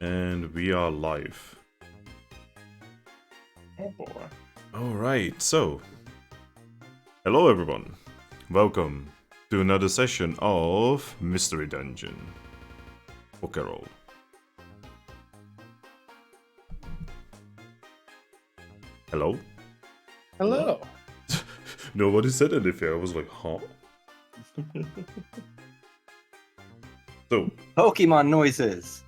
And we are live. Oh boy. Alright, so. Hello everyone. Welcome to another session of Mystery Dungeon. Pokerole. Hello? Hello. Nobody said anything. I was like, huh? So, Pokemon noises.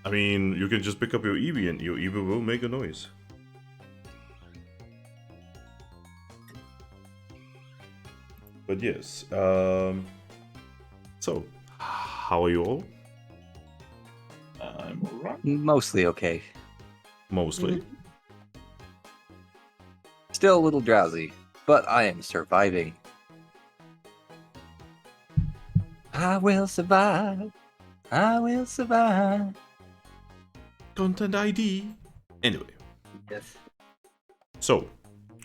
I mean, you can just pick up your Eevee and your Eevee will make a noise. But yes, so, how are you all? I'm alright. Mostly okay. Mostly. Still a little drowsy, but I am surviving. I will survive. I will survive. Content ID. Anyway, Yes. so,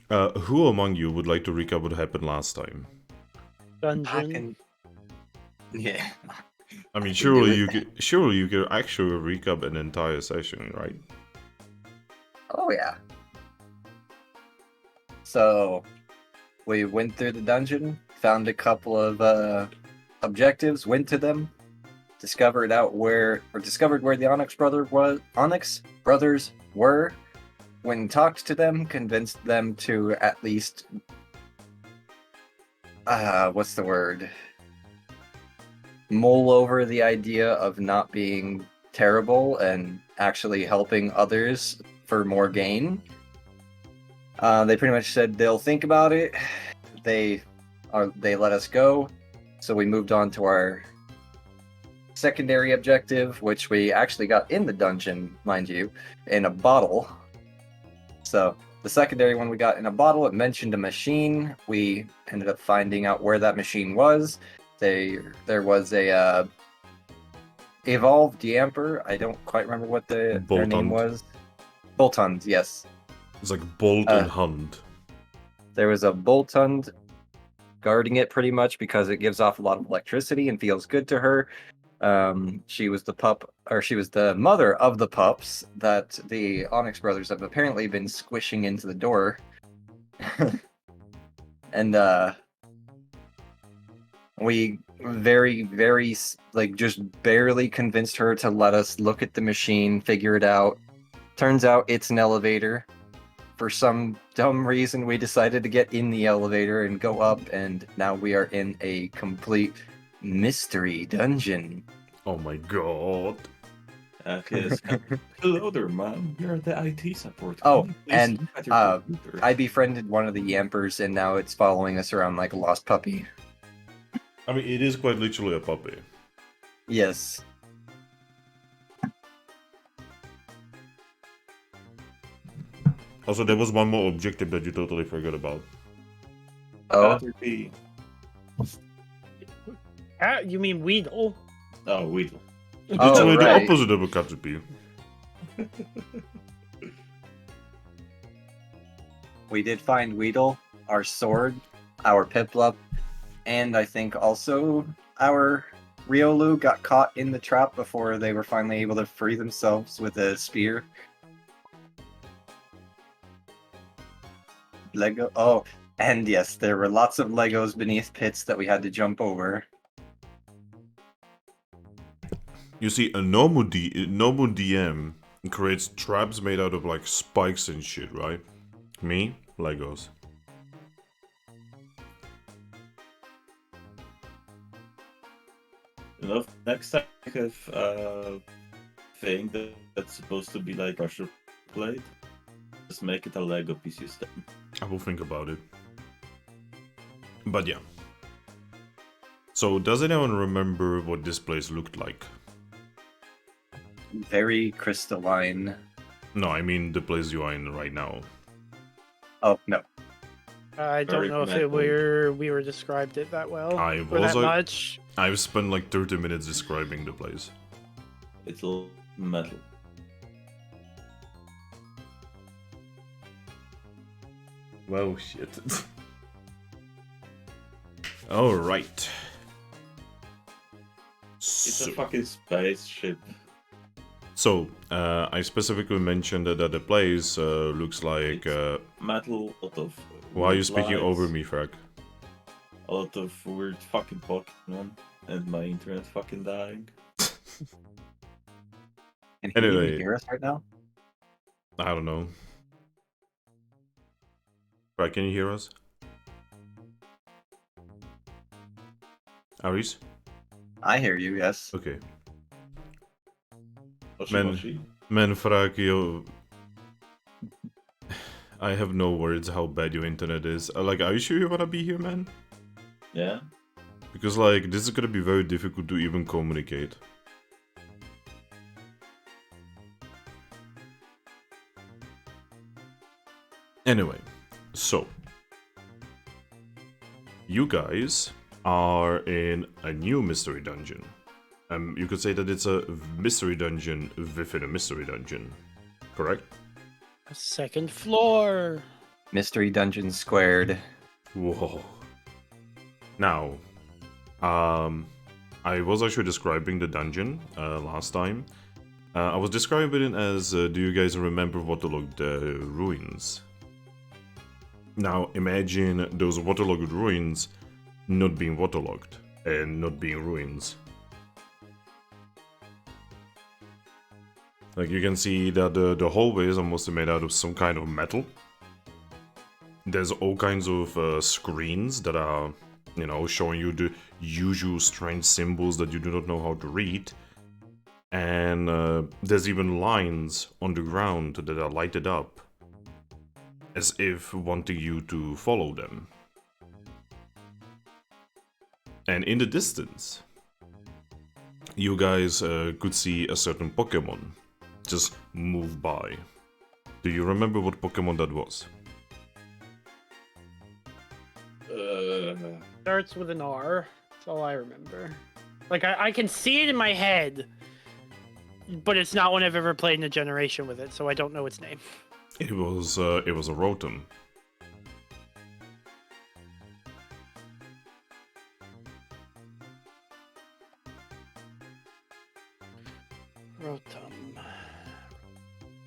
who among you would like to recap what happened last time? Dungeon. Yeah. I mean, can surely do you it. could actually recap an entire session, right? Oh yeah. So, we went through the dungeon, found a couple of objectives, went to them, discovered where the Onyx brothers were. When talked to them, convinced them to at least what's the word? Mull over the idea of not being terrible and actually helping others for more gain. They pretty much said they'll think about it. They let us go, so we moved on to our secondary objective, which we actually got in the dungeon, mind you, in a bottle. So the secondary one we got in a bottle, it mentioned a machine. We ended up finding out where that machine was. There was a evolved Yamper. I don't quite remember what their name Boltund. was. Boltund, yes. It's like Bolt and Hunt. There was a Boltund guarding it pretty much because it gives off a lot of electricity and feels good to her. She was the mother of the pups that the Onyx brothers have apparently been squishing into the door. And we very, very, just barely convinced her to let us look at the machine, figure it out. Turns out it's an elevator. For some dumb reason, we decided to get in the elevator and go up, and now we are in a complete mystery dungeon. Oh my god. Yes. Hello there, man. You're the IT support. Oh, Can you please and, look at your computer? I befriended one of the Yampers, and now it's following us around like a lost puppy. I mean, it is quite literally a puppy. Yes. Also, there was one more objective that you totally forgot about. Oh, Caterpie. You mean Weedle? Oh, Weedle. Oh, Literally the right. opposite of a Caterpie. We did find Weedle, our sword, our Piplup, and I think also our Riolu got caught in the trap before they were finally able to free themselves with a spear. Lego. Oh, and yes, there were lots of Legos beneath pits that we had to jump over. You see, a normal DM creates traps made out of like spikes and shit, right? Me? Legos. You know, next time I have a thing that's supposed to be like pressure plate, just make it a Lego piece system. I will think about it. But yeah. So, does anyone remember what this place looked like? Very crystalline. No, I mean the place you are in right now. Oh, no. I don't Very know if metal. we were described it that well. I or was that like- much. I've spent like 30 minutes describing the place. It's all metal. Well, shit. Alright. It's So, a fucking spaceship. So, I specifically mentioned that the place looks like... Metal, a lot of. why are you weird speaking over lights, me, Thrack? A lot of weird fucking Pokemon, and my internet fucking dying. Can he even Anyway. hear us right now? I don't know. Thrack, can you hear us? Aris? I hear you, yes. Okay. Man. Man, Thrack, you... I have no words how bad your internet is. Like, are you sure you wanna be here, man? Yeah. Because, like, this is gonna be very difficult to even communicate. Anyway, so... You guys are in a new mystery dungeon. You could say that it's a mystery dungeon within a mystery dungeon. Correct? A second floor. Mystery Dungeon Squared. Whoa. Now, I was actually describing the dungeon last time. I was describing it as, do you guys remember waterlogged ruins? Now, imagine those waterlogged ruins not being waterlogged and not being ruins. Like, you can see that the hallways are mostly made out of some kind of metal. There's all kinds of screens that are, you know, showing you the usual strange symbols that you do not know how to read. And there's even lines on the ground that are lighted up, as if wanting you to follow them. And in the distance, you guys could see a certain Pokemon just move by. Do you remember what Pokemon that was? Starts with an R. That's all I remember. Like, I can see it in my head, but it's not one I've ever played in a generation with it, so I don't know its name. It was a Rotom. Rotom.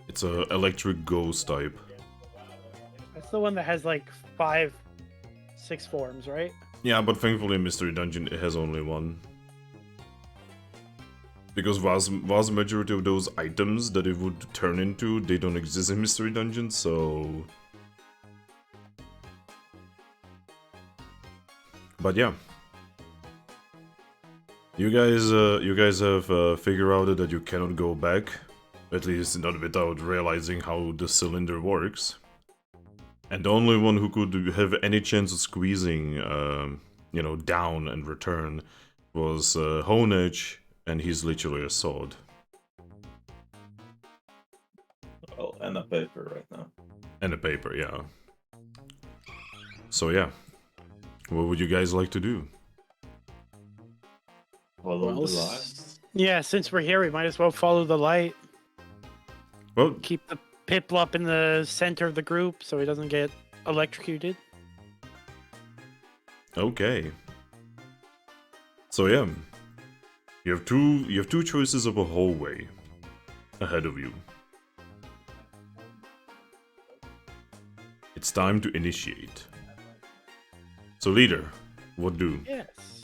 It's a electric ghost type. That's the one that has like 5, 6 forms, right? Yeah, but thankfully in Mystery Dungeon it has only one. Because vast majority of those items that it would turn into, they don't exist in Mystery Dungeon, so... But yeah. You guys have figured out that you cannot go back. At least not without realizing how the cylinder works. And the only one who could have any chance of squeezing, you know, down and return was Honedge, and he's literally a sword. Oh, and a paper right now. And a paper, yeah. So yeah, what would you guys like to do? Follow Well, the light. yeah, since we're here, we might as well follow the light. Well, Keep the Piplup in the center of the group so he doesn't get electrocuted. okay. So yeah, you have two choices of a hallway ahead of you. It's time to initiate. So leader, what do? Yes.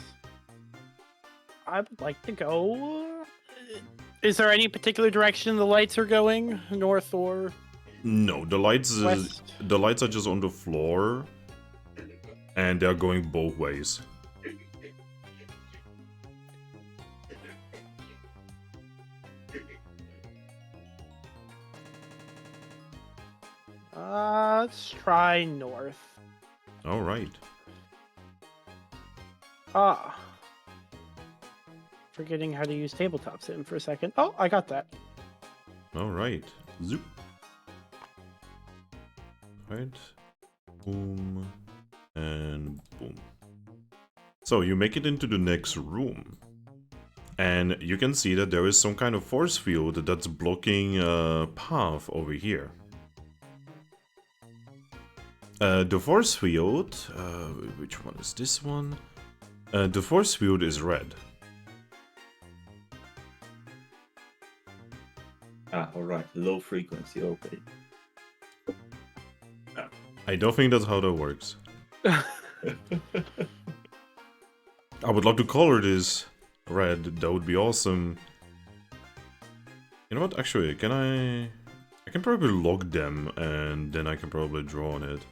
I would like to go. Is there any particular direction the lights are going? North or No, the lights west? the lights are just on the floor, and they're going both ways. Let's try north. All right. Ah. Forgetting how to use tabletop sim for a second. Oh, I got that. All right. Zoop. Right. Boom. And boom. So you make it into the next room. And you can see that there is some kind of force field that's blocking a path over here. The force field... which one is this one? The force field is red. Ah, alright. Low frequency, okay. I don't think that's how that works. I would love to color this red. That would be awesome. You know what? Actually, can I can probably log them and then I can probably draw on it.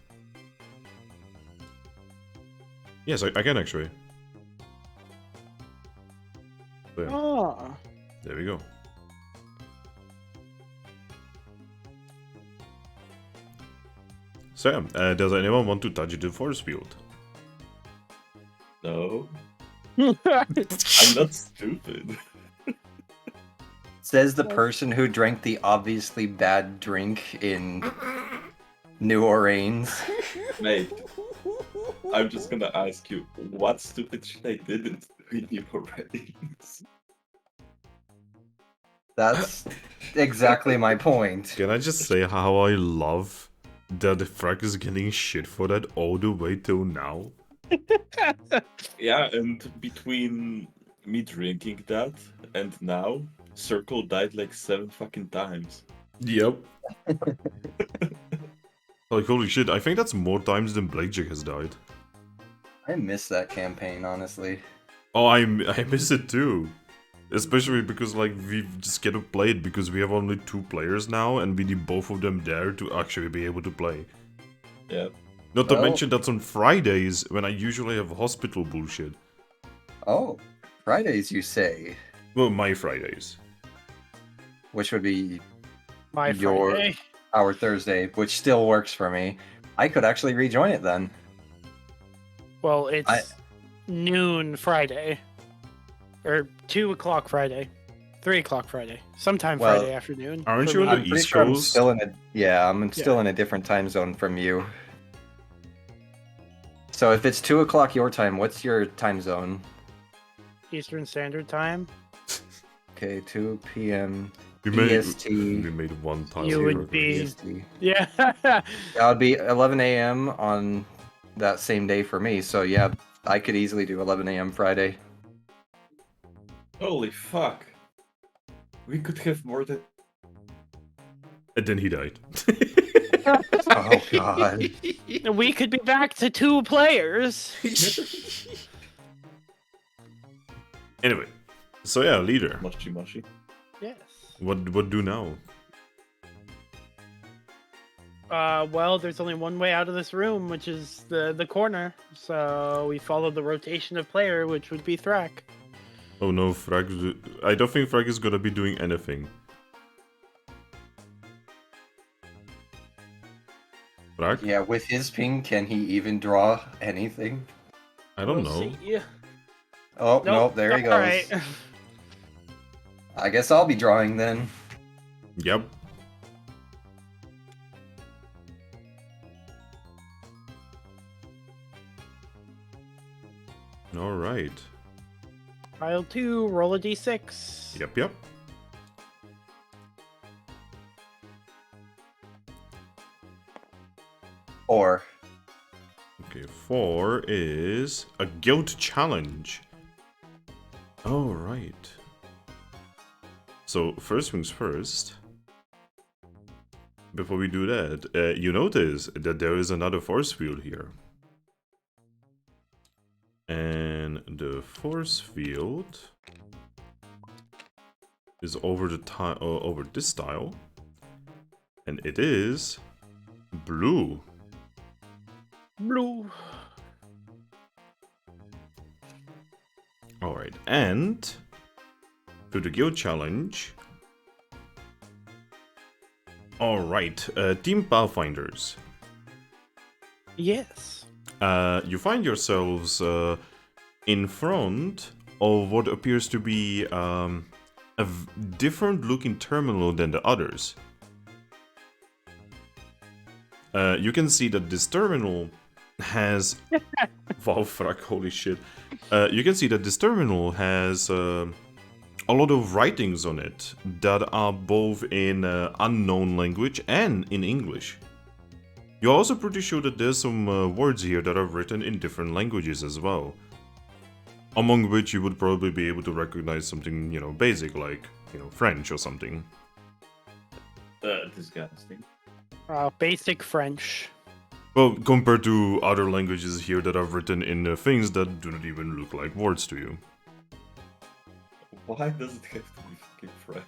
Yes, I can actually. So, yeah, Oh. there we go. So yeah, does anyone want to touch the force field? No. I'm not stupid. Says the person who drank the obviously bad drink in New Orleans. Mate, I'm just gonna ask you, what stupid shit I didn't do in your ratings? That's exactly my point. Can I just say how I love that the Thrack is getting shit for that all the way till now? Yeah, and between me drinking that and now, Circle died like 7 fucking times. Yep. Like, holy shit, I think that's more times than Blackjack has died. I miss that campaign, honestly. Oh, I miss it too. Especially because, like, we just get to play it because we have only 2 players now and we need both of them there to actually be able to play. Yeah. Not to Well- mention that's on Fridays when I usually have hospital bullshit. Oh, Fridays, you say? Well, my Fridays. Which would be My Your- Friday. our Thursday, which still works for me. I could actually rejoin it then. Well, it's I- noon Friday. Or 2 o'clock Friday. 3 o'clock Friday. Sometime Well, Friday afternoon. aren't for you me. on I'm the pretty East sure I'm Coast? still in a I'm still in a different time zone from you. So if it's 2 o'clock your time, what's your time zone? Eastern Standard Time? Okay, 2 p.m. We made, EST. we made one time. You here, would be- EST. Yeah. That would be 11 a.m. on that same day for me. So yeah, I could easily do 11 a.m. Friday. Holy fuck. We could have more than... And then he died. Oh god. We could be back to 2 players. Anyway, so yeah, leader. Mushy mushy. Yes. What do now? Well, there's only one way out of this room, which is the corner. So we follow the rotation of player, which would be Thrack. Oh no, Thrack. I don't think Thrack is gonna be doing anything. Thrack? Yeah, with his ping, can he even draw anything? I don't We'll know. see. Oh, nope, there he goes. Alright. I guess I'll be drawing then. Yep. Alright. Pile 2, roll a d6. Yep. Or Okay, 4 is a guilt challenge. Alright. So, first things first. Before we do that, you notice that there is another force field here. And the force field is over over this tile. And it is blue. Blue. Alright, and to the guild challenge. Alright, Team Pathfinders. Yes. You find yourselves in front of what appears to be a different looking terminal than the others. You can see that this terminal has... Wow, Thrack, holy shit. You can see that this terminal has a lot of writings on it that are both in unknown language and in English. You're also pretty sure that there's some words here that are written in different languages as well. Among which you would probably be able to recognize something, basic like, French or something. Disgusting. Basic French. Well, compared to other languages here that are written in things that do not even look like words to you. Why does it have to be fucking French?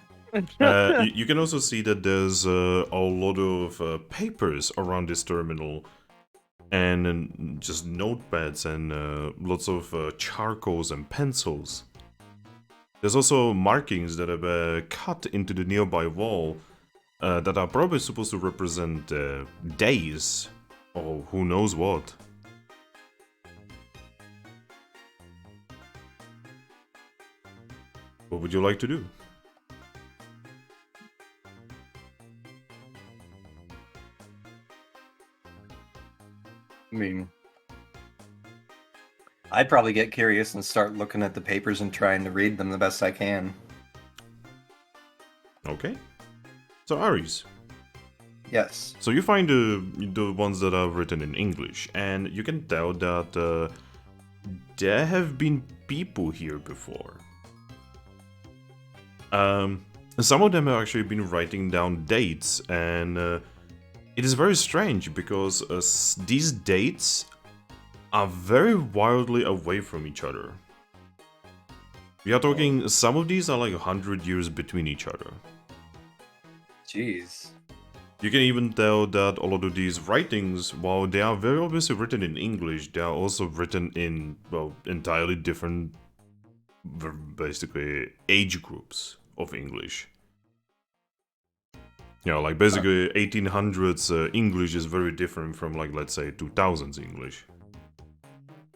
You can also see that there's a lot of papers around this terminal, and just notepads and lots of charcoals and pencils. There's also markings that have cut into the nearby wall that are probably supposed to represent days, or who knows what. What would you like to do? I mean, I'd probably get curious and start looking at the papers and trying to read them the best I can. Okay. So Aries. Yes. So you find the ones that are written in English, and you can tell that there have been people here before. Some of them have actually been writing down dates, and it is very strange because these dates are very wildly away from each other. We are talking, some of these are like 100 years between each other. Jeez. You can even tell that a lot of these writings, while they are very obviously written in English, they are also written in, well, entirely different, basically, age groups of English. You know, like basically 1800s English is very different from, like, let's say 2000s English.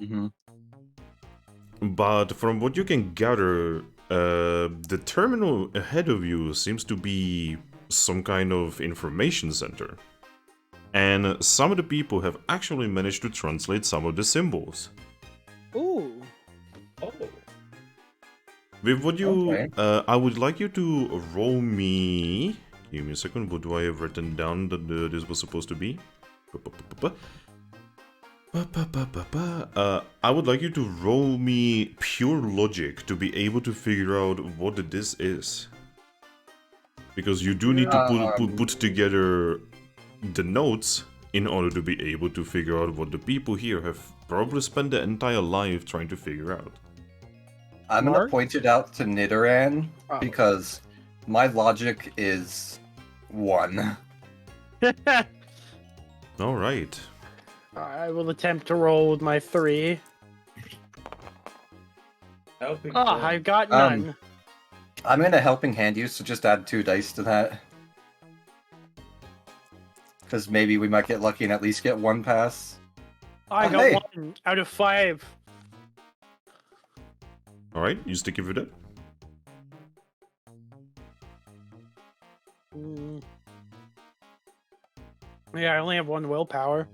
Mm-hmm. But from what you can gather, the terminal ahead of you seems to be some kind of information center. And some of the people have actually managed to translate some of the symbols. Ooh. Oh. With what you... Okay. I would like you to roll me... Give me a second, what do I have written down that this was supposed to be? I would like you to roll me pure logic to be able to figure out what this is. Because you do need to put together the notes in order to be able to figure out what the people here have probably spent their entire life trying to figure out. I'm gonna Mark? point it out to Nidoran Oh. because my logic is 1. Alright. I will attempt to roll with my 3. Helping Oh, hand. I've got none. I'm gonna helping hand you, so just add 2 dice to that. Because maybe we might get lucky and at least get 1 pass. I oh, got hey. 1 out of 5. Alright, you stick with it? Mm. Yeah, I only have 1 willpower.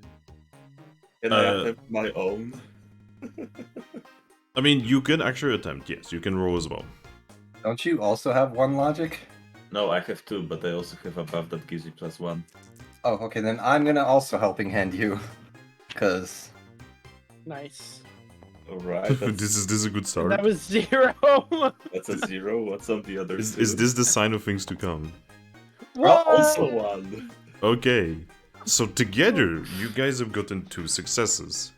And I have my own. I mean, you can actually attempt, yes, you can roll as well. Don't you also have 1 logic? No, I have 2, but I also have a buff that gives you +1. Oh, okay, then I'm gonna also helping hand you. Because... Nice. Alright, this is a good start. That was 0. that's a 0. What's on the other Is 2? this the sign of things to come? What? Also 1. Okay, so together, you guys have gotten 2 successes.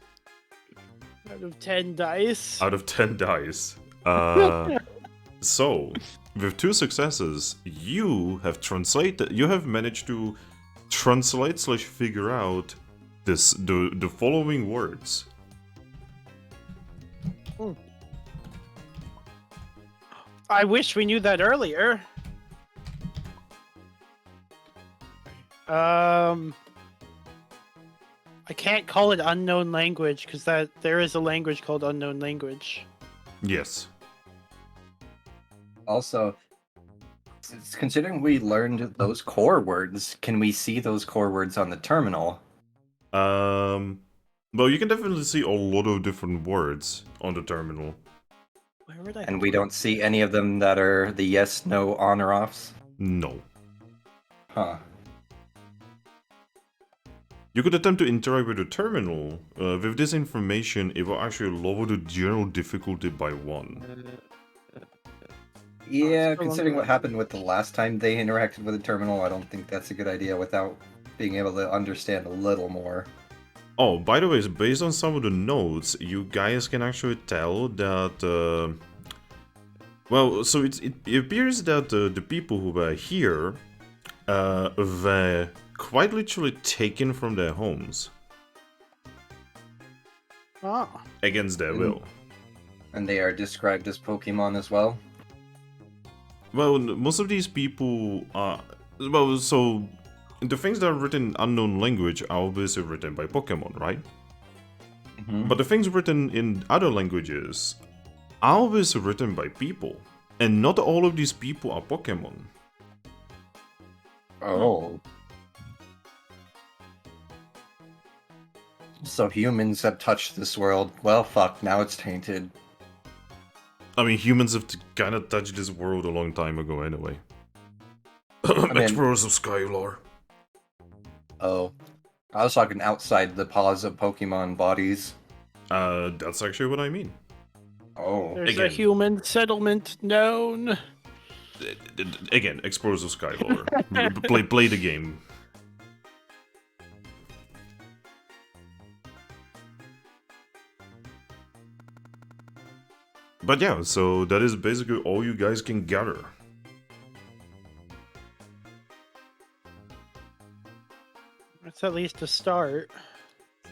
Out of 10 dice. Out of 10 dice. So, with 2 successes, you have managed to translate / figure out the following words. I wish we knew that earlier. I can't call it unknown language because there is a language called unknown language. Yes. Also, considering we learned those core words, can we see those core words on the terminal? Well, you can definitely see a lot of different words on the terminal. Where would I? And we don't see any of them that are the yes, no, on or offs? No. Huh. You could attempt to interact with the terminal. With this information, it will actually lower the general difficulty by 1. Yeah, still considering under- what happened with the last time they interacted with a terminal, I don't think that's a good idea without being able to understand a little more. Oh, by the way, based on some of the notes, you guys can actually tell that. Well, so it appears that the people who were here were quite literally taken from their homes Ah. against their will. And they are described as Pokemon as well. Well, most of these people are. Well, so the things that are written in unknown language are obviously written by Pokemon, right? Mhm. But the things written in other languages are obviously written by people. And not all of these people are Pokemon. Oh. So humans have touched this world. Well, fuck, now it's tainted. I mean, humans have kind of touched this world a long time ago anyway. mean- Explorers of Skylar. Oh. I was talking outside the paws of Pokemon bodies. That's actually what I mean. Oh. There's a Again. human settlement known. Again, Explorers of Skylar. play the game. But yeah, so that is basically all you guys can gather. That's at least a start.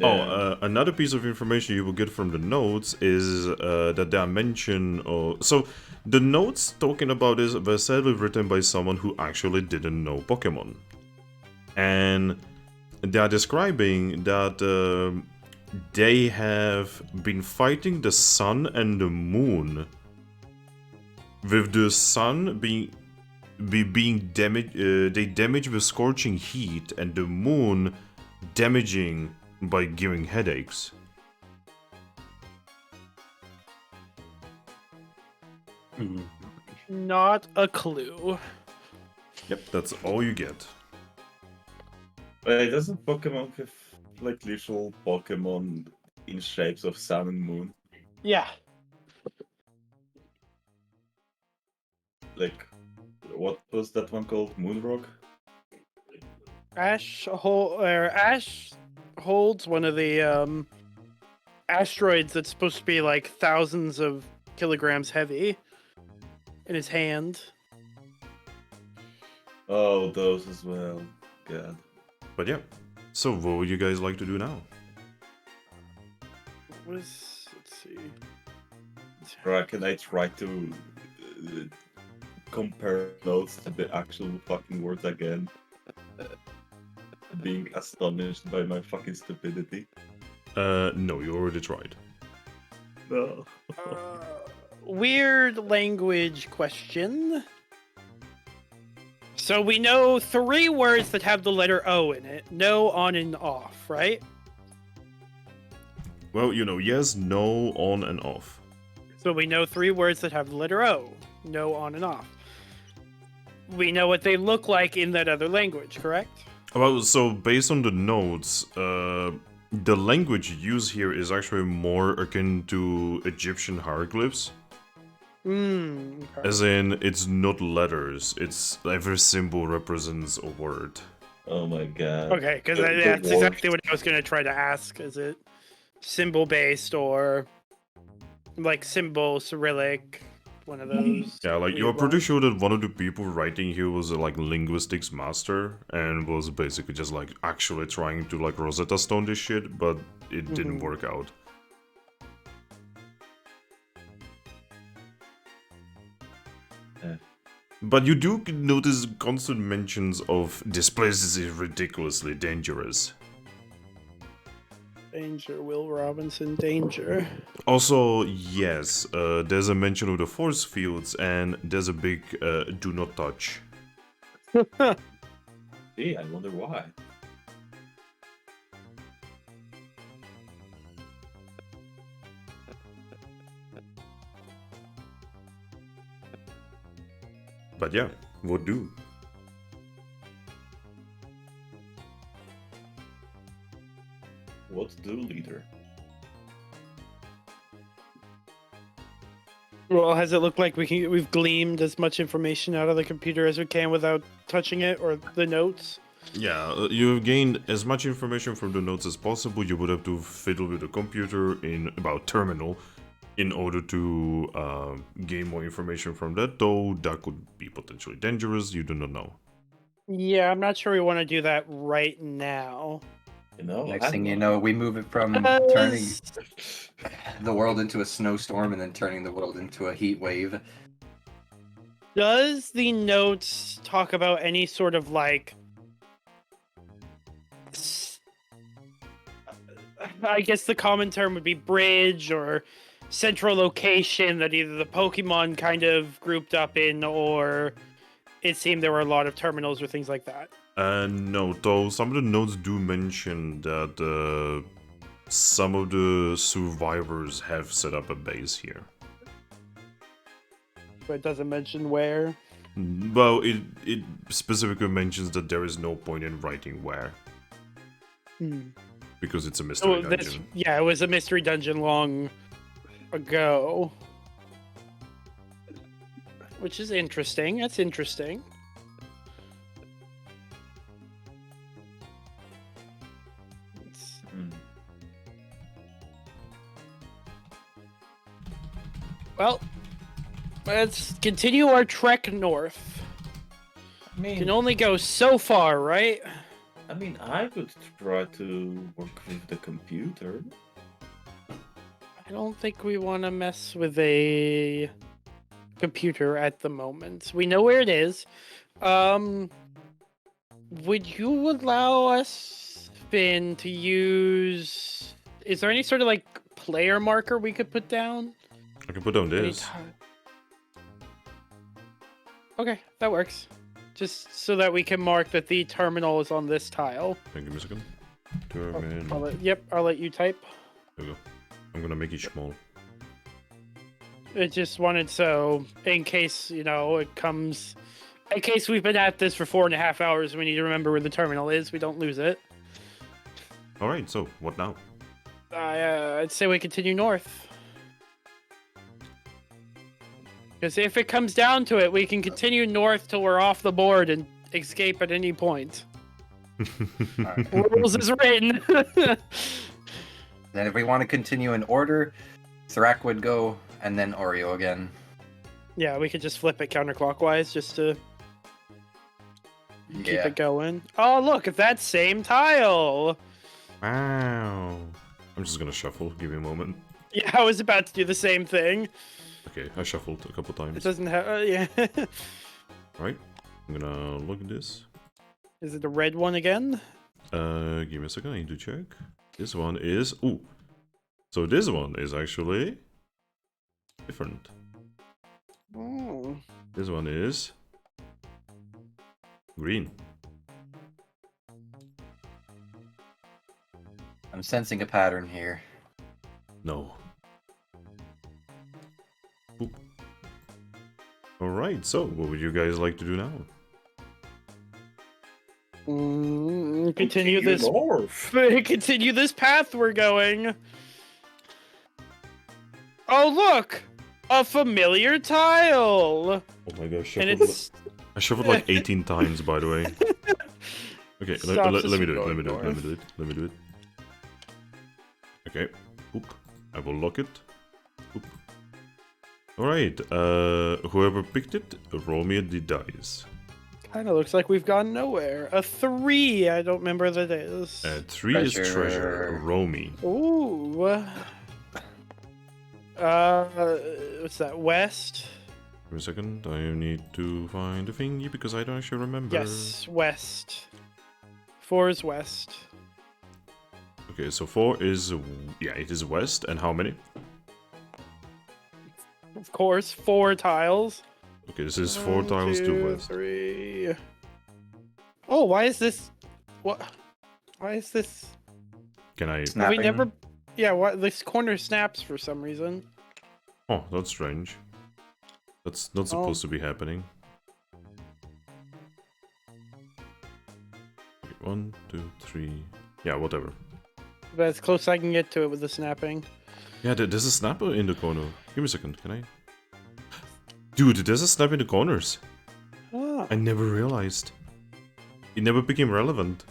Oh, another piece of information you will get from the notes is that they are mentioned. So, the notes talking about this were sadly written by someone who actually didn't know Pokemon. And they are describing that they have been fighting the sun and the moon, with the sun being damaged. They damage with scorching heat, and the moon damaging by giving headaches. Not a clue. Yep, that's all you get. Wait, doesn't Pokemon have like literal Pokemon in shapes of sun and moon? Yeah. Like, what was that one called? Moonrock? Ash holds one of the asteroids that's supposed to be like thousands of kilograms heavy in his hand. Oh, those as well. God. But yeah, so what would you guys like to do now? Let's see. Or can I try to compare notes to the actual fucking words again? Being astonished by my fucking stupidity. No, you already tried. No. Weird language question. So we know 3 words that have the letter O in it. No, on, and off, right? Well, you know, yes, no, on and off. So we know 3 words that have the letter O. No, on, and off. We know what they look like in that other language, correct? Well, so based on the notes, the language used here is actually more akin to Egyptian hieroglyphs. Okay. As in, it's not letters, it's every symbol represents a word. Oh my god. Okay, because The that's worst. exactly what I was going to try to ask. Is it symbol-based or like symbol, Cyrillic, one of those? Yeah, like, you're weird pretty ones? sure that one of the people writing here was a, like, linguistics master, and was basically just, like, actually trying to, like, Rosetta Stone this shit, but it didn't work out. But you do notice constant mentions of this place is ridiculously dangerous. Danger, Will Robinson, danger. Also, yes, there's a mention of the force fields, and there's a big do not touch. Gee, I wonder why. But yeah, what do? What do, leader? Well, has it looked like we've gleaned as much information out of the computer as we can without touching it or the notes? Yeah, you've gained as much information from the notes as possible. You would have to fiddle with the computer in about terminal in order to gain more information from that, though that could be potentially dangerous. You do not know. Yeah, I'm not sure we want to do that right now. You know, Next thing you know, we move it from turning the world into a snowstorm and then turning the world into a heat wave. Does the notes talk about any sort of like I guess the common term would be bridge or central location that either the Pokemon kind of grouped up in, or it seemed there were a lot of terminals or things like that? No, though some of the notes do mention that some of the survivors have set up a base here. But it doesn't mention where. Well, it specifically mentions that there is no point in writing where. Because it's a mystery dungeon. Yeah, it was a mystery dungeon long ago. Which is interesting. That's interesting. Well, let's continue our trek north. I mean, Can only go so far, right? I mean, I could try to work with the computer. I don't think we want to mess with a computer at the moment. We know where it is. Would you allow us, Finn, to use... Is there any sort of, like, player marker we could put down? I can put down this. Okay, that works. Just so that we can mark that the terminal is on this tile. Give me a second. Terminal. I'll let you type. There we go. I'm gonna make it small. I just wanted so, in case, you know, it comes... In case we've been at this for 4.5 hours, we need to remember where the terminal is. We don't lose it. Alright, so, what now? I'd say we continue north. Because if it comes down to it, we can continue north till we're off the board and escape at any point. Rules is written. Then if we want to continue in order, Thrack would go, and then Oreo again. Yeah, we could just flip it counterclockwise just to keep it going. Oh, look, at that same tile. Wow. I'm just gonna shuffle. Give me a moment. Yeah, I was about to do the same thing. Okay, I shuffled a couple times. It doesn't have... yeah. Alright, I'm gonna look at this. Is it the red one again? Give me a second, I need to check. This one is... Ooh. So this one is actually... different. Oh. This one is... green. I'm sensing a pattern here. No. Alright, so what would you guys like to do now? Continue this north. continue this path we're going. Oh, look! A familiar tile! Oh my gosh, And it's... I shuffled like 18 times, by the way. Okay, let me do it. Okay, oop. I will lock it. Oop. Alright, whoever picked it, roll me the dice. Kind of looks like we've gone nowhere. A 3, I don't remember what it is. 3 is treasure. Roll me. Ooh. What's that, west? Give me a second, I need to find the thingy because I don't actually remember. Yes, west. 4 is west. Okay, so 4 is... yeah, it is west, and how many? Of course, 4 tiles. Okay, this is 4 tiles to west. 3. Oh, why is this... What? Why is this... Can I... Snapping. We never... Yeah, what? This corner snaps for some reason. Oh, that's strange. That's not supposed to be happening. Okay, 1, 2, 3... yeah, whatever. But as close as I can get to it with the snapping. Yeah, there's a snapper in the corner. Give me a second, can I? Dude, there's a snap in the corners. Oh. I never realized. It never became relevant.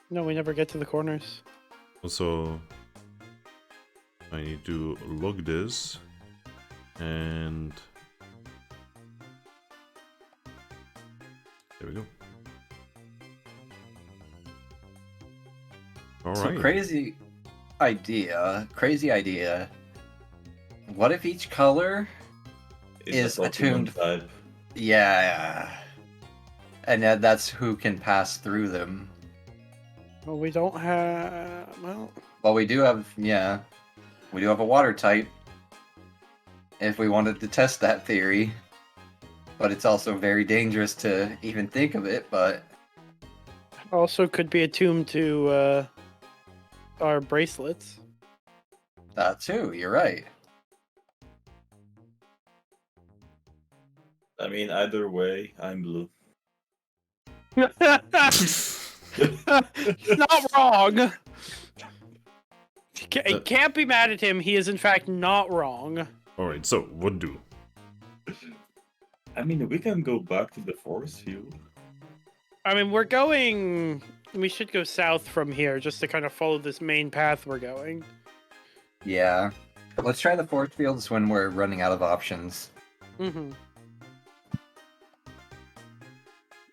No, we never get to the corners. Also, I need to log this. And... there we go. So Alright. crazy idea. What if each color is a Pokemon attuned? type. Yeah. And that's who can pass through them. Well, we don't have. Well, Well, we do have a water type. If we wanted to test that theory. But it's also very dangerous to even think of it, but also could be attuned to our bracelets. that too, you're right. I mean, either way, I'm blue. He's not wrong. You can't be mad at him. He is in fact not wrong. Alright, so what do? I mean, we can go back to the force field. I mean, we're going. We should go south from here just to kind of follow this main path we're going. Yeah. Let's try the force fields when we're running out of options. Mm-hmm.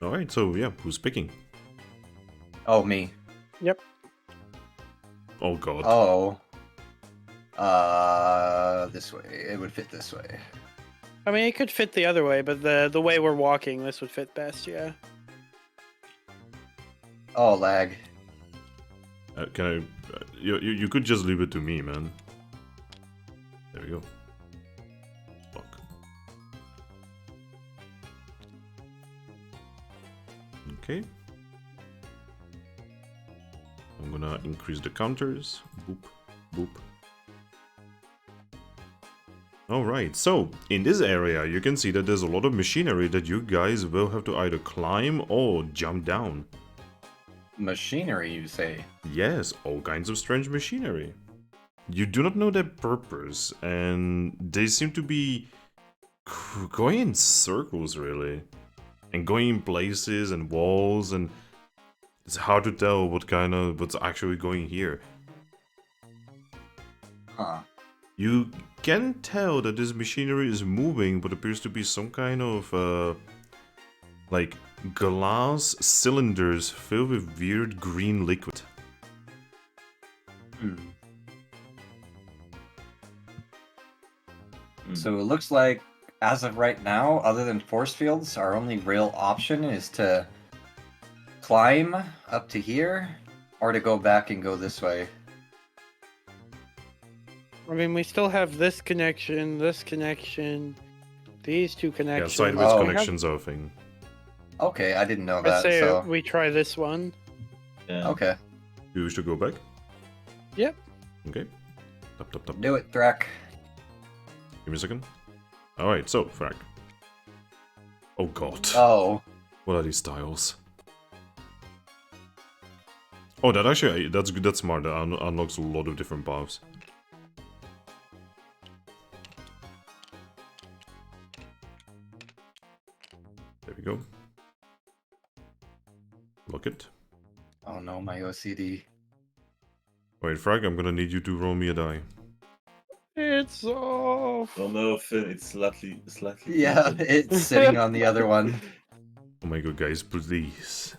Alright, so yeah, who's picking? Oh, me. Yep. Oh god. Oh. This way. It would fit this way. I mean, it could fit the other way, but the way we're walking, this would fit best, yeah. Oh, lag. Can I... you could just leave it to me, man. There we go. Fuck. Okay. I'm gonna increase the counters. Boop, boop. Alright, so in this area you can see that there's a lot of machinery that you guys will have to either climb or jump down. Machinery, you say? Yes, all kinds of strange machinery. You do not know their purpose, and they seem to be going in circles, really. And going in places and walls, and it's hard to tell what's actually going here. Huh. You can tell that this machinery is moving, but appears to be some kind of, like, glass cylinders filled with weird green liquid. Hmm. So it looks like, as of right now, other than force fields, our only real option is to climb up to here, or to go back and go this way. I mean, we still have this connection, these two Yeah, connections. sideways Oh. connections are a thing. Okay, I didn't know I'd that, say so... we try this one. Yeah. Okay, Do you wish to go back? Yep. Okay. Tap, tap, tap. do it, Thrack. Give me a second. Alright, so, Thrack. Oh god. Oh, What are these tiles? Oh, that actually, that's good, that's smart. That unlocks a lot of different paths. There we go. Lock it. oh no, my OCD. Wait, Frag, I'm gonna need you to roll me a die. It's off. Oh no, Finn, it's slightly. Yeah, it's sitting on the other one. Oh my god, guys, please.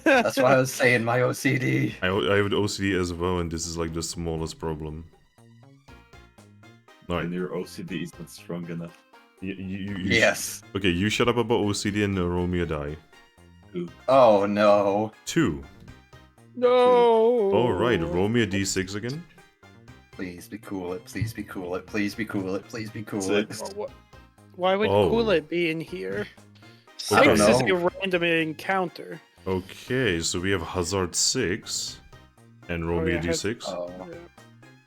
That's why I was saying my OCD. I have OCD as well, and this is like the smallest problem. Alright, And your OCD is not strong enough. Yes. Okay, you shut up about OCD and roll me a die. Oh no. 2. No. Alright, roll me a d6 again. Please be cool it, please be cool it, please be cool it, please be cool it. Six. Why would Oh. Cool It be in here? I don't 6 is know. a random encounter. Okay, so we have Hazard 6. And roll Oh, me a yeah, d6. Oh. Yeah.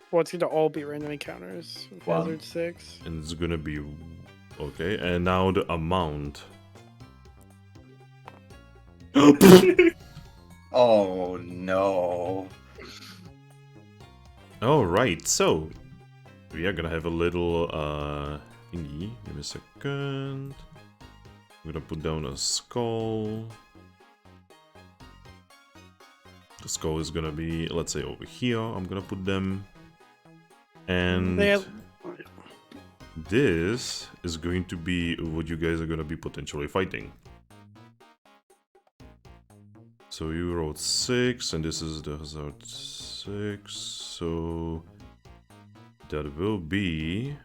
Well, it's gonna all be random encounters. One. Hazard 6. And it's gonna be... Okay, and now the amount. Oh no. Alright, so... We are gonna have a little, thingy. Give me a second. I'm gonna put down a skull. The skull is gonna be, let's say, over here. I'm gonna put them. And this is going to be what you guys are gonna be potentially fighting. So you rolled 6, and this is the hazard 6. So that will be.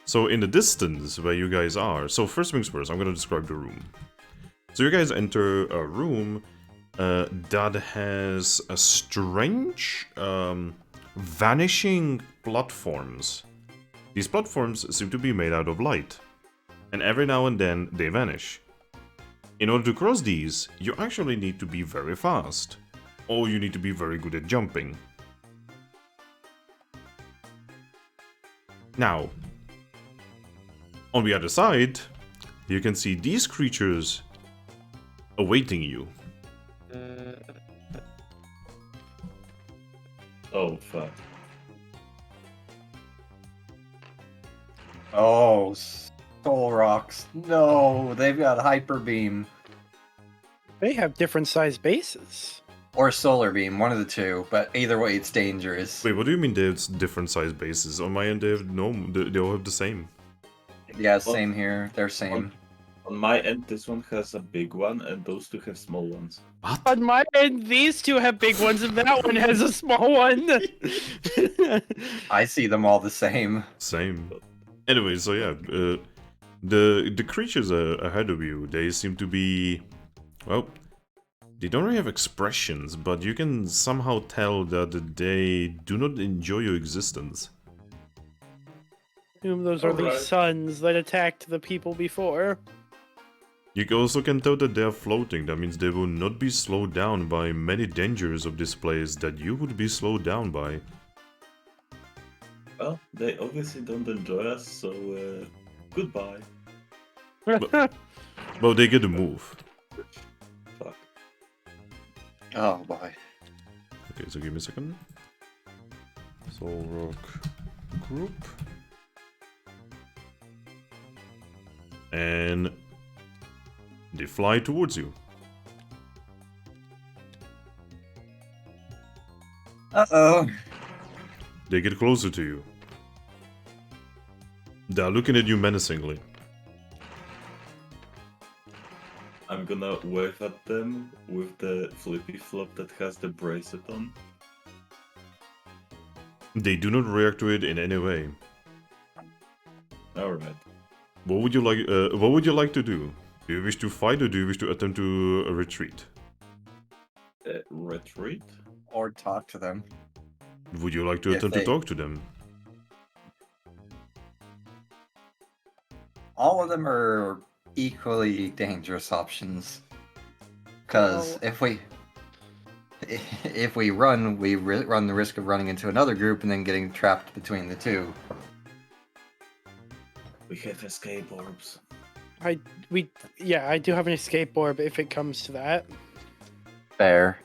So in the distance where you guys are, so first things first, I'm gonna describe the room. So you guys enter a room that has a strange vanishing platforms. These platforms seem to be made out of light, and every now and then they vanish. In order to cross these, you actually need to be very fast, or you need to be very good at jumping. Now, on the other side, you can see these creatures awaiting you. Oh, fuck. Oh, Soul Rocks. No, they've got Hyper Beam. They have different size bases. Or Solar Beam, one of the two, but either way it's dangerous. Wait, what do you mean they have different size bases? On my end, they have no, they all have the same. Yeah, same here. They're same. On my end, this one has a big one, and those two have small ones. What? On my end, these two have big ones, and that one has a small one. I see them all the same. Same. Anyway, so yeah, the creatures ahead of you, they seem to be, well, they don't really have expressions, but you can somehow tell that they do not enjoy your existence. Those are the Alright. suns that attacked the people before. You also can tell that they are floating. That means they will not be slowed down by many dangers of this place that you would be slowed down by. Well, they obviously don't enjoy us, so goodbye. Well, they get a move. Fuck. Oh boy. Okay, so give me a second. Soul Rock group. And they fly towards you. Uh-oh. They get closer to you. They're looking at you menacingly. I'm gonna wave at them with the flippy flop that has the bracelet on. They do not react to it in any way. Alright. What would you like? What would you like to do? Do you wish to fight or do you wish to attempt to retreat? Retreat? Or talk to them. Would you like to If attempt they- to talk to them? All of them are equally dangerous options. Because Well- if we run, we run the risk of running into another group and then getting trapped between the two. We have escape orbs. I do have an escape orb if it comes to that. Fair.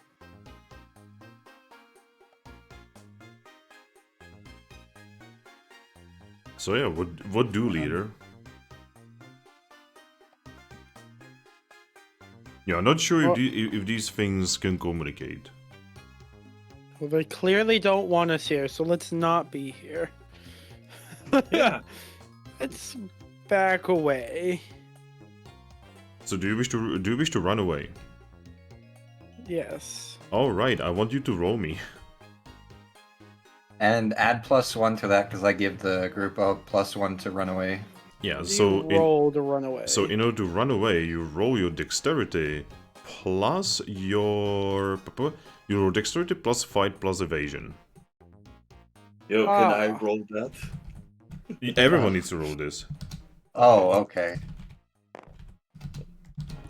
So yeah, what do, leader? Yeah, I'm not sure Well- if these things can communicate. Well, they clearly don't want us here, so let's not be here. Yeah. Let's back away. So do you wish to run away? Yes. All right, I want you to roll me. And add +1 to that because I give the group a +1 to run away. Yeah, You so roll to run away. so in order to run away, you roll your dexterity plus your dexterity plus fight plus evasion. Yo, can I Ah. roll that? Everyone needs to roll this. Oh, okay.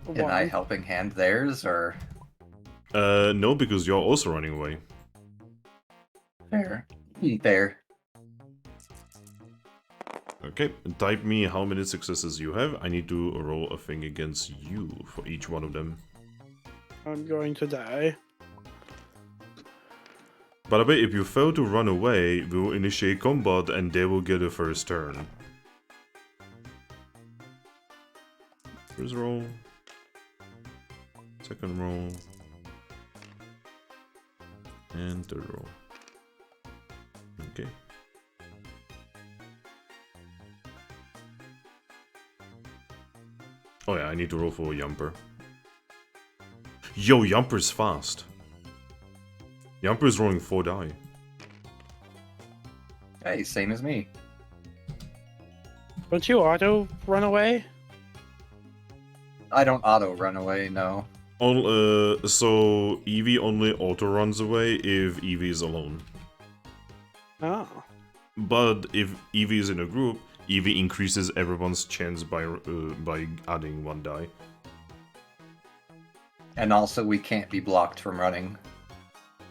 Can I One. helping hand theirs or No, because you're also running away. fair? Fair. Okay, type me how many successes you have. I need to roll a thing against you for each one of them. I'm going to die. By the way, if you fail to run away, we will initiate combat and they will get a first turn. First roll. Second roll. And third roll. Okay. Oh yeah, I need to roll for a Yumper. Yo, Yumper's fast. Yumper's rolling 4 die. Hey, same as me. Don't you auto run away? I don't auto run away, no. So Eevee only auto runs away if Eevee is alone. Oh. But if Eevee is in a group, Eevee increases everyone's chance by adding 1 die. And also, we can't be blocked from running.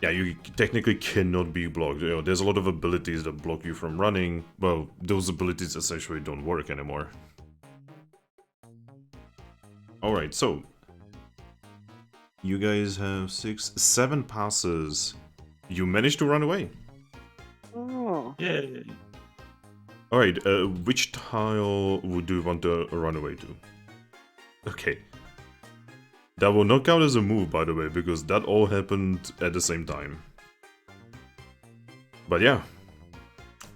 Yeah, you technically cannot be blocked. You know, there's a lot of abilities that block you from running. Well, those abilities essentially don't work anymore. Alright, so you guys have 7 passes. You managed to run away. Oh. Yay. Alright, which tile do you want to run away to? Okay. That will not count as a move, by the way, because that all happened at the same time. But yeah.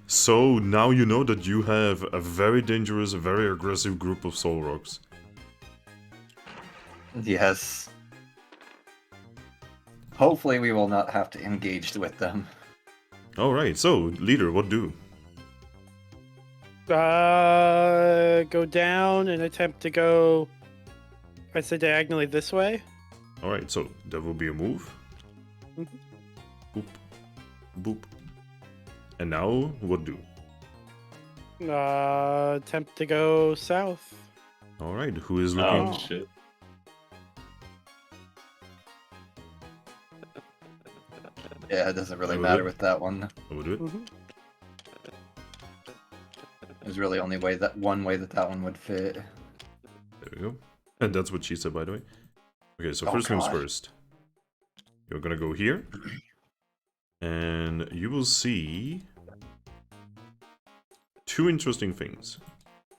So now you know that you have a very dangerous, very aggressive group of Soul Rocks. Yes. Hopefully we will not have to engage with them. Alright, so, leader, what do? Go down and attempt to go, I say diagonally this way. Alright, so that will be a move. Mhm. Boop. Boop. And now, what do? Attempt to go south. Alright, who is looking? Oh, shit. Yeah, it doesn't really I will matter do it. with that one. I will do it. Mhm. There's really only one way that one would fit. There we go. And that's what she said, by the way. Okay, so Oh, first things God. first. You're gonna go here. And you will see 2 interesting things.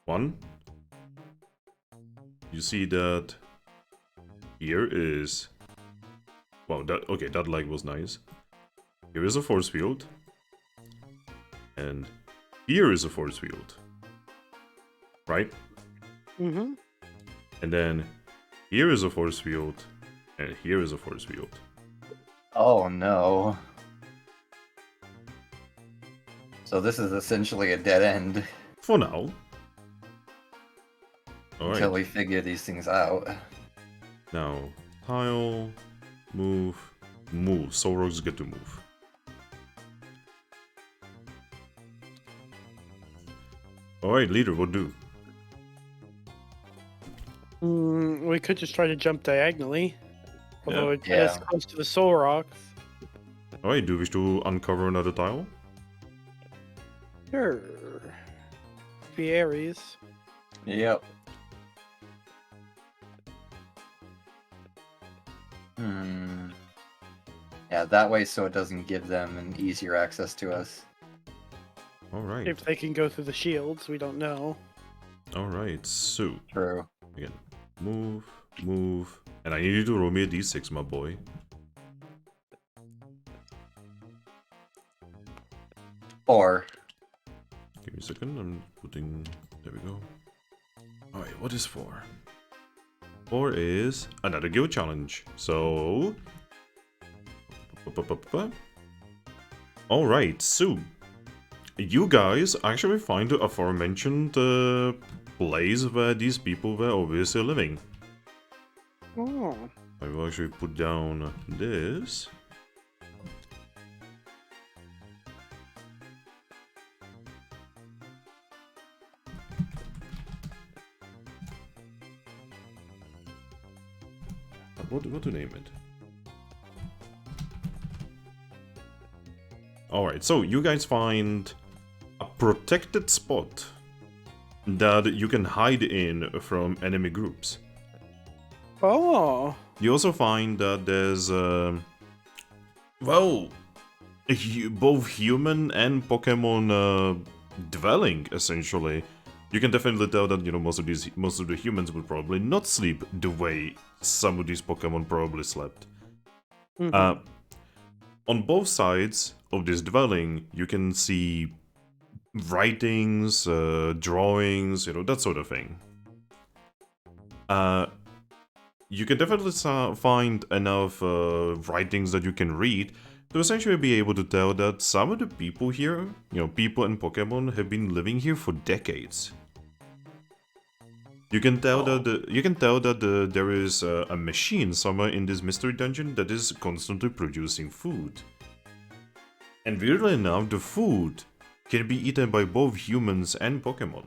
One, you see that here is... Wow, that lag was nice. Here is a force field. And here is a force field. Right? Mm-hmm. And then here is a force field. And here is a force field. Oh no. So this is essentially a dead end For now. Alright. until we figure these things out. Now, tile, move, move. Soul Rocks get to move. Alright, leader, what do? We could just try to jump diagonally. Although it's Yeah. close to the Soul Rocks. Alright, do you wish to uncover another tile? Sure. The Aries. Yep. Yeah, that way so it doesn't give them an easier access to us. Alright. If they can go through the shields, we don't know. Alright, so, True. again, move, move. And I need you to roll me a d6, my boy. Or Give me a second, I'm putting... There we go. Alright, what is 4? 4 is another guild challenge. So... Alright, so... You guys actually find the aforementioned place where these people were obviously living. Oh. I will actually put down this. What to name it? Alright, so you guys find a protected spot that you can hide in from enemy groups. Oh. You also find that there's, well, both human and Pokemon dwelling, essentially. You can definitely tell that, you know, most of the humans would probably not sleep the way some of these Pokemon probably slept. On both sides of this dwelling, you can see writings, drawings, you know, that sort of thing. You can definitely find enough writings that you can read to essentially be able to tell that some of the people here, you know, people and Pokemon, have been living here for decades. You can tell that there is a machine somewhere in this mystery dungeon that is constantly producing food. And weirdly enough, the food can be eaten by both humans and Pokemon.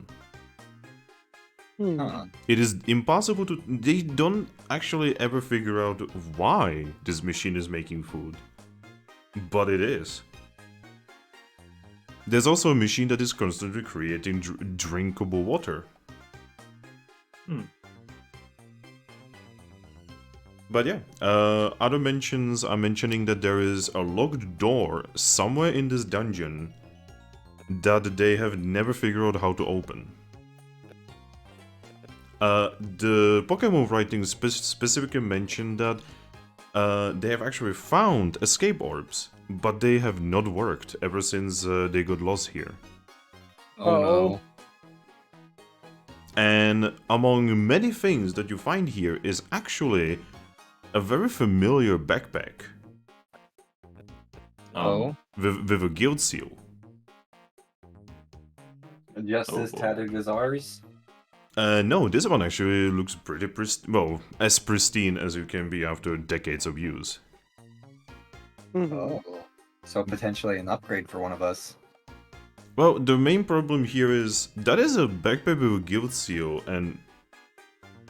It is impossible to... They don't actually ever figure out why this machine is making food. But it is. There's also a machine that is constantly creating drinkable water. But yeah, other mentions are mentioning that there is a locked door somewhere in this dungeon that they have never figured out how to open. The Pokemon writings specifically mention that they have actually found escape orbs, but they have not worked ever since they got lost here. Oh no. And among many things that you find here is actually a very familiar backpack. Oh. With a guild seal. Just as tattered as ours? No, this one actually looks pretty well, as pristine as you can be after decades of use. Oh. So potentially an upgrade for one of us. Well, the main problem here is that is a backpack with a guild seal, and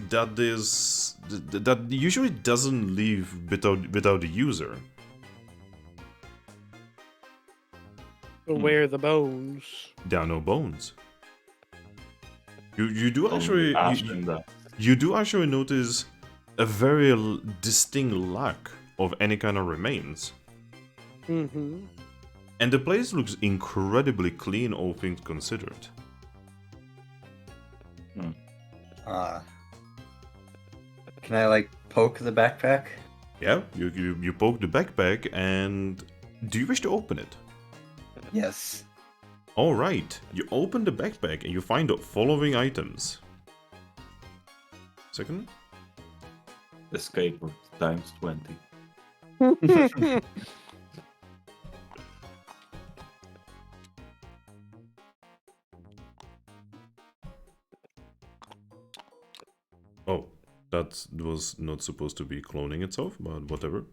that usually doesn't leave without the user. But where are the bones? There are no bones. You do actually you do actually notice a very distinct lack of any kind of remains. And the place looks incredibly clean, all things considered. Can I, like, poke the backpack? Yeah, you poke the backpack, and do you wish to open it? Yes. Alright, you open the backpack and you find the following items. Second? Escape times 20. Oh, that was not supposed to be cloning itself, but whatever.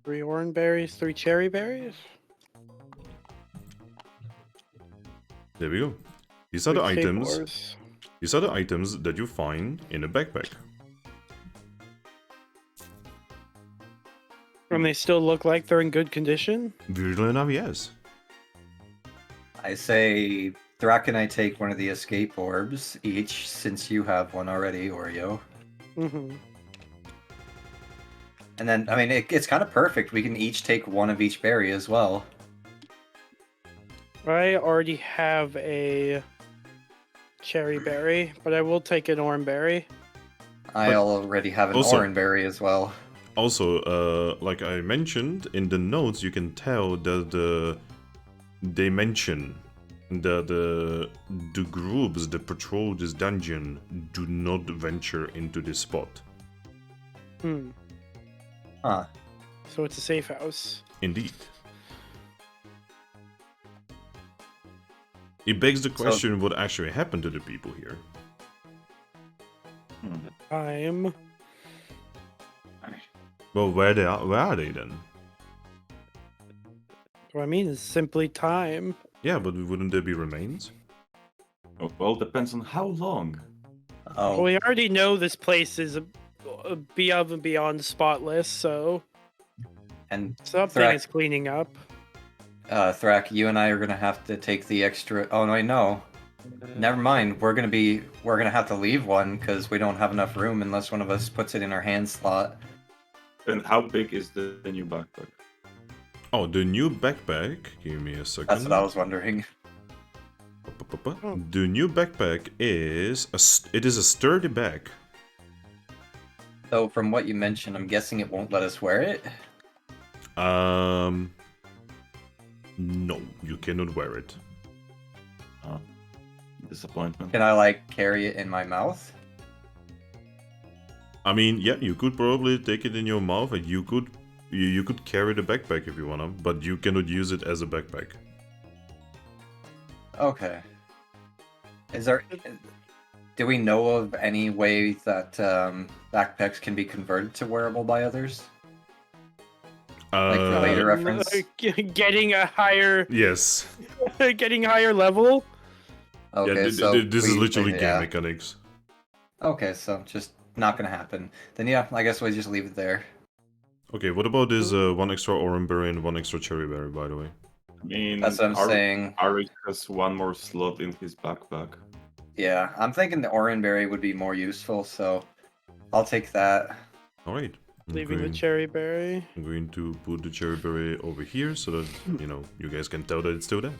Three orange berries, 3 cherry berries. There we go. These are the Escape items. orbs. These are the items that you find in a backpack. And they still look like they're in good condition? Weirdly enough, yes. I say Thrack and I take one of the escape orbs each, since you have one already, Oreo. And then, I mean, it's kind of perfect. We can each take one of each berry as well. I already have a cherry berry, but I will take an orange berry. I already have an also- orange berry as well. Also, like I mentioned, in the notes you can tell that they mention that the groups that patrol this dungeon do not venture into this spot. Huh. So it's a safe house. Indeed. It begs the question, what actually happened to the people here? I'm... Well, where are they then? What I mean is simply time. Yeah, but wouldn't there be remains? Oh, well, depends on how long. Oh. We already know this place is above and beyond spotless, so And something Thrack- is cleaning up. Thrack, you and I are gonna have to take the extra. Oh no. Never mind. We're gonna have to leave one because we don't have enough room unless one of us puts it in our hand slot. And how big is the new backpack? Oh, the new backpack. Give me a second. That's what I was wondering. The new backpack is it is a sturdy bag. So from what you mentioned, I'm guessing it won't let us wear it. No, you cannot wear it. Disappointment. Can I like carry it in my mouth? I mean, yeah, you could probably take it in your mouth, and you could carry the backpack if you wanna, but you cannot use it as a backpack. Okay. Do we know of any way that backpacks can be converted to wearable by others? Like for later reference? Getting a higher, Yes. getting higher level. Okay, Yeah, so this is literally game yeah. mechanics. Okay, so just not gonna happen. Then yeah, I guess we just leave it there. Okay, what about this one extra orange berry and one extra cherry berry, by the way? I mean, That's what I'm saying. Arik has one more slot in his backpack. Yeah, I'm thinking the Oranberry would be more useful, so I'll take that. Alright. Leaving the cherry berry. I'm going to put the cherry berry over here so that, you know, you guys can tell that it's still there.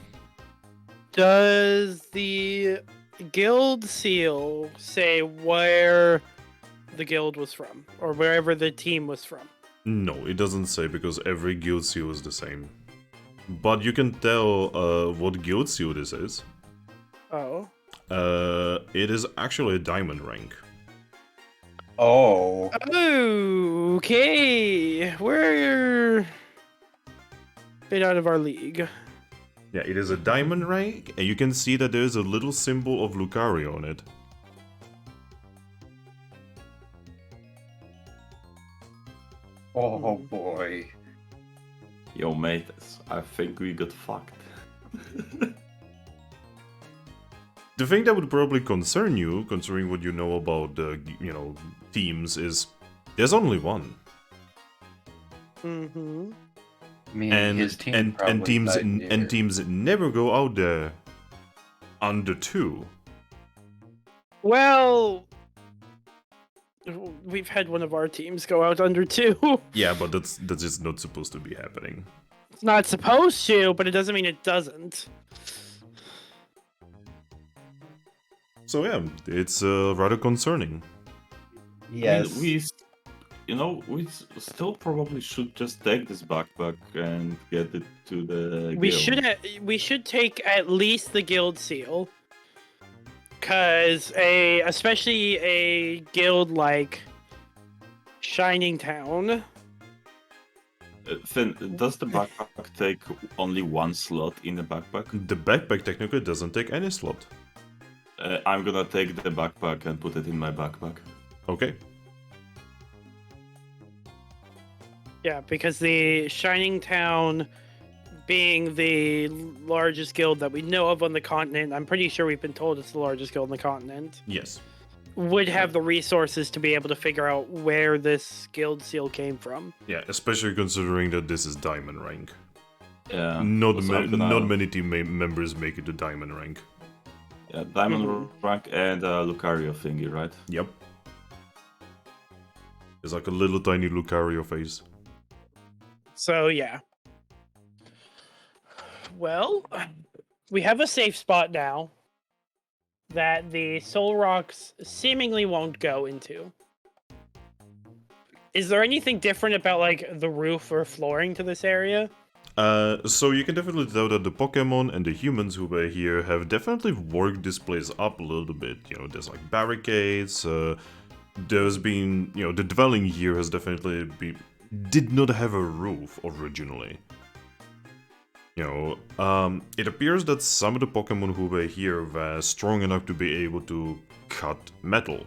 Does the guild seal say where the guild was from, or wherever the team was from? No, it doesn't say because every guild seal is the same. But you can tell what guild seal this is. Oh. It is actually a diamond rank. Oh. Okay. We're a bit out of our league. Yeah, it is a diamond rank, and you can see that there's a little symbol of Lucario on it. Oh boy. Yo, mate, I think we got fucked. The thing that would probably concern you, considering what you know about the, teams, is there's only one. Mm-hmm. I mean, And his team and probably teams died and here. teams never go out there under 2. Well, we've had one of our teams go out under 2. Yeah, but that's just not supposed to be happening. It's not supposed to, but it doesn't mean it doesn't. So yeah, it's rather concerning. Yes. I mean, we still probably should just take this backpack and get it to the guild. We should take at least the guild seal, cause especially a guild like Shining Town. Finn, does the backpack take only one slot in the backpack? The backpack technically doesn't take any slot. I'm gonna take the backpack and put it in my backpack. Okay. Yeah, because the Shining Town, being the largest guild that we know of on the continent, I'm pretty sure we've been told it's the largest guild on the continent, Yes. would have the resources to be able to figure out where this guild seal came from. Yeah, especially considering that this is diamond rank. Yeah. Not so not many team members make it to diamond rank. Yeah, diamond rank and Lucario thingy, right? Yep. It's like a little tiny Lucario face. So, yeah. Well, we have a safe spot now that the Soul Rocks seemingly won't go into. Is there anything different about, like, the roof or flooring to this area? So you can definitely tell that the Pokemon and the humans who were here have definitely worked this place up a little bit. You know, there's like barricades, there's been, the dwelling here has definitely been, did not have a roof originally. It appears that some of the Pokemon who were here were strong enough to be able to cut metal.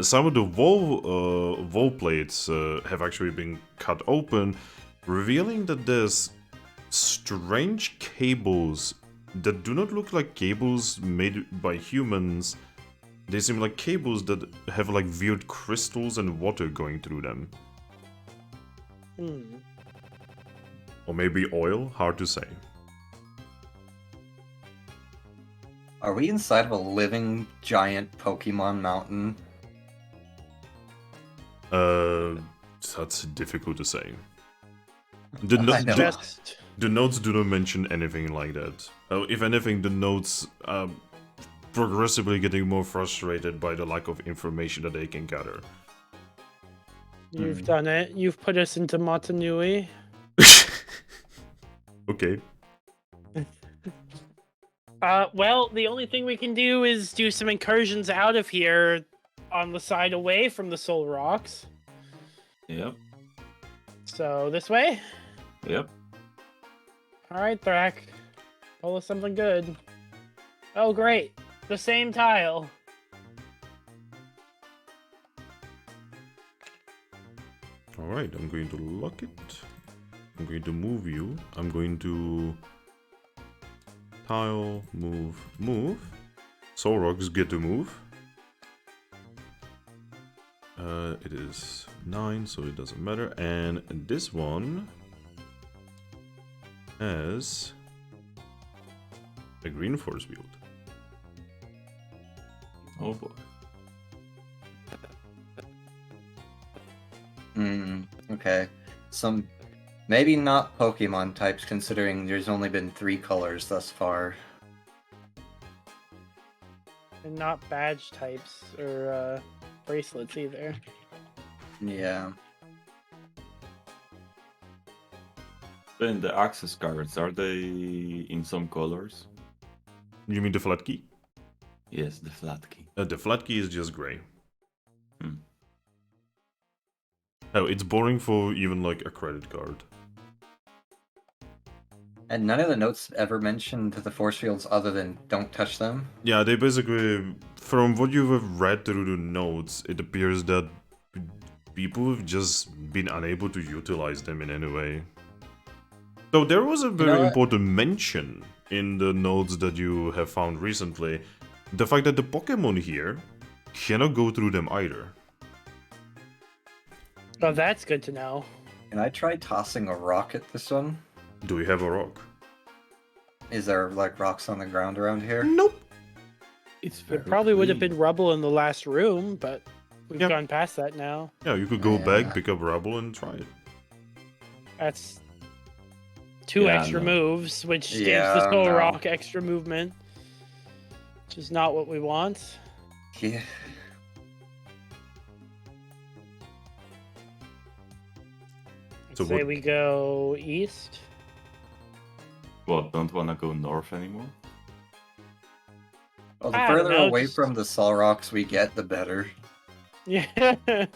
Some of the wall plates have actually been cut open, revealing that there's strange cables that do not look like cables made by humans. They seem like cables that have like weird crystals and water going through them. Or maybe oil, hard to say. Are we inside of a living giant Pokemon mountain? That's difficult to say. I know. The notes do not mention anything like that. If anything, the notes are progressively getting more frustrated by the lack of information that they can gather. You've done it. You've put us into Matanui. Okay. Well, the only thing we can do is do some incursions out of here on the side away from the Soul Rocks. Yep. So, this way? Yep. Alright, Thrack. Pull us something good. Oh, great. The same tile. Alright, I'm going to lock it. I'm going to move you. I'm going to tile, move. Soul Rocks get to move. It is 9, so it doesn't matter. And this one has a green force field. Oh boy. Okay. Some maybe not Pokemon types, considering there's only been 3 colors thus far. And not badge types or bracelets either. Yeah. Then the access cards, are they in some colors? You mean the flat key? Yes, the flat key. The flat key is just gray. Hmm. Oh, it's boring for even like a credit card. And none of the notes ever mentioned the force fields other than don't touch them. Yeah, they basically, from what you have read through the notes, it appears that people have just been unable to utilize them in any way. So there was a very important mention in the notes that you have found recently. The fact that the Pokemon here cannot go through them either. Oh, that's good to know. Can I try tossing a rock at this one? Do we have a rock? Is there like rocks on the ground around here? Nope. It's very It probably would have clean. been rubble in the last room, but we've Yep. gone past that now. Yeah, you could go back, Yeah. pick up rubble, and try it. That's 2 Yeah, extra no. moves, which gives Yeah, the Soul no. Rock extra movement. Which is not what we want. Yeah. So Say what- we go east. What, don't wanna go north anymore? Well, the I don't further know, away just- from the Sol Rocks we get, the better. Yeah. And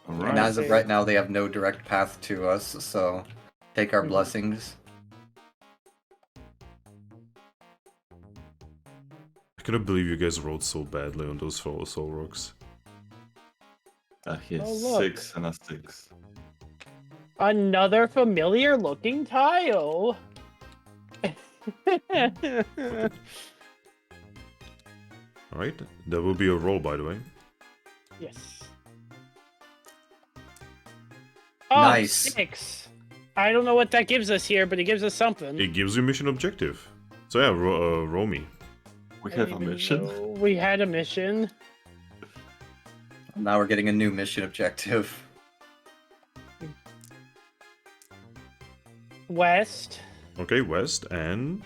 Alright. as of see. right now, they have no direct path to us, so take our Mhm. blessings. I cannot believe you guys rolled so badly on those Soul Rocks. He has Oh, look. 6 and a 6. Another familiar looking tile. Alright, that will be a roll, by the way. Yes. Oh, Nice. 6. I don't know what that gives us here, but it gives us something. It gives you mission objective. So yeah, roll me. We I have a didn't even mission. know we had a mission. Now we're getting a new mission objective. West. Okay, west, and...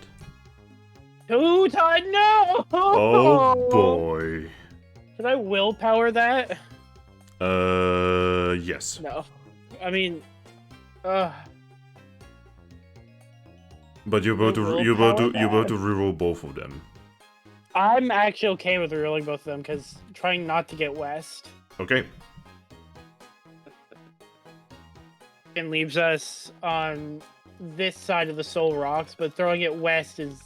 2 times. No! Oh boy. Did I willpower that? Yes. No. I mean, But you're about to reroll both of them. I'm actually okay with rerolling both of them because trying not to get west Okay. and leaves us on this side of the Soul Rocks, but throwing it west is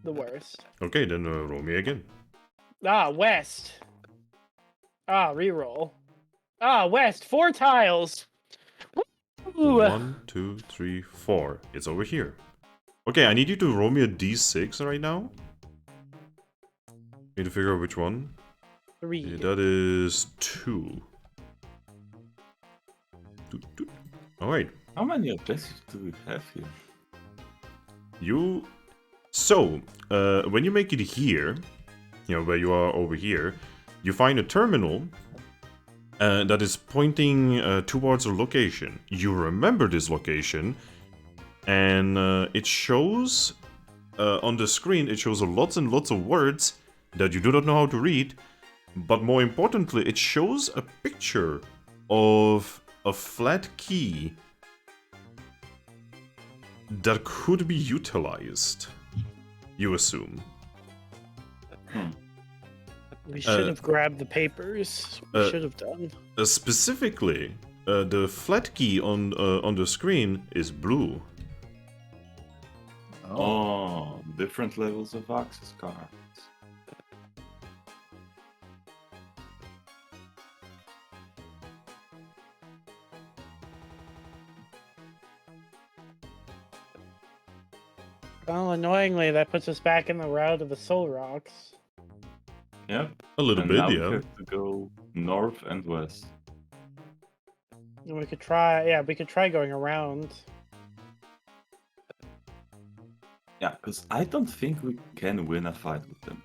the worst. Okay, then roll me again. Ah, west. Ah, reroll. Ah, west. 4 tiles. Woo! 1, 2, 3, 4. It's over here. Okay, I need you to roll me a d6 right now. Need to figure out which one. 3. That is 2. Alright. How many objectives do we have here? So, when you make it here, where you are over here, you find a terminal that is pointing towards a location. You remember this location, and it shows on the screen, it shows lots and lots of words that you do not know how to read, but more importantly, it shows a picture of a flat key that could be utilized, you assume. We should have grabbed the papers. We should have done. Specifically, the flat key on the screen is blue. Oh, different levels of access cards. Well, annoyingly, that puts us back in the route of the Soul Rocks. Yep. A little And bit, now we yeah. have to go north and west. And we could try, we could try going around. Yeah, because I don't think we can win a fight with them.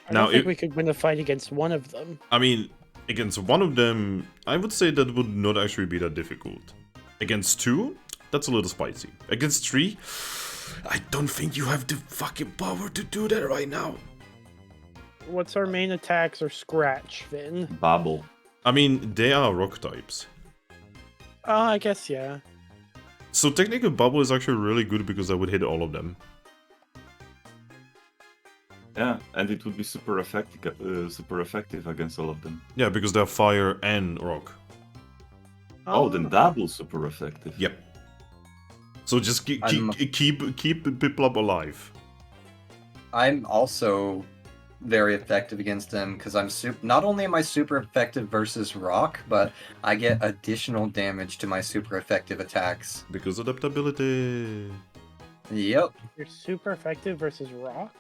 I Now, don't think if- we could win a fight against one of them. I mean, against one of them, I would say that would not actually be that difficult. Against two, that's a little spicy. Against three, I don't think you have the fucking power to do that right now. What's our main attacks or scratch, Vin? Babble. I mean, they are rock types. Oh, I guess, yeah. So technically, Bubble is actually really good because I would hit all of them. Yeah, and it would be super effective against all of them. Yeah, because they're fire and rock. Oh, then Dabble's super effective. Yep. So just keep I'm- Piplup alive. I'm also very effective against them because I'm not only am I super effective versus rock, but I get additional damage to my super effective attacks. Because adaptability. Yep. You're super effective versus rock?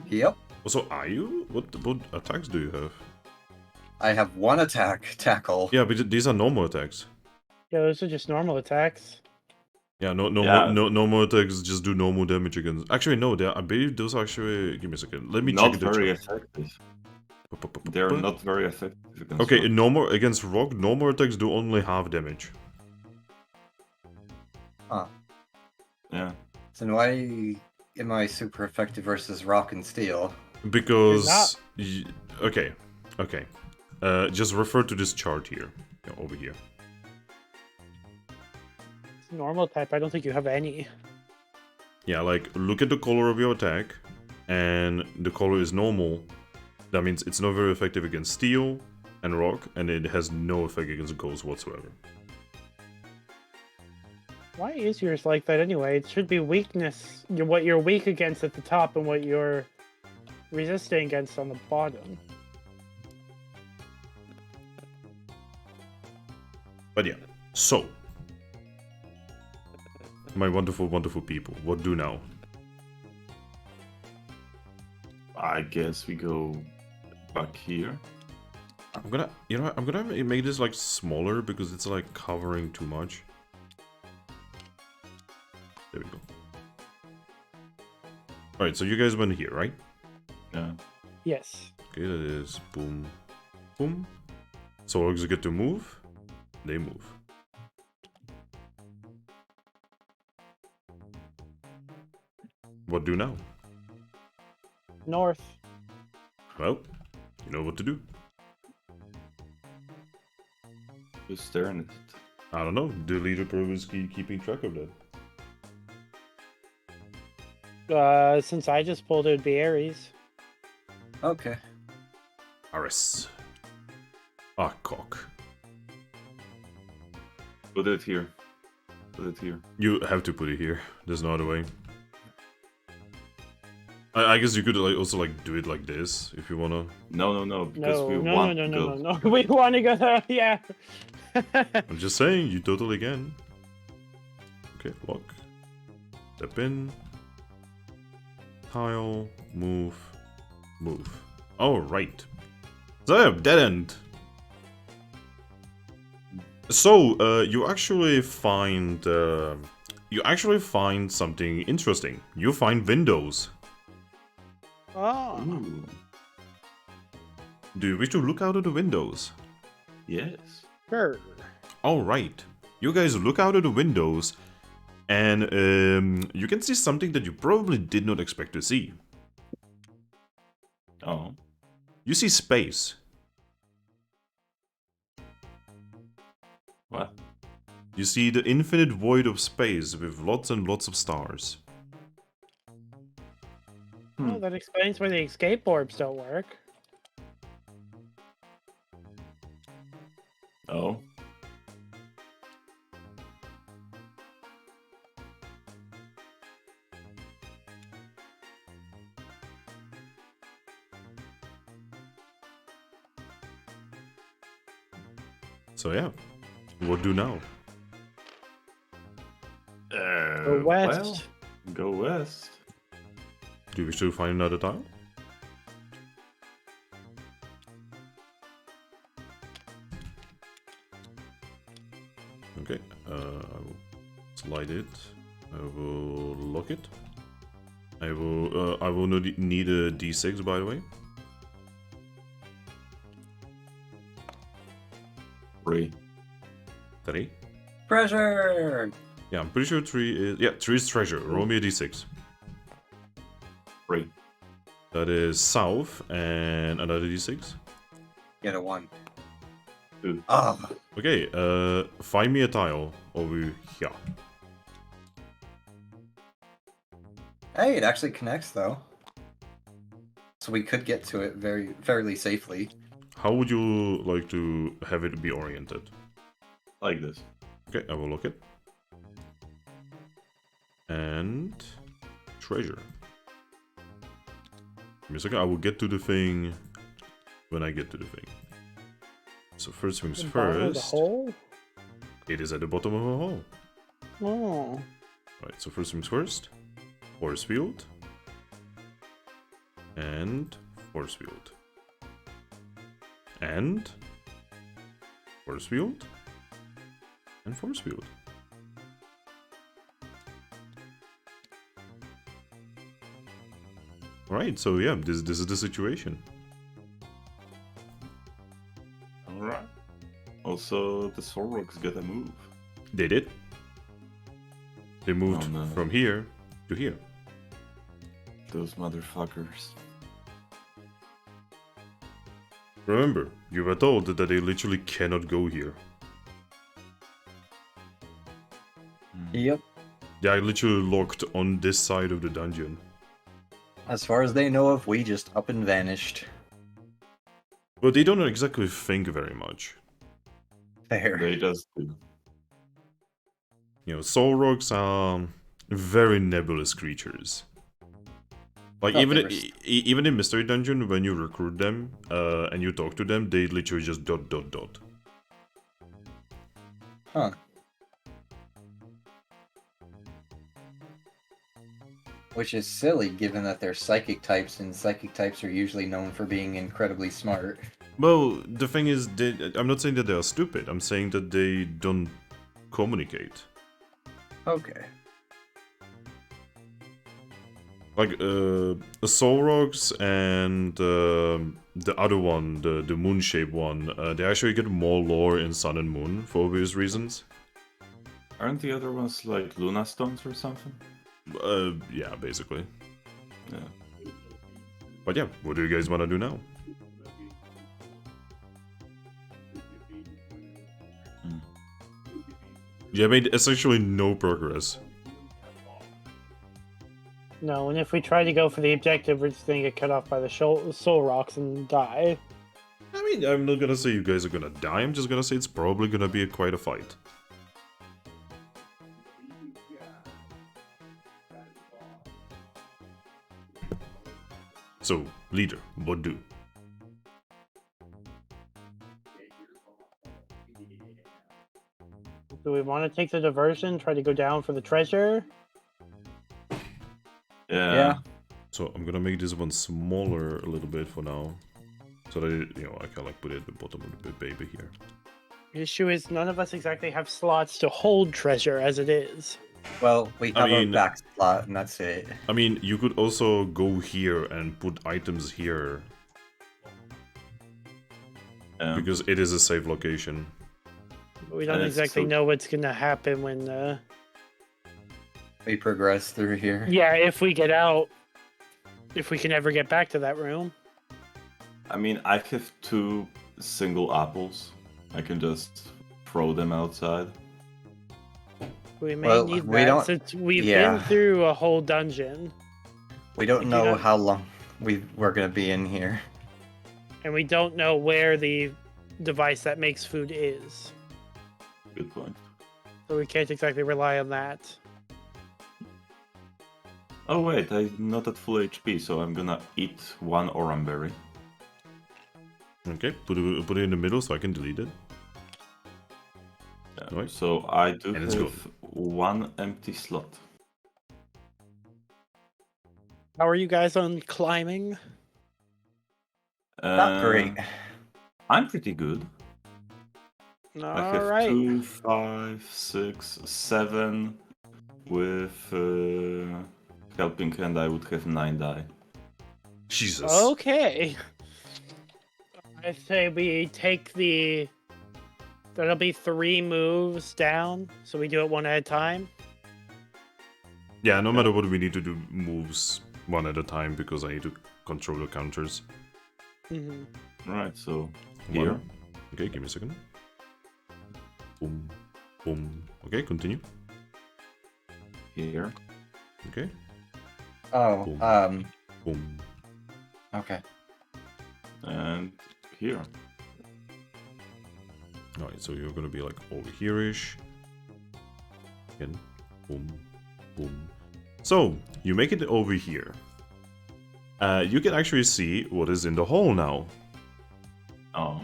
Yep. Also, are you? What attacks do you have? I have one attack, tackle. Yeah, but these are normal attacks. Yeah, those are just normal attacks. Yeah, no more attacks just do normal damage against. Actually, no, I believe those are actually. Give me a second. Let me Not check the very chart. effective. They're not very effective against Okay, rock. in normal against rock, normal attacks do only half damage. Yeah. So why am I super effective versus rock and steel? Because okay. Just refer to this chart here, over here. Normal type, I don't think you have any. Yeah, like look at the color of your attack, and the color is normal. That means it's not very effective against steel and rock, and it has no effect against ghosts whatsoever. Why is yours like that anyway? It should be weakness. What you're weak against at the top and what you're resisting against on the bottom. But yeah, so my wonderful, wonderful people, what do now? I guess we go back here. I'm gonna make this like smaller because it's like covering too much. There we go. Alright, so you guys went here, right? Yeah. Yes. Okay, that is boom, boom. So orcs get to move, they move. What do now? North. Well, you know what to do. Just staring at it. I don't know, the leader probably is keeping track of that. Since I just pulled, it would be Aries. Okay. Aris. Ah, cock. Put it here. Put it here. You have to put it here. There's no other way. I guess you could like also like do it like this if you wanna. No, because we No. want to go. No. We want to go there, yeah. I'm just saying, you totally can. Okay, lock. Step in. Tile. Move. Move. Oh, right. So, dead end. So, you actually find something interesting. You find windows. Oh. Ooh. Do you wish to look out of the windows? Yes. Sure. Alright. You guys look out of the windows and you can see something that you probably did not expect to see. Oh. You see space. What? You see the infinite void of space with lots and lots of stars. Oh, that explains why the escape orbs don't work. Oh. So yeah, what do now? Go west. Well, go west. Do you wish to find another tile? Okay, I will slide it. I will lock it. I will need a d6 by the way. 3. 3. Treasure! Yeah, I'm pretty sure 3 is 3 is treasure. Roll me a d6. 3. That is south and another d6. Get a 1. 2. Ah, Okay, find me a tile over here. hey, it actually connects though. So we could get to it fairly safely. How would you like to have it be oriented? Like this. Okay, I will look it. And treasure. Give me a second, I will get to the thing when I get to the thing. So first things The bottom of the first. hole? It is at the bottom of a hole. Oh. Right, so first things first. Force field. And force field. And force field. And force field. Right, so yeah, this is the situation. Alright. Also, the Solrogs gotta move. They did. They moved Oh, no. from here to here. Those motherfuckers. Remember, you were told that they literally cannot go here. Yep. They are literally locked on this side of the dungeon. As far as they know of, we just up and vanished. But they don't exactly think very much. Fair. They just do. You know, Solrogs are very nebulous creatures. Like Thought even they were even in Mystery Dungeon, when you recruit them and you talk to them, they literally just ... Huh. Which is silly, given that they're psychic types, and psychic types are usually known for being incredibly smart. Well, the thing is, I'm not saying that they are stupid. I'm saying that they don't communicate. Okay. Like, the Solrogs and the other one, the moon-shaped one, they actually get more lore in Sun and Moon for obvious reasons. Aren't the other ones like Luna Stones or something? Yeah, basically. Yeah. But yeah, what do you guys want to do now? You made essentially no progress. No, and if we try to go for the objective, we're just gonna get cut off by the soul rocks and die. I mean, I'm not gonna say you guys are gonna die, I'm just gonna say it's probably gonna be quite a fight. So, leader, what do? Do we want to take the diversion, try to go down for the treasure? Yeah. So I'm gonna make this one smaller a little bit for now. So that, I can like put it at the bottom of the baby here. The issue is none of us exactly have slots to hold treasure as it is. Well, we I have mean- a back slot, and that's it. I mean, you could also go here and put items here. because it is a safe location. We don't And it's exactly so- know what's gonna happen when. We progress through here. Yeah, if we get out, if we can ever get back to that room. I mean, I have 2 single apples. I can just throw them outside. We may Well, need we that don't- since we've yeah. been through a whole dungeon, We don't If you know don't- how long we're gonna be in here. and we don't know where the device that makes food is, Good point. so we can't exactly rely on that. Oh wait, I'm not at full HP, so I'm gonna eat 1 oranberry. Okay, put it in the middle so I can delete it. Yeah, Right. so I do And it's have 1 empty slot. How are you guys on climbing? Not great. I'm pretty good. I All have right. 2, 5, 6, 7. With helping hand, I would have 9 die. Jesus. Okay. I say we take the. That'll be 3 moves down, so we do it one at a time. Yeah, no matter what, we need to do moves one at a time because I need to control the counters. Mm-hmm. Right, so One. here. Okay, give me a second. Boom, boom. Okay, continue. Here. Okay, Oh, Boom. boom. okay. And here. Alright, so you're gonna be like over here-ish. Again, boom, boom. So, you make it over here. You can actually see what is in the hole now. Oh.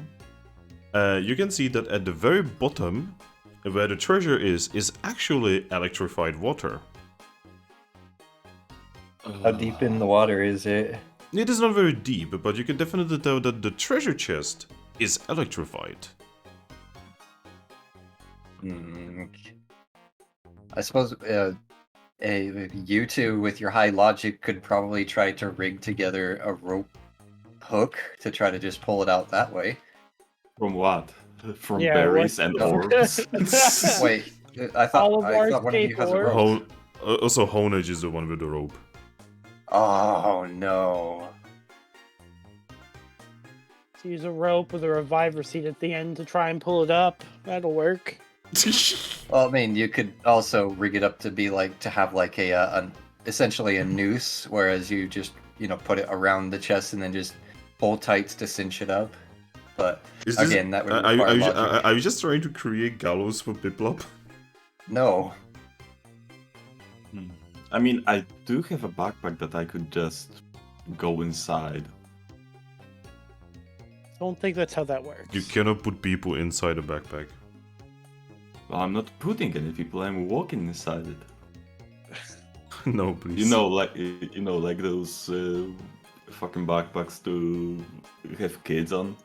You can see that at the very bottom, where the treasure is actually electrified water. How deep in the water is it? It is not very deep, but you can definitely tell that the treasure chest is electrified. I suppose you two with your high logic could probably try to rig together a rope hook to try to just pull it out that way. From what? From Yeah, berries what- and orbs? Wait, I All of ours thought one of you take has a orbs. rope. Also, Honedge is the one with the rope. Oh no. Use a rope with a reviver seat at the end to try and pull it up. That'll work. Well, I mean, you could also rig it up to be like to have like essentially a noose, whereas you just put it around the chest and then just pull tight to cinch it up. But Is this- again, that would are require you- logic. are you just trying to create gallows for Piplup? No. I mean, I do have a backpack that I could just go inside. Don't think that's how that works. You cannot put people inside a backpack. Well, I'm not putting any people, I'm walking inside it. No, please. You know, like those fucking backpacks to have kids on.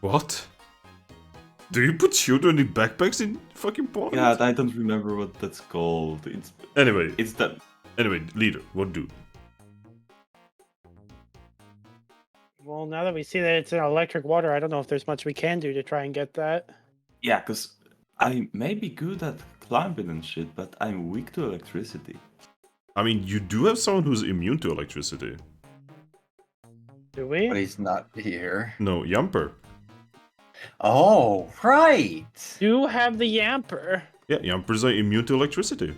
What? Do you put children in backpacks in fucking Poland? Yeah, I don't remember what that's called. Anyway, It's that. anyway, leader, what do? Well, now that we see that it's in electric water, I don't know if there's much we can do to try and get that. Yeah, because I may be good at climbing and shit, but I'm weak to electricity. I mean, you do have someone who's immune to electricity. Do we? But he's not here. No, Yamper. Oh, right. Do have the Yamper. Yeah, Yamper's immune to electricity.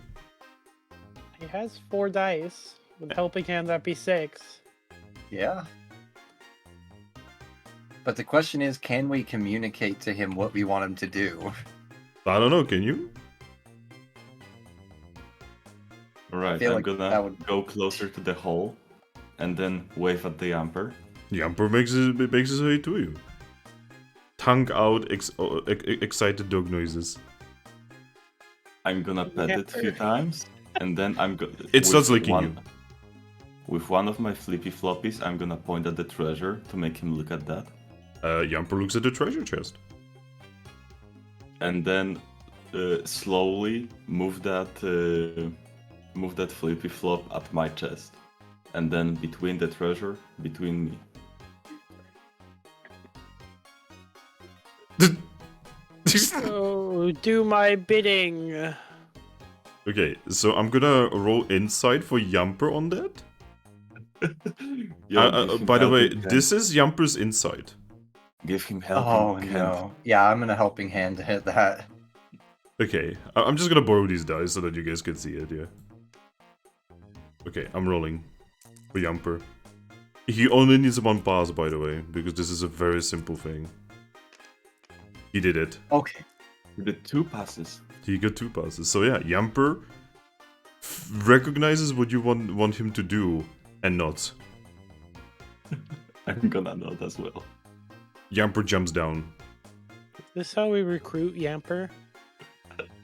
He has 4 dice. With helping hand, that'd be 6. Yeah. But the question is, can we communicate to him what we want him to do? I don't know, can you? Alright, feel I'm like gonna that would- go closer to the hole and then wave at the Amper. Yamper makes his way to you. Tongue out, excited dog noises. I'm gonna pet it a few times and then I'm gonna. It starts licking you. With one of my flippy floppies, I'm gonna point at the treasure to make him look at that. Yamper looks at the treasure chest. And then slowly move that flippy flop at my chest. And then between the treasure, between me. Oh, do my bidding. Okay, so I'm gonna roll insight for Yamper on that. By the way, this is Yamper's insight. Give him helping Oh hand. no. Yeah, I'm gonna helping hand to hit that. Okay, I'm just gonna borrow these dice so that you guys can see it, yeah. Okay, I'm rolling for Yamper. He only needs one pass, by the way, because this is a very simple thing. He did it. Okay. You did 2 passes. He got 2 passes. So yeah, Yamper recognizes what you want him to do and nods. I'm gonna nod as well. Yamper jumps down. Is this how we recruit Yamper?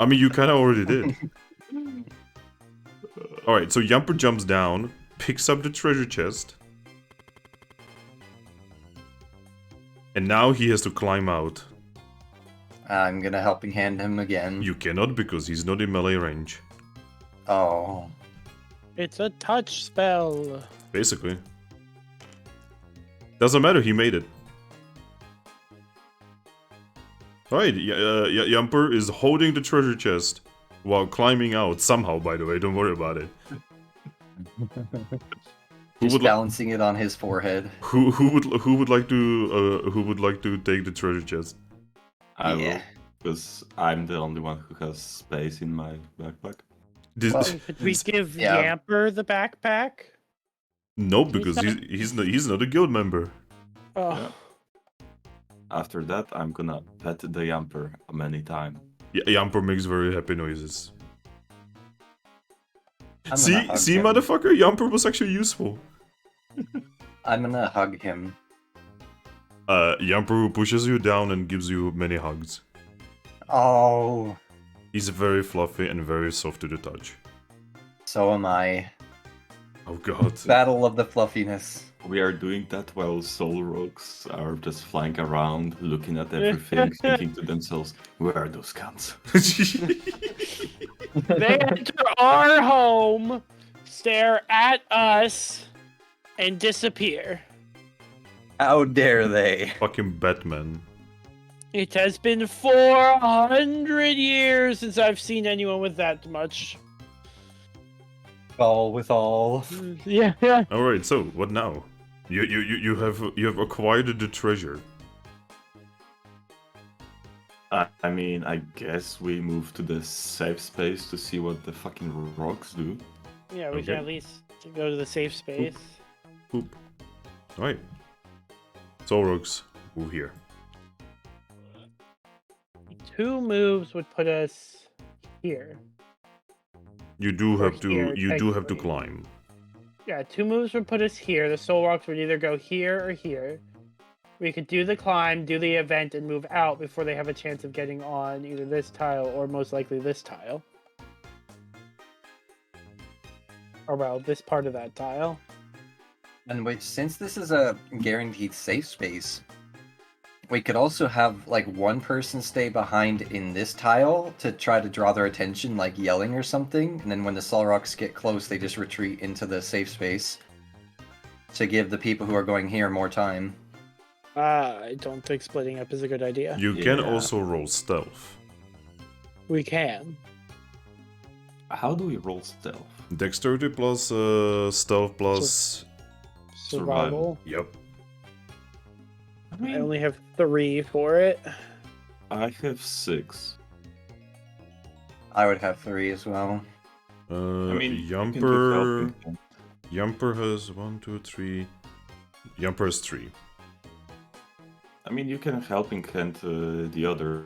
I mean, you kind of already did. Alright, so Yamper jumps down, picks up the treasure chest. And now he has to climb out. I'm gonna helping hand him again. You cannot because he's not in melee range. Oh. It's a touch spell. Basically. Doesn't matter, he made it. Alright, Yamper is holding the treasure chest while climbing out. Somehow, by the way, don't worry about it. Just balancing it on his forehead. Who would like to take the treasure chest? I will, because I'm the only one who has space in my backpack. Well, Could we give yeah. Yamper the backpack? No, because he's not a guild member. Oh. Yeah. After that, I'm gonna pet the Yamper many times. Yamper makes very happy noises. I'm See, gonna hug him. motherfucker, Yamper was actually useful. I'm gonna hug him. Yamper who pushes you down and gives you many hugs. Oh. He's very fluffy and very soft to the touch. So am I. Oh god. Battle of the fluffiness. We are doing that while soul rogues are just flying around, looking at everything, thinking to themselves, where are those cunts? They enter our home, stare at us, and disappear. How dare they? Fucking Batman. It has been 400 years since I've seen anyone with that much. All with all. Yeah. Alright, so what now? You have acquired the treasure. I mean, I guess we move to the safe space to see what the fucking rocks do. Yeah, we can Okay. at least go to the safe space. Poop. Alright. Solrogs, move here. 2 moves would put us here. You do Or have to here, technically. climb. Yeah, 2 moves would put us here. The soul rocks would either go here or here. We could do the climb, do the event, and move out before they have a chance of getting on either this tile or most likely this tile. Or well, this part of that tile. And wait, since this is a guaranteed safe space, we could also have like one person stay behind in this tile to try to draw their attention, like yelling or something, and then when the Solroks get close, they just retreat into the safe space to give the people who are going here more time. I don't think splitting up is a good idea. You can Yeah. also roll stealth. We can. How do we roll stealth? Dexterity plus stealth plus... Survival. Yep. I only have 3 for it. I have 6. I would have 3 as well. I mean, you can do Yamper... helping hand. Yamper has 1, 2, 3... Yamper has 3. I mean, you can helping hand the others.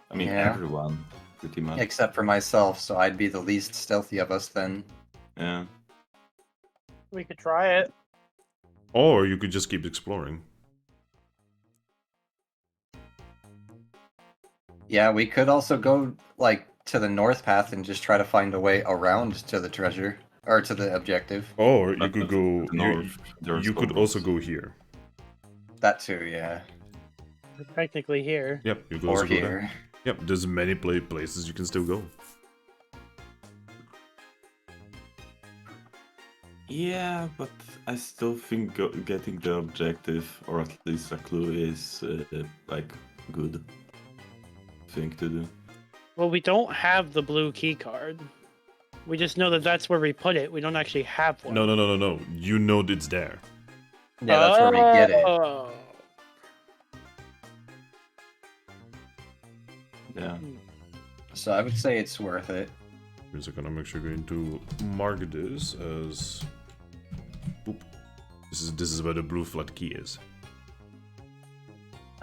I mean, Yeah. everyone, pretty much. Except for myself, so I'd be the least stealthy of us then. Yeah. We could try it. Or you could just keep exploring. Yeah, we could also go like to the north path and just try to find a way around to the treasure or to the objective. Or you But could to go... the north, there's You could Solrogs. also go here. That too, yeah. We're technically here. Yep, you could Or also go here. there. Yep, there's many places you can still go. Yeah, but I still think getting the objective, or at least a clue, is like good thing to do. Well, we don't have the blue key card. We just know that that's where we put it. We don't actually have one. No. You know it's there. Yeah, that's where we get it. Oh. Yeah. So I would say it's worth it. Here's a second, I'm actually going to mark this as. Oop. This is where the blue flat key is.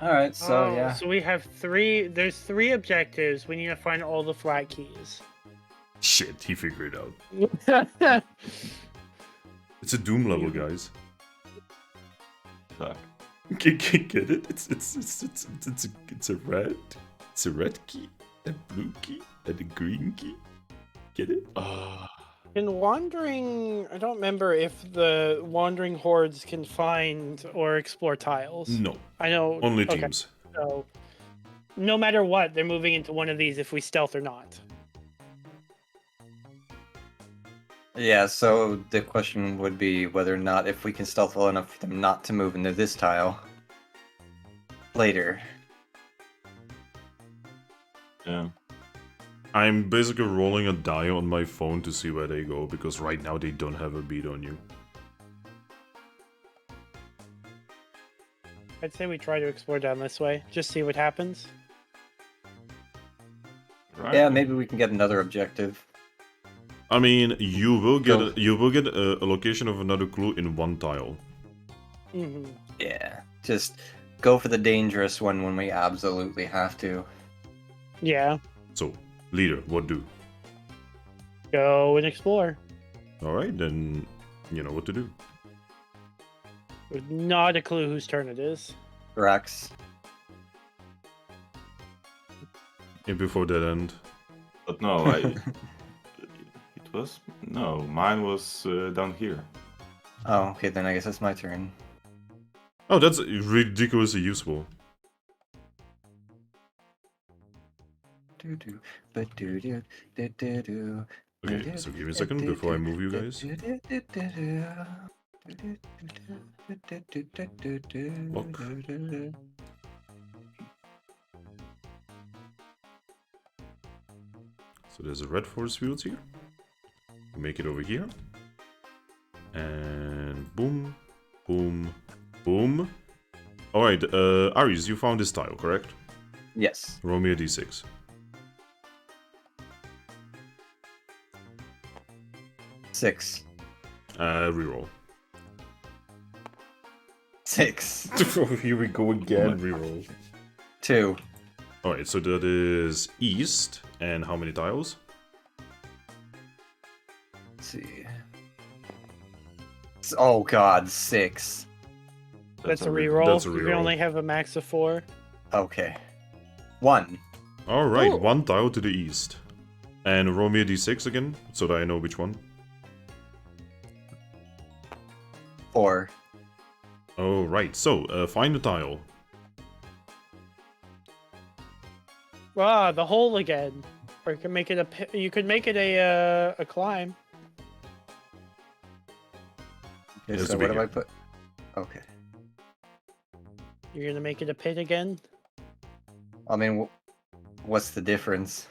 All right, so Oh, yeah. So we have three. There's 3 objectives. We need to find all the flat keys. Shit, he figured it out. It's a Doom level, guys. Fuck. Get it? It's a red. It's a red key, a blue key, and a green key. Get it? In wandering, I don't remember if the wandering hordes can find or explore tiles. No, I know. only okay, teams. So, no matter what, they're moving into one of these if we stealth or not. Yeah, so the question would be whether or not if we can stealth well enough for them not to move into this tile later. Yeah. I'm basically rolling a die on my phone to see where they go, because right now they don't have a beat on you. I'd say we try to explore down this way. Just see what happens. Right. Yeah, maybe we can get another objective. I mean, you will get Go. you will get a location of another clue in one tile. Mm-hmm. Yeah, just go for the dangerous one when we absolutely have to. Yeah. So, leader, what do? Go and explore. Alright, then you know what to do. With not a clue whose turn it is. Rex. And before that end. But no, it was no. Mine was down here. Oh, okay, then I guess it's my turn. Oh, that's ridiculously useful. Okay, so give me a second before I move you guys. Look. So there's a red force field here. Make it over here. And boom, boom, boom. Alright, Aries, you found this tile, correct? Yes. Roll me a d6. 6. Reroll. 6. Here we go again, reroll. 2. Alright, so that is east, and how many tiles? Let's see. Oh god, 6. That's a re- reroll. that's a You can reroll. only have a max of 4. Okay. 1. Alright, Ooh. one tile to the east. And roll me a d6 again, so that I know which one. 4. Alright, so, find a tile. Ah, the hole again. Or you can make it you could make it a climb. Okay, This so will be what do here. I put? Okay. You're gonna make it a pit again? I mean, what's the difference?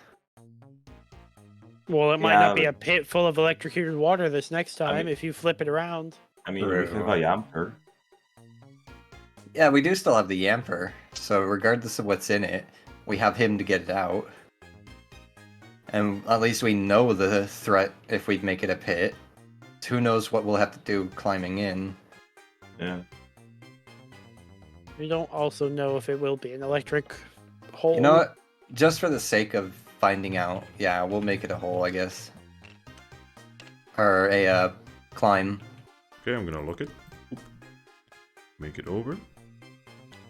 Well, it might Yeah, not be but- a pit full of electrocuted water this next time mean- if you flip it around. I mean, we have a Yamper. Yeah, we do still have the Yamper, so regardless of what's in it, we have him to get it out. And at least we know the threat if we make it a pit. Who knows what we'll have to do climbing in. Yeah. We don't also know if it will be an electric hole. You know what? Just for the sake of finding out, yeah, we'll make it a hole, I guess. Or a climb. Okay, I'm gonna look it. Oop. Make it over.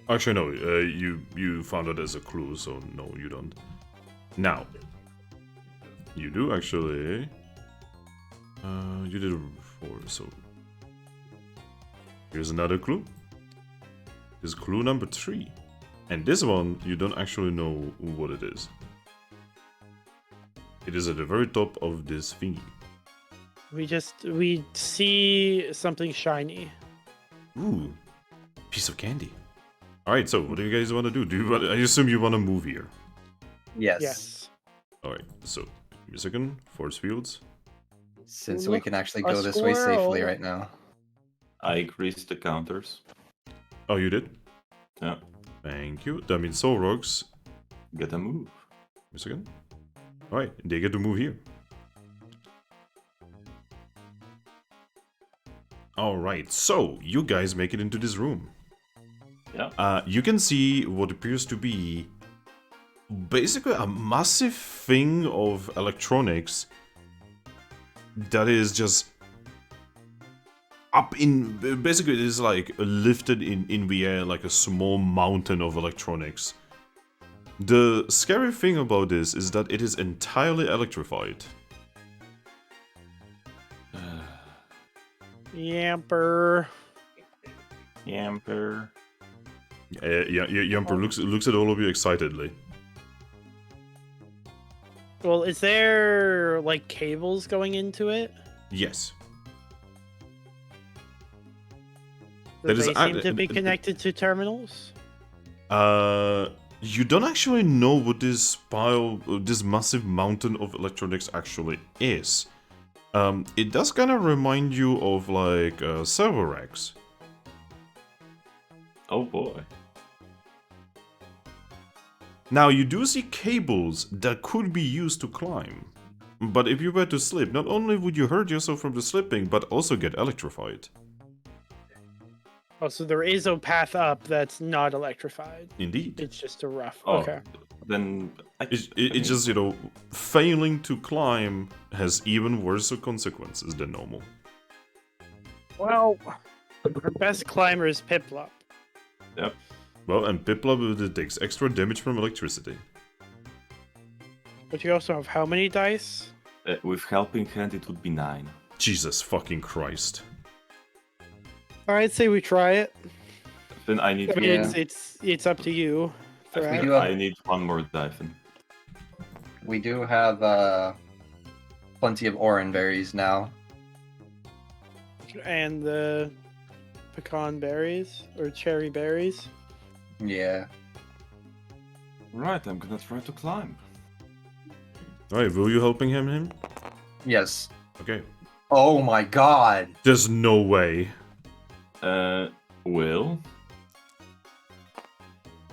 Actually, no, you found it as a clue, so no, you don't. Now, you do actually. You did it before, so here's another clue. This is clue number 3, and this one you don't actually know what it is. It is at the very top of this thingy. We see something shiny. Ooh, piece of candy. All right, so what do you guys want to do? I assume you want to move here. Yes. Yes. All right, so give me a second. Force fields. Since we can actually a go this way safely squirrel. right now. I increased the counters. Oh, you did? Yeah. Thank you. That means Solrogs. Get a move. Give me a second. All right, they get to move here. All right, so you guys make it into this room. Yeah. You can see what appears to be basically a massive thing of electronics that is just up in... Basically, it is like lifted in the air like a small mountain of electronics. The scary thing about this is that it is entirely electrified. Yamper. Yamper. Yeah, Yumper looks at all of you excitedly. Well, is there like cables going into it? Yes. Do That is they seem to be connected to terminals? You don't actually know what this massive mountain of electronics actually is. It does kind of remind you of like server racks. Oh boy. Now you do see cables that could be used to climb. But if you were to slip, not only would you hurt yourself from the slipping, but also get electrified. Oh, so there is a path up that's not electrified. Indeed. It's just a rough. Oh, Okay. Then It's just, you know, failing to climb has even worse consequences than normal. Well, our best climber is Piplup. Yep. Well, and Piplup takes extra damage from electricity. But you also have how many dice? With helping hand, it would be 9. Jesus fucking Christ. All right, say we try it. Then I need. I mean, Yeah. it's up to you. I think do have- I need one more dive. We do have plenty of orange berries now. And the pecan berries or cherry berries. Yeah. Right, I'm gonna try to climb. Alright, will you helping him? Yes. Okay. Oh my god. There's no way. Will.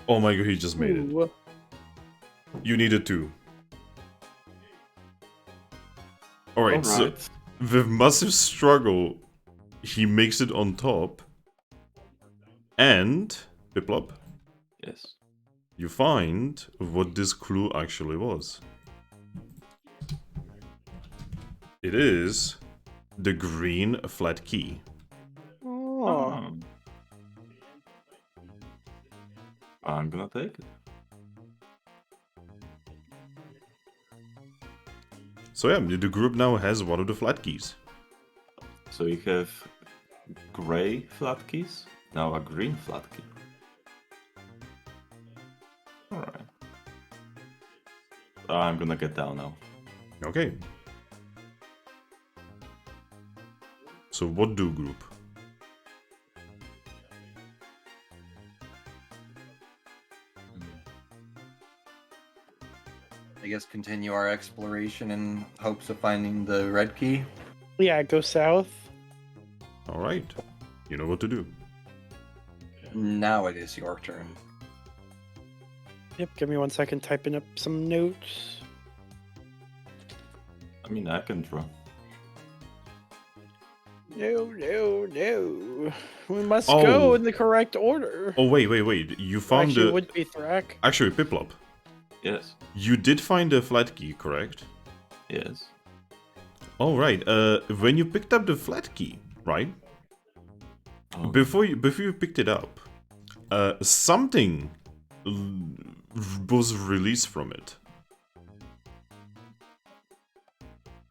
Oh my god, he just made it. Ooh. You needed 2. Alright, so Alright. with massive struggle, he makes it on top. And, Piplup, Yes. you find what this clue actually was. It is the green flat key. Oh. I'm gonna take it. So yeah, the group now has one of the flat keys. So you have gray flat keys, now a green flat key. Alright. I'm gonna get down now. Okay. So what do group? I guess continue our exploration in hopes of finding the red key. Yeah, go south. Alright. You know what to do. Now it is your turn. Yep, give me 1 second typing up some notes. I mean, I can draw. No. We must Oh. go in the correct order. Oh wait. You found Actually, it the... would be Thrack. Actually, Piplup. Yes. You did find the flat key, correct? Yes. Alright, when you picked up the flat key, right? Oh. Before you picked it up, something was released from it.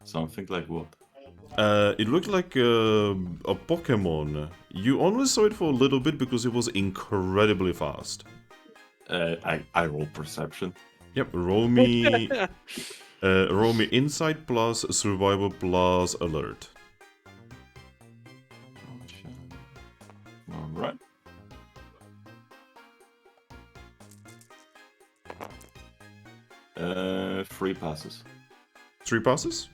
Something like what? It looked like a Pokemon. You only saw it for a little bit because it was incredibly fast. I roll perception. Yep, roll me insight plus survival plus alert. Free passes. 3 passes?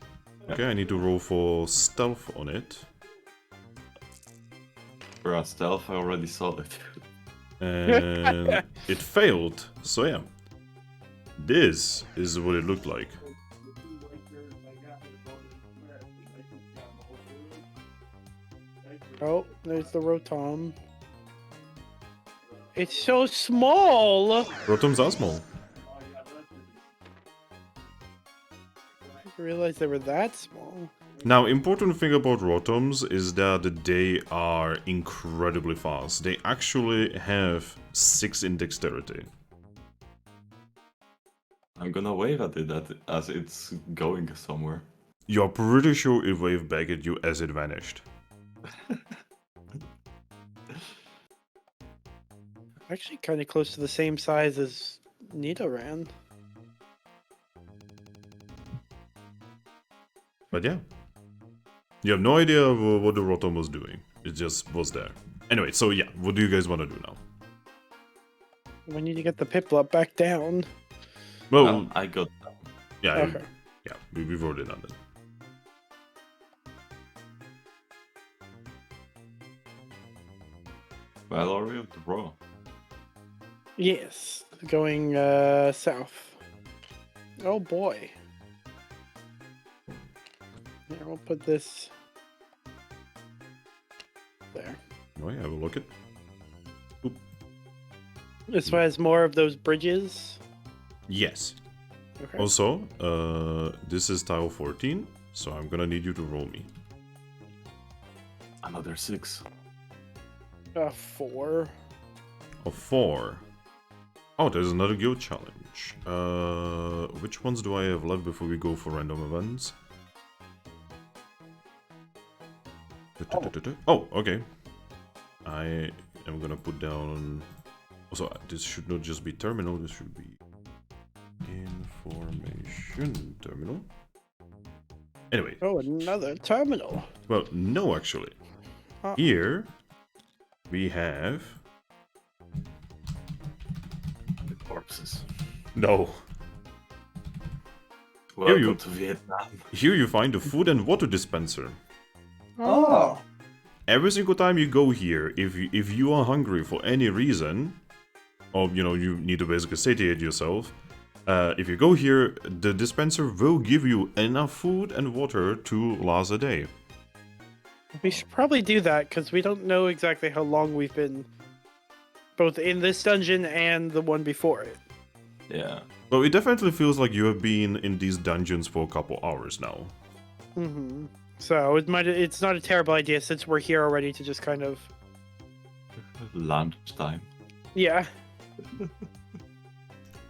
Okay, I need to roll for stealth on it. For stealth, I already saw it. And it failed. So yeah. This is what it looked like. Oh, there's the Rotom. It's so small! Rotoms are small. I didn't realize they were that small. Now, important thing about Rotoms is that they are incredibly fast. They actually have 6 in dexterity. I'm gonna wave at it as it's going somewhere. You're pretty sure it waved back at you as it vanished. Actually, kind of close to the same size as Nidoran. But yeah. You have no idea what the Rotom was doing. It just was there. Anyway, so yeah, what do you guys want to do now? We need to get the Piplup back down. Well, I got. yeah, Okay. yeah, we've already done that. Well, Oreo, draw. Yes, going south. Oh boy. Here, we'll put this there. Oh yeah, have a look at. This one has more of those bridges. Yes. Okay. Also, this is tile 14, so I'm gonna need you to roll me. Another 6. 4. A 4. Oh, there's another guild challenge. Which ones do I have left before we go for random events? Oh, okay. I am gonna put down... Also, this should not just be terminal, this should be information terminal. Anyway. Oh, another terminal. Well, no, actually. Here we have... The corpses. No. Welcome to Vietnam. Here you find the food and water dispenser. Oh. Every single time you go here, if you are hungry for any reason, or you know you need to basically satiate yourself, if you go here, the dispenser will give you enough food and water to last a day. We should probably do that because we don't know exactly how long we've been both in this dungeon and the one before it. Yeah. Well, it definitely feels like you have been in these dungeons for a couple hours now. Mm-hmm. So it's not a terrible idea since we're here already to just kind of... Lunchtime. Yeah.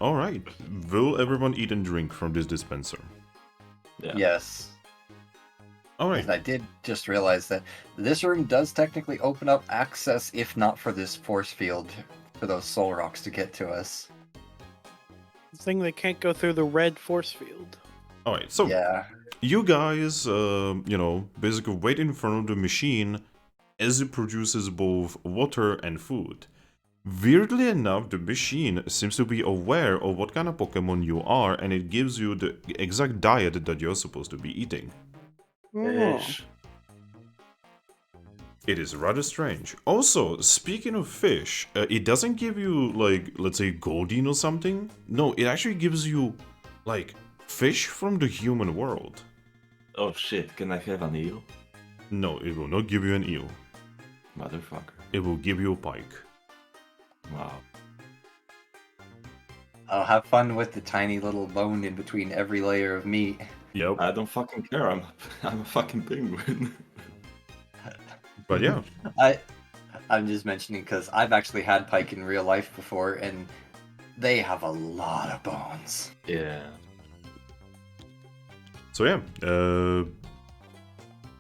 Alright, will everyone eat and drink from this dispenser? Yeah. Yes. Alright. And I did just realize that this room does technically open up access, if not for this force field, for those soul rocks to get to us. The thing that can't go through the red force field. Alright, so Yeah. you guys, you know, basically wait in front of the machine as it produces both water and food. Weirdly enough, the machine seems to be aware of what kind of Pokemon you are, and it gives you the exact diet that you're supposed to be eating. Oh. Fish. It is rather strange. Also, speaking of fish, it doesn't give you, like, let's say Goldeen or something. No, it actually gives you, like, fish from the human world. Oh shit, can I have an eel? No, it will not give you an eel. Motherfucker. It will give you a pike. Wow. I'll have fun with the tiny little bone in between every layer of meat. Yep. I don't fucking care, I'm a fucking penguin. But yeah. I'm just mentioning because I've actually had pike in real life before, and they have a lot of bones. Yeah. So yeah,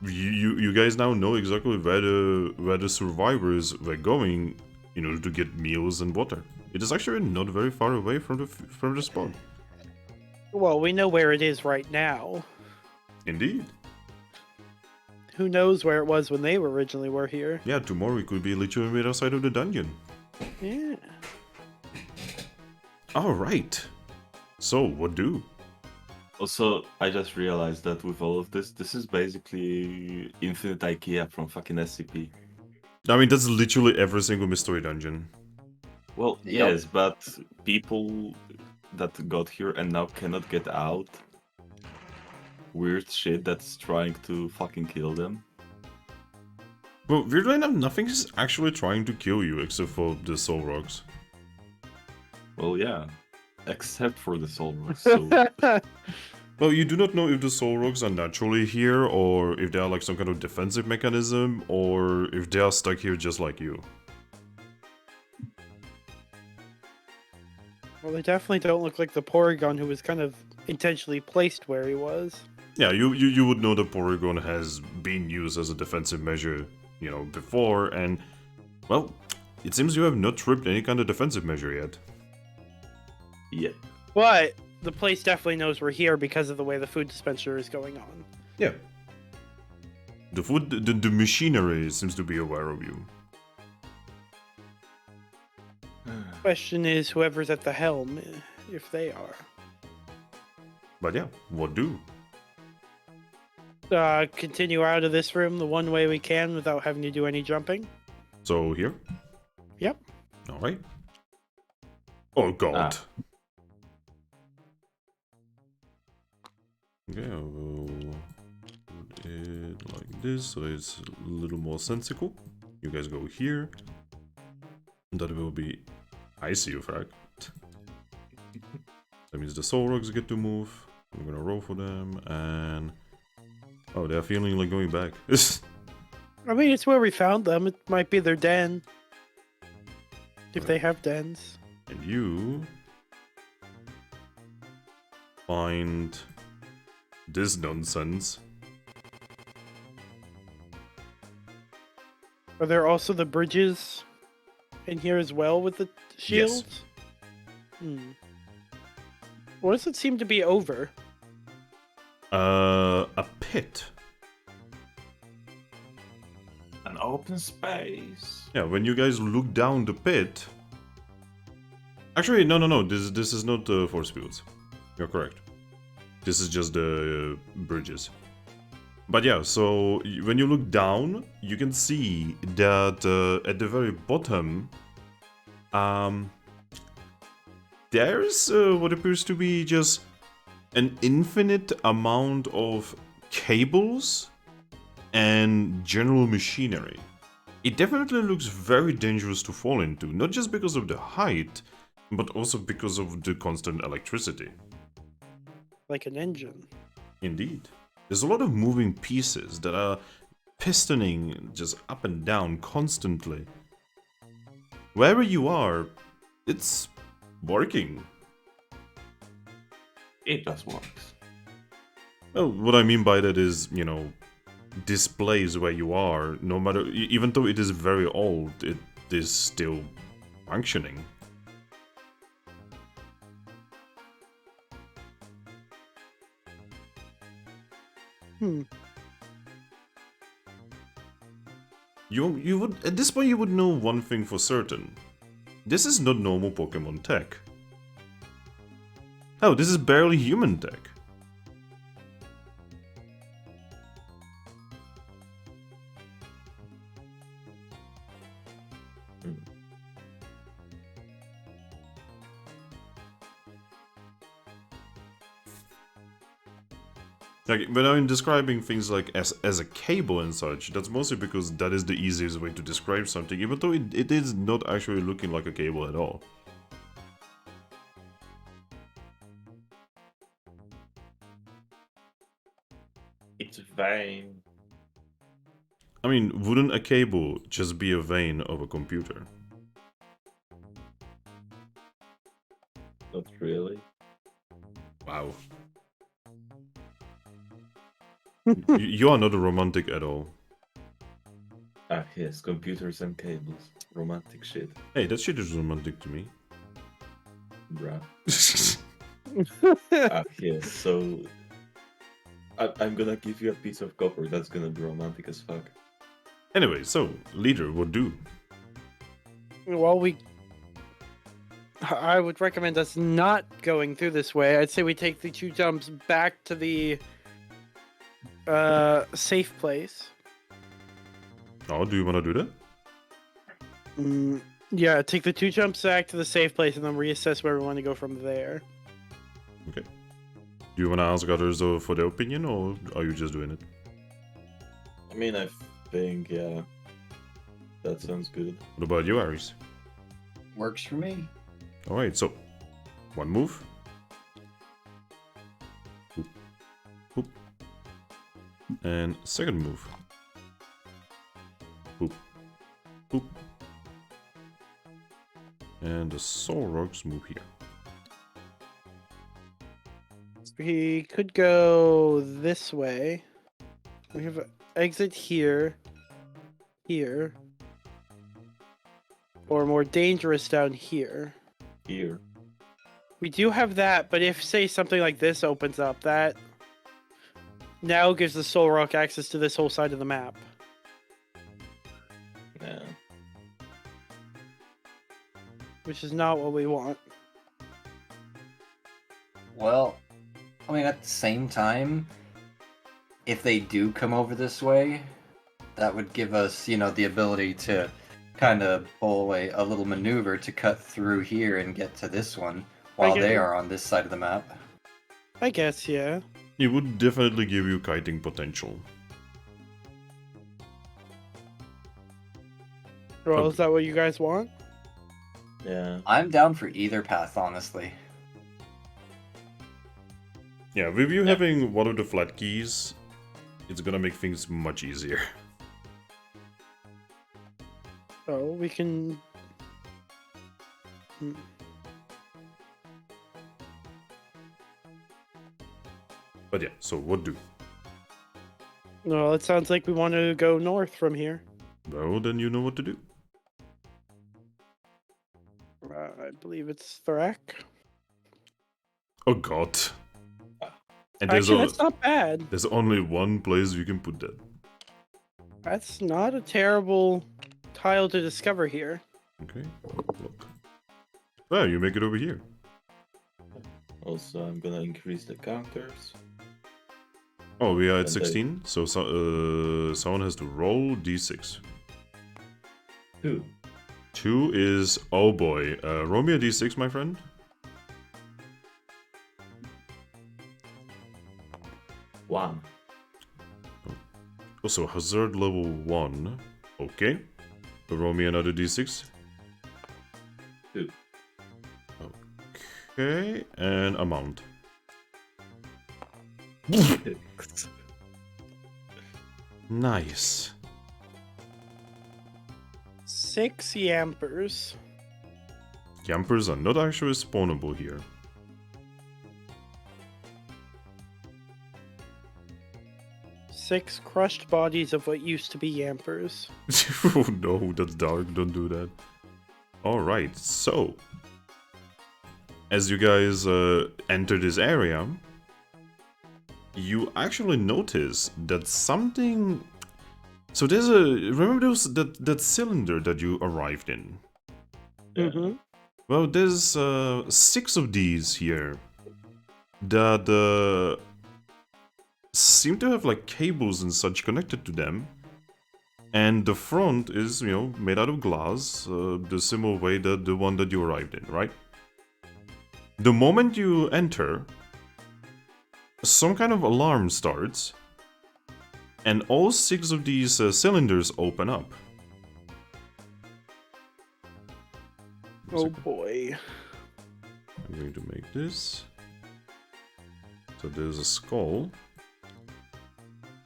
you guys now know exactly where the survivors were going in order to get meals and water. It is actually not very far away from the spawn. Well, we know where it is right now. Indeed. Who knows where it was when they originally were here? Yeah, tomorrow it could be literally outside of the dungeon. Yeah. All right. So, what do? Also, I just realized that with all of this is basically Infinite IKEA from fucking SCP. I mean, that's literally every single mystery dungeon. Well, Yep. yes, but people that got here and now cannot get out. Weird shit that's trying to fucking kill them. Well, weirdly enough, nothing's actually trying to kill you except for the soul rocks. Well, yeah. Except for the soul rocks, so... Well, you do not know if the soul rocks are naturally here, or if they are like some kind of defensive mechanism, or if they are stuck here just like you. Well, they definitely don't look like the Porygon who was kind of intentionally placed where he was. Yeah, you would know that Porygon has been used as a defensive measure, you know, before, and, well, it seems you have not tripped any kind of defensive measure yet. Yeah. But the place definitely knows we're here because of the way the food dispenser is going on. Yeah. The machinery seems to be aware of you. Question is, whoever's at the helm, if they are. But yeah, what do? Continue out of this room the one way we can without having to do any jumping. So here? Yep. Alright. Oh god. Okay, I will put it like this so it's a little more sensical. You guys go here. That will be... I see you, Thrack. That means the soul rocks get to move. I'm gonna roll for them, and... Oh, they're feeling like going back. I mean, it's where we found them. It might be their den. If Right. they have dens. And you... find... this nonsense. Are there also the bridges in here as well with the shields? Hmm. What does it seem to be over? A pit. An open space. Yeah, when you guys look down the pit... Actually, no, this is not the force fields. You're correct. This is just the bridges. But yeah, so when you look down, you can see that at the very bottom, there's what appears to be just an infinite amount of cables and general machinery. It definitely looks very dangerous to fall into, not just because of the height, but also because of the constant electricity. Like an engine. Indeed. There's a lot of moving pieces that are pistoning just up and down constantly. Wherever you are, it's working. It just works. Well, what I mean by that is, you know, displays where you are, no matter, even though it is very old, it is still functioning. Hmm. You would, at this point you would know one thing for certain. This is not normal Pokemon tech. Oh, this is barely human tech. Like, when I'm describing things like as a cable and such, that's mostly because that is the easiest way to describe something, even though it is not actually looking like a cable at all. It's vain. I mean, wouldn't a cable just be a vein of a computer? Not really. Wow. You are not a romantic at all. Ah, yes, computers and cables. Romantic shit. Hey, that shit is romantic to me. Bruh. Ah, yes, so... I'm gonna give you a piece of copper that's gonna be romantic as fuck. Anyway, so, leader, what do? Well, we I would recommend us not going through this way. I'd say we take the 2 jumps back to the safe place. Oh, do you want to do that? Yeah, take the 2 jumps back to the safe place and then reassess where we want to go from there. Okay. Do you want to ask others for their opinion, or are you just doing it? I mean, I think, yeah, that sounds good. What about you, Aries? Works for me. Alright, so 1 move. Boop. Boop. And second move. Boop. Boop. And the Soul Rocks move here. We could go this way. We have an exit here, here, or more dangerous down here. Here. We do have that, but if, say, something like this opens up, that now gives the Soul Rock access to this whole side of the map. Yeah. Which is not what we want. Well, I mean, at the same time, if they do come over this way, that would give us, you know, the ability to kind of pull a little maneuver to cut through here and get to this one while get they you. are on this side of the map. I guess, yeah. It would definitely give you kiting potential. Well, Okay. is that what you guys want? Yeah. I'm down for either path, honestly. Yeah, with you having one of the flat keys, it's gonna make things much easier. Oh, we can... But yeah, so what do? Well, it sounds like we want to go north from here. Well, then you know what to do. I believe it's Thrack. Oh god. And Actually, that's not bad. there's only one place you can put that. That's not a terrible tile to discover here. Okay, look. Oh, you make it over here. Also, I'm gonna increase the counters. Oh, we are at And 16, so someone has to roll d6. 2. 2 is, oh boy, roll me a d6, my friend. One. Also, hazard level 1. Okay. Roll me another d6. 2. Okay, and amount. Nice. 6 yampers. Yampers are not actually spawnable here. Six crushed bodies of what used to be yampers. Oh no, that's dark, don't do that. Alright, so... as you guys enter this area, you actually notice that something... So there's a... remember that cylinder that you arrived in? Mm-hmm. Well, there's 6 of these here that seem to have like cables and such connected to them, and the front is, you know, made out of glass, the similar way that the one that you arrived in, right? The moment you enter, some kind of alarm starts, and all 6 of these cylinders open up. Oh boy. I'm going to make this. So there's a skull.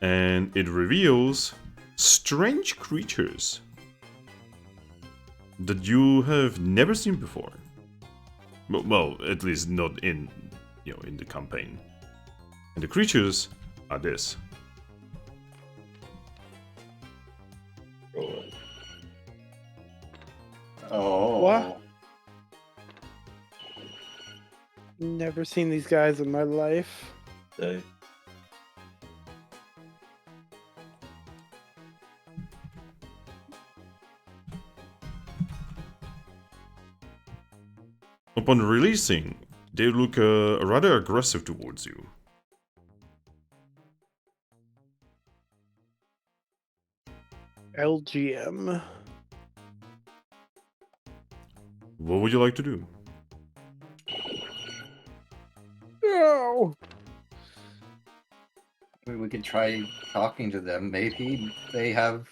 And it reveals strange creatures that you have never seen before. Well, at least not in, you know, in the campaign. And the creatures are this. Roll. Oh. What? Never seen these guys in my life. They. Upon releasing, they look rather aggressive towards you. LGM. What would you like to do? No. We could try talking to them. Maybe they have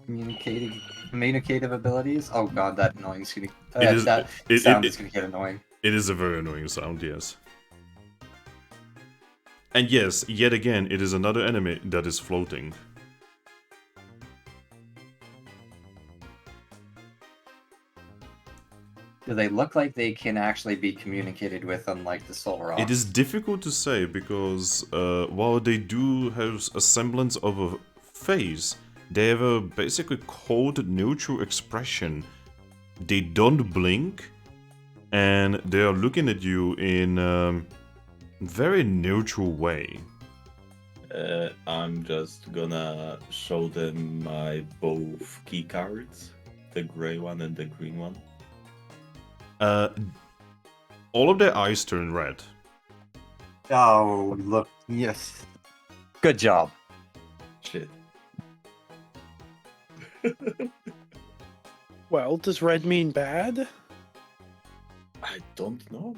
communicative abilities. Oh god, that annoying sound is gonna get annoying. It is a very annoying sound, yes. And yes, yet again, it is another enemy that is floating. Do they look like they can actually be communicated with, unlike the Soul Rock? It is difficult to say because while they do have a semblance of a face, they have a basically cold, neutral expression. They don't blink, and they are looking at you in a very neutral way. I'm just gonna show them my both key cards, the gray one and the green one. All of their eyes turn red. Oh, look, yes. Good job. Shit. Well, does red mean bad? I don't know.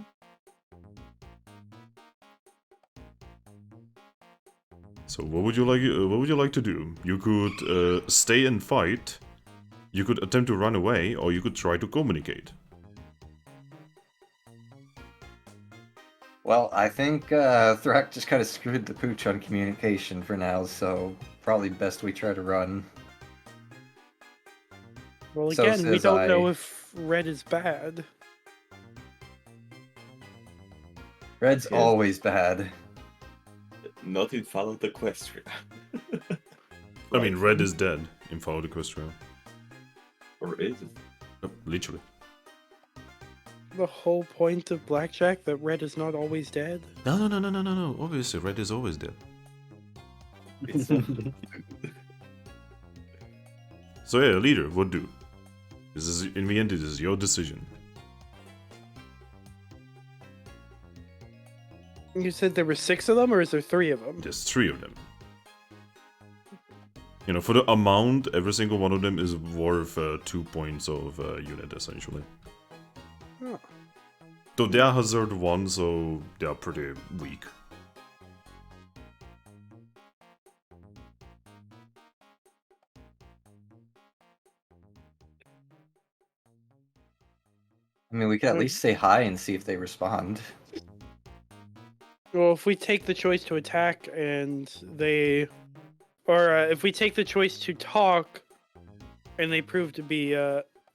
So what would you like? What would you like to do? You could stay and fight. You could attempt to run away, or you could try to communicate. Well, I think Thrack just kind of screwed the pooch on communication for now, so probably best we try to run. Well, So again, we says don't know I. if red is bad. Red's Yes. always bad. Not in Follow the Equestria. I mean, red is dead in Follow the Equestria. Or is it? Literally. The whole point of blackjack that red is not always dead. No. Obviously, red is always dead. It's not. So yeah, leader, what do? This is, in the end, this is your decision. You said there were 6 of them, or is there 3 of them? There's 3 of them. You know, for the amount, every single one of them is worth 2 points of unit, essentially. Oh. Though they are hazard 1, so they are pretty weak. I mean, we could at least say hi and see if they respond. Well, if we take the choice to attack and they... Or if we take the choice to talk and they prove to be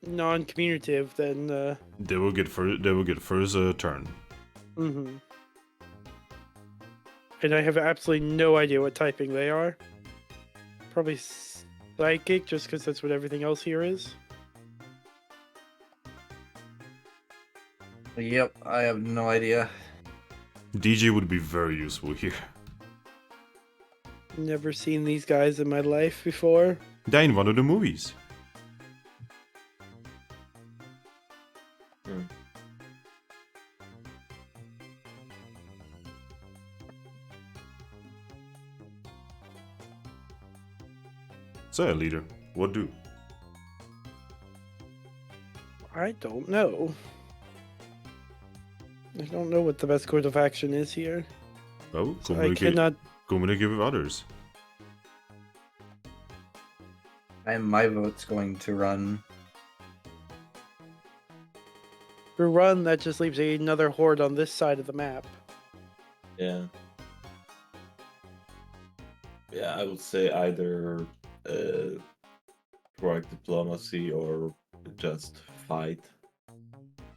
non-communicative, then... They will get first turn. Mm-hmm. And I have absolutely no idea what typing they are. Probably psychic, just because that's what everything else here is. Yep, I have no idea. DJ would be very useful here. Never seen these guys in my life before. They're in one of the movies. So, leader, what do? I don't know. I don't know what the best course of action is here. Oh, So I cannot... communicate with others. And my vote's going to run. For run, that just leaves another horde on this side of the map. Yeah. Yeah, I would say either proact diplomacy or just fight.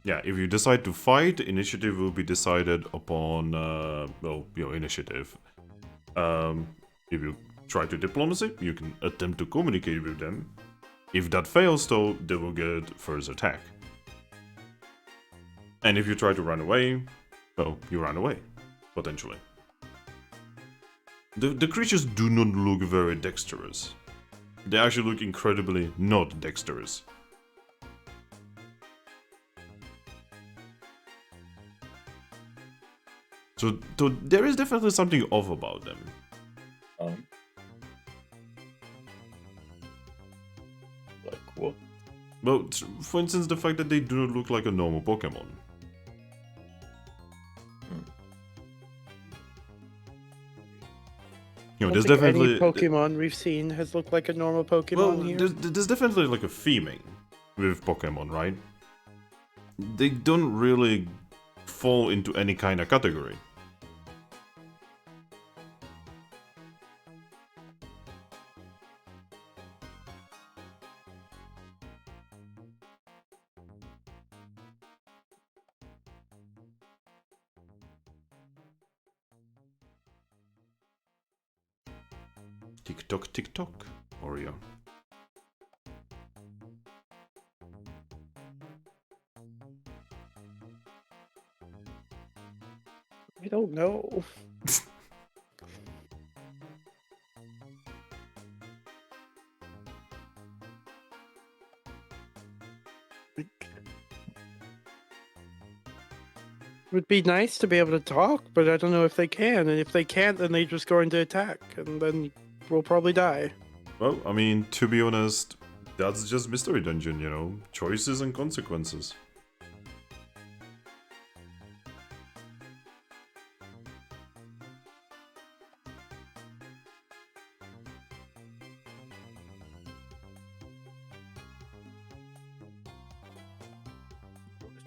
Yeah, if you decide to fight, initiative will be decided upon, well, your initiative. If you try to diplomacy, you can attempt to communicate with them. If that fails, though, they will get first attack. And if you try to run away, well, you run away, potentially. The creatures do not look very dexterous. They actually look incredibly not dexterous. So there is definitely something off about them. Like what? Well, for instance, the fact that they do not look like a normal Pokemon. You know, I there's don't think definitely any Pokemon we've seen has looked like a normal Pokemon well, here. there's definitely like a theming with Pokemon, right? They don't really fall into any kind of category. Tick tock, Oreo. I don't know. It would be nice to be able to talk, but I don't know if they can. And if they can't, then they're just going to attack, and then we'll probably die. Well, I mean, to be honest, that's just Mystery Dungeon, you know? Choices and consequences.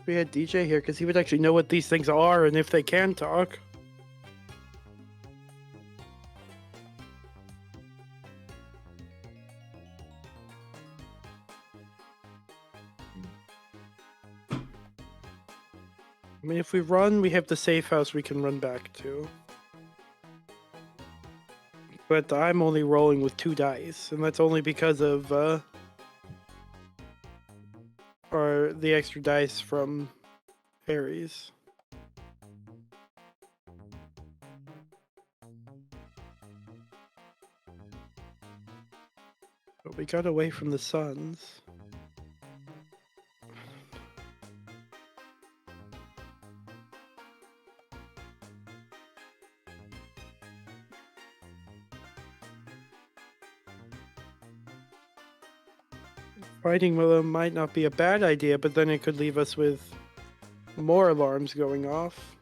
We had DJ here because he would actually know what these things are and if they can talk. I mean, if we run, we have the safe house we can run back to. But I'm only rolling with 2 dice, and that's only because of the extra dice from Aries. But we got away from the suns. Fighting with them might not be a bad idea, but then it could leave us with more alarms going off.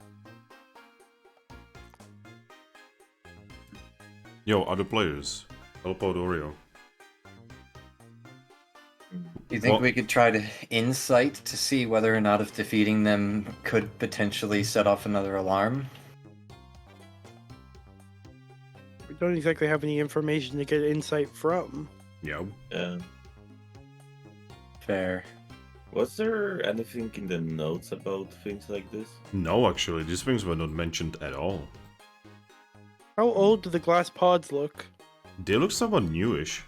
Yo, other players, help out Oreo. Do you think Well- we could try to insight to see whether or not if defeating them could potentially set off another alarm? We don't exactly have any information to get insight from. Yeah. Fair. Was there anything in the notes about things like this? No, actually, these things were not mentioned at all. How old do the glass pods look? They look somewhat newish.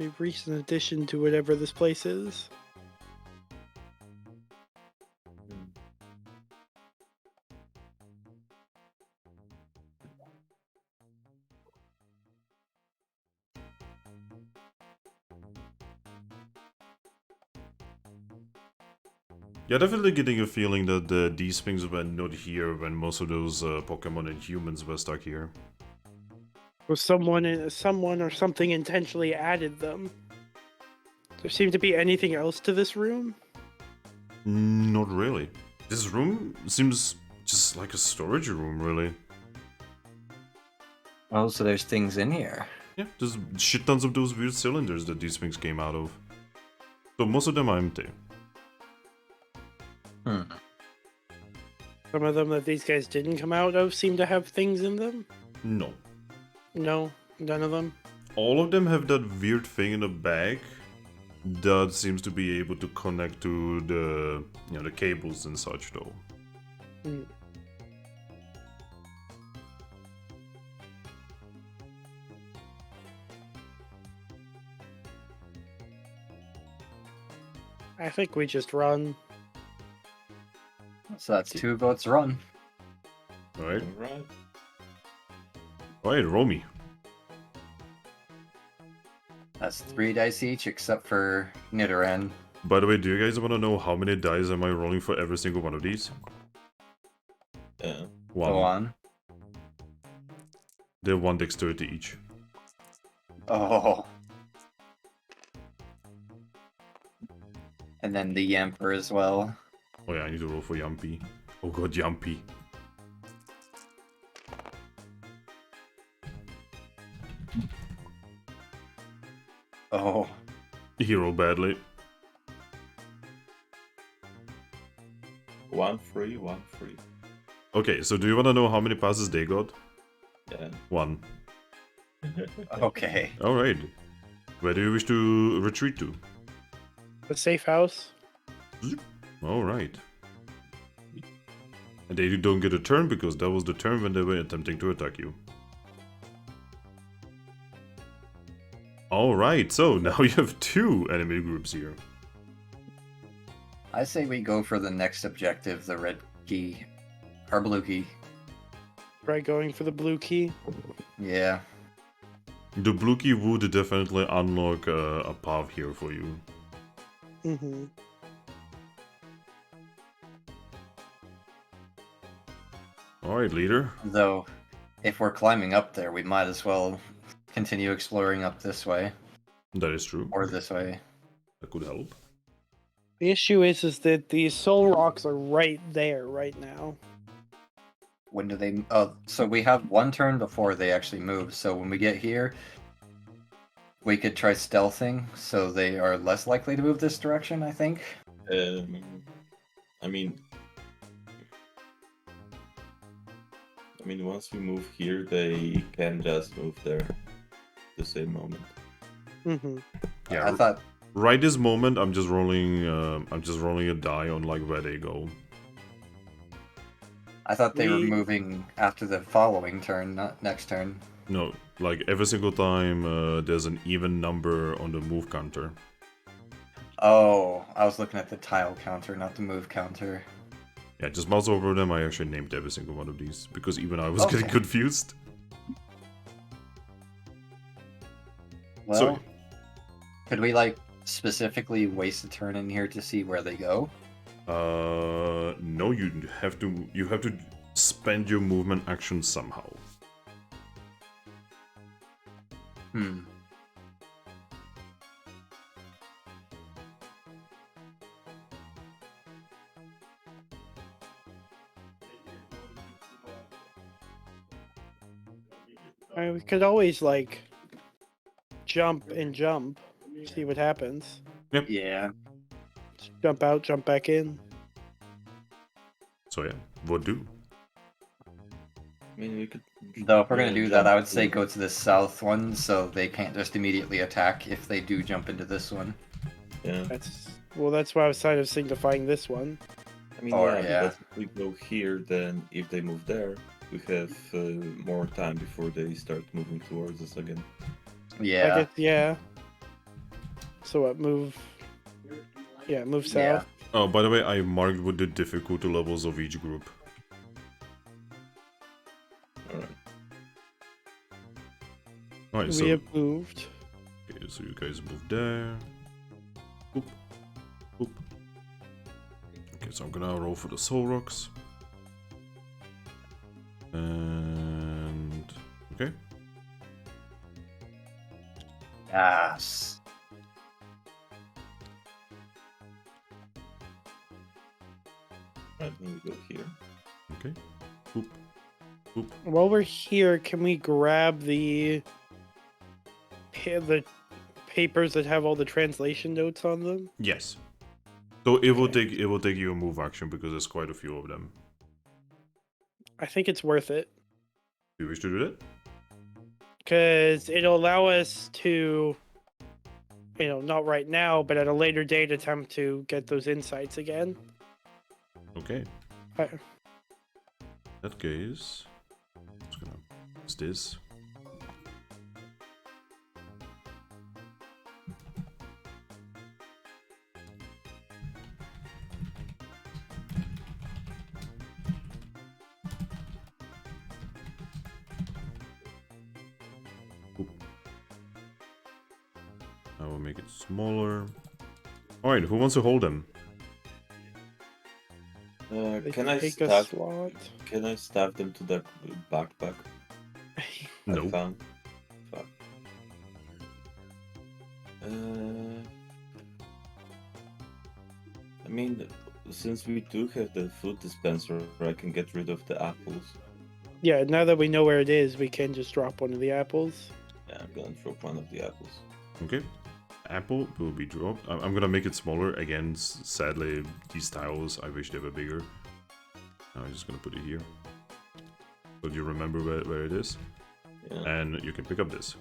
A recent addition to whatever this place is. Yeah, definitely getting a feeling that these things were not here when most of those Pokemon and humans were stuck here. Was someone or something intentionally added them? There seemed to be anything else to this room? Not really. This room seems just like a storage room, really. Oh, so there's things in here. Yeah, there's shit tons of those weird cylinders that these things came out of. So most of them are empty. Some of them that these guys didn't come out of seem to have things in them? No. No, none of them. All of them have that weird thing in the back that seems to be able to connect to the, you know, the cables and such, though. Hmm. I think we just run. So that's 2 votes run. Alright. Alright. Alright, roll me. That's 3 dice each, except for Nidoran. By the way, do you guys want to know how many dice am I rolling for every single one of these? Yeah. One. Go on. They're 1 dexterity each. Oh. And then the Yamper as well. Oh yeah, I need to roll for Yumpy. Oh god, Yumpy. Oh. He rolled badly. 1 free, 1 free. Okay, so do you want to know how many passes they got? Yeah. 1. 1. Okay. Alright. Where do you wish to retreat to? The safe house. Alright. And they don't get a turn because that was the turn when they were attempting to attack you. Alright, so now you have 2 enemy groups here. I say we go for the next objective, the red key. Or blue key. Try going for the blue key. Yeah. The blue key would definitely unlock a path here for you. Mm-hmm. Alright, leader. Though, if we're climbing up there, we might as well continue exploring up this way. That is true. Or this way. That could help. The issue is that these soul rocks are right there right now. When do they... Oh, so we have 1 turn before they actually move, so when we get here, we could try stealthing, so they are less likely to move this direction, I think. I mean, once we move here, they can just move there the same moment. Mm-hmm. Yeah, I thought... right this moment, I'm just rolling a die on like where they go. I thought they were moving after the following turn, not next turn. No, like every single time there's an even number on the move counter. Oh, I was looking at the tile counter, not the move counter. Yeah, just mouse over them. I actually named every single one of these because even I was Okay. getting confused. Well, So- could we, like, specifically waste a turn in here to see where they go? No, you have to spend your movement action somehow. Hmm. I mean, we could always, like, jump and jump. See what happens. Yeah. Just jump out, jump back in. So yeah, what do? I mean, we could. Though if we're gonna do that, I would say jump go to the south one, so they can't just immediately attack if they do jump into this one. Yeah. That's why I was kind of signifying this one. I mean, Or, yeah, yeah. but if we go here, then if they move there, we have more time before they start moving towards us again. Yeah. I guess, yeah. So what, move... Yeah, move south. Yeah. Oh, by the way, I marked with the difficulty levels of each group. Alright. Alright, We so have moved. okay, so you guys move there. Boop. Boop. Okay, so I'm gonna roll for the soul rocks. And okay. Yes. Alright, then we go here. Okay. Boop. Boop. While we're here, can we grab the papers that have all the translation notes on them? Yes. So it will Okay. take you a move action because there's quite a few of them. I think it's worth it. Do you wish to do that? Because it'll allow us to, not right now, but at a later date attempt to get those insights again. Okay. I- In that case, I'm just gonna use this. Oop. I will make it smaller. Alright, who wants to hold them? They Can I take a staff? slot. Can I staff them to the backpack? I No. found. Fuck. I mean, since we do have the food dispenser, I can get rid of the apples. Yeah, now that we know where it is, we can just drop one of the apples. Yeah, I'm gonna drop one of the apples. Okay. Apple will be dropped. I'm gonna make it smaller. Again, sadly, these tiles, I wish they were bigger. I'm just gonna put it here. So you remember where it is? Yeah. And you can pick up this.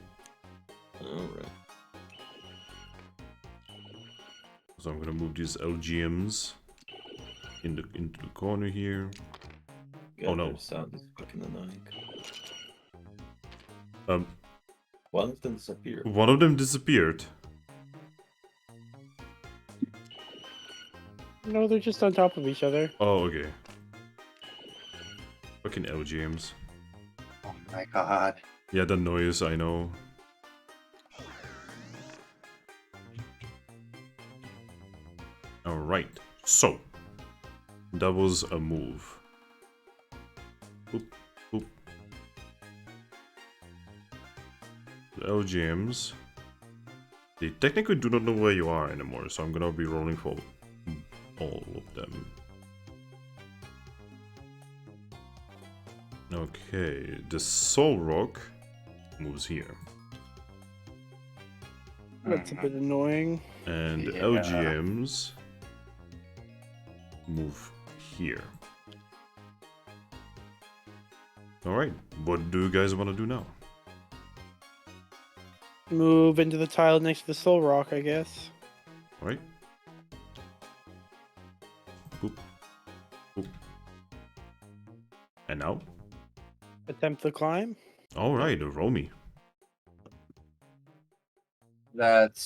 Alright. So I'm gonna move these LGMs into the corner here. Yeah, Oh, no. their sound is fucking annoying. Um, One of them disappeared. one of them disappeared. No, they're just on top of each other. Oh, okay. Fucking LGMs. Oh my god. Yeah, the noise, I know. Alright, so. That was a move. Boop, boop. The LGMs. They technically do not know where you are anymore, so I'm gonna be rolling for all of them. Okay, the Soul Rock moves here. That's a bit annoying. And the Yeah. LGMs move here. Alright, what do you guys want to do now? Move into the tile next to the soul rock, I guess. Alright. Boop. Boop. And now? Attempt the climb. Alright, roll me. That's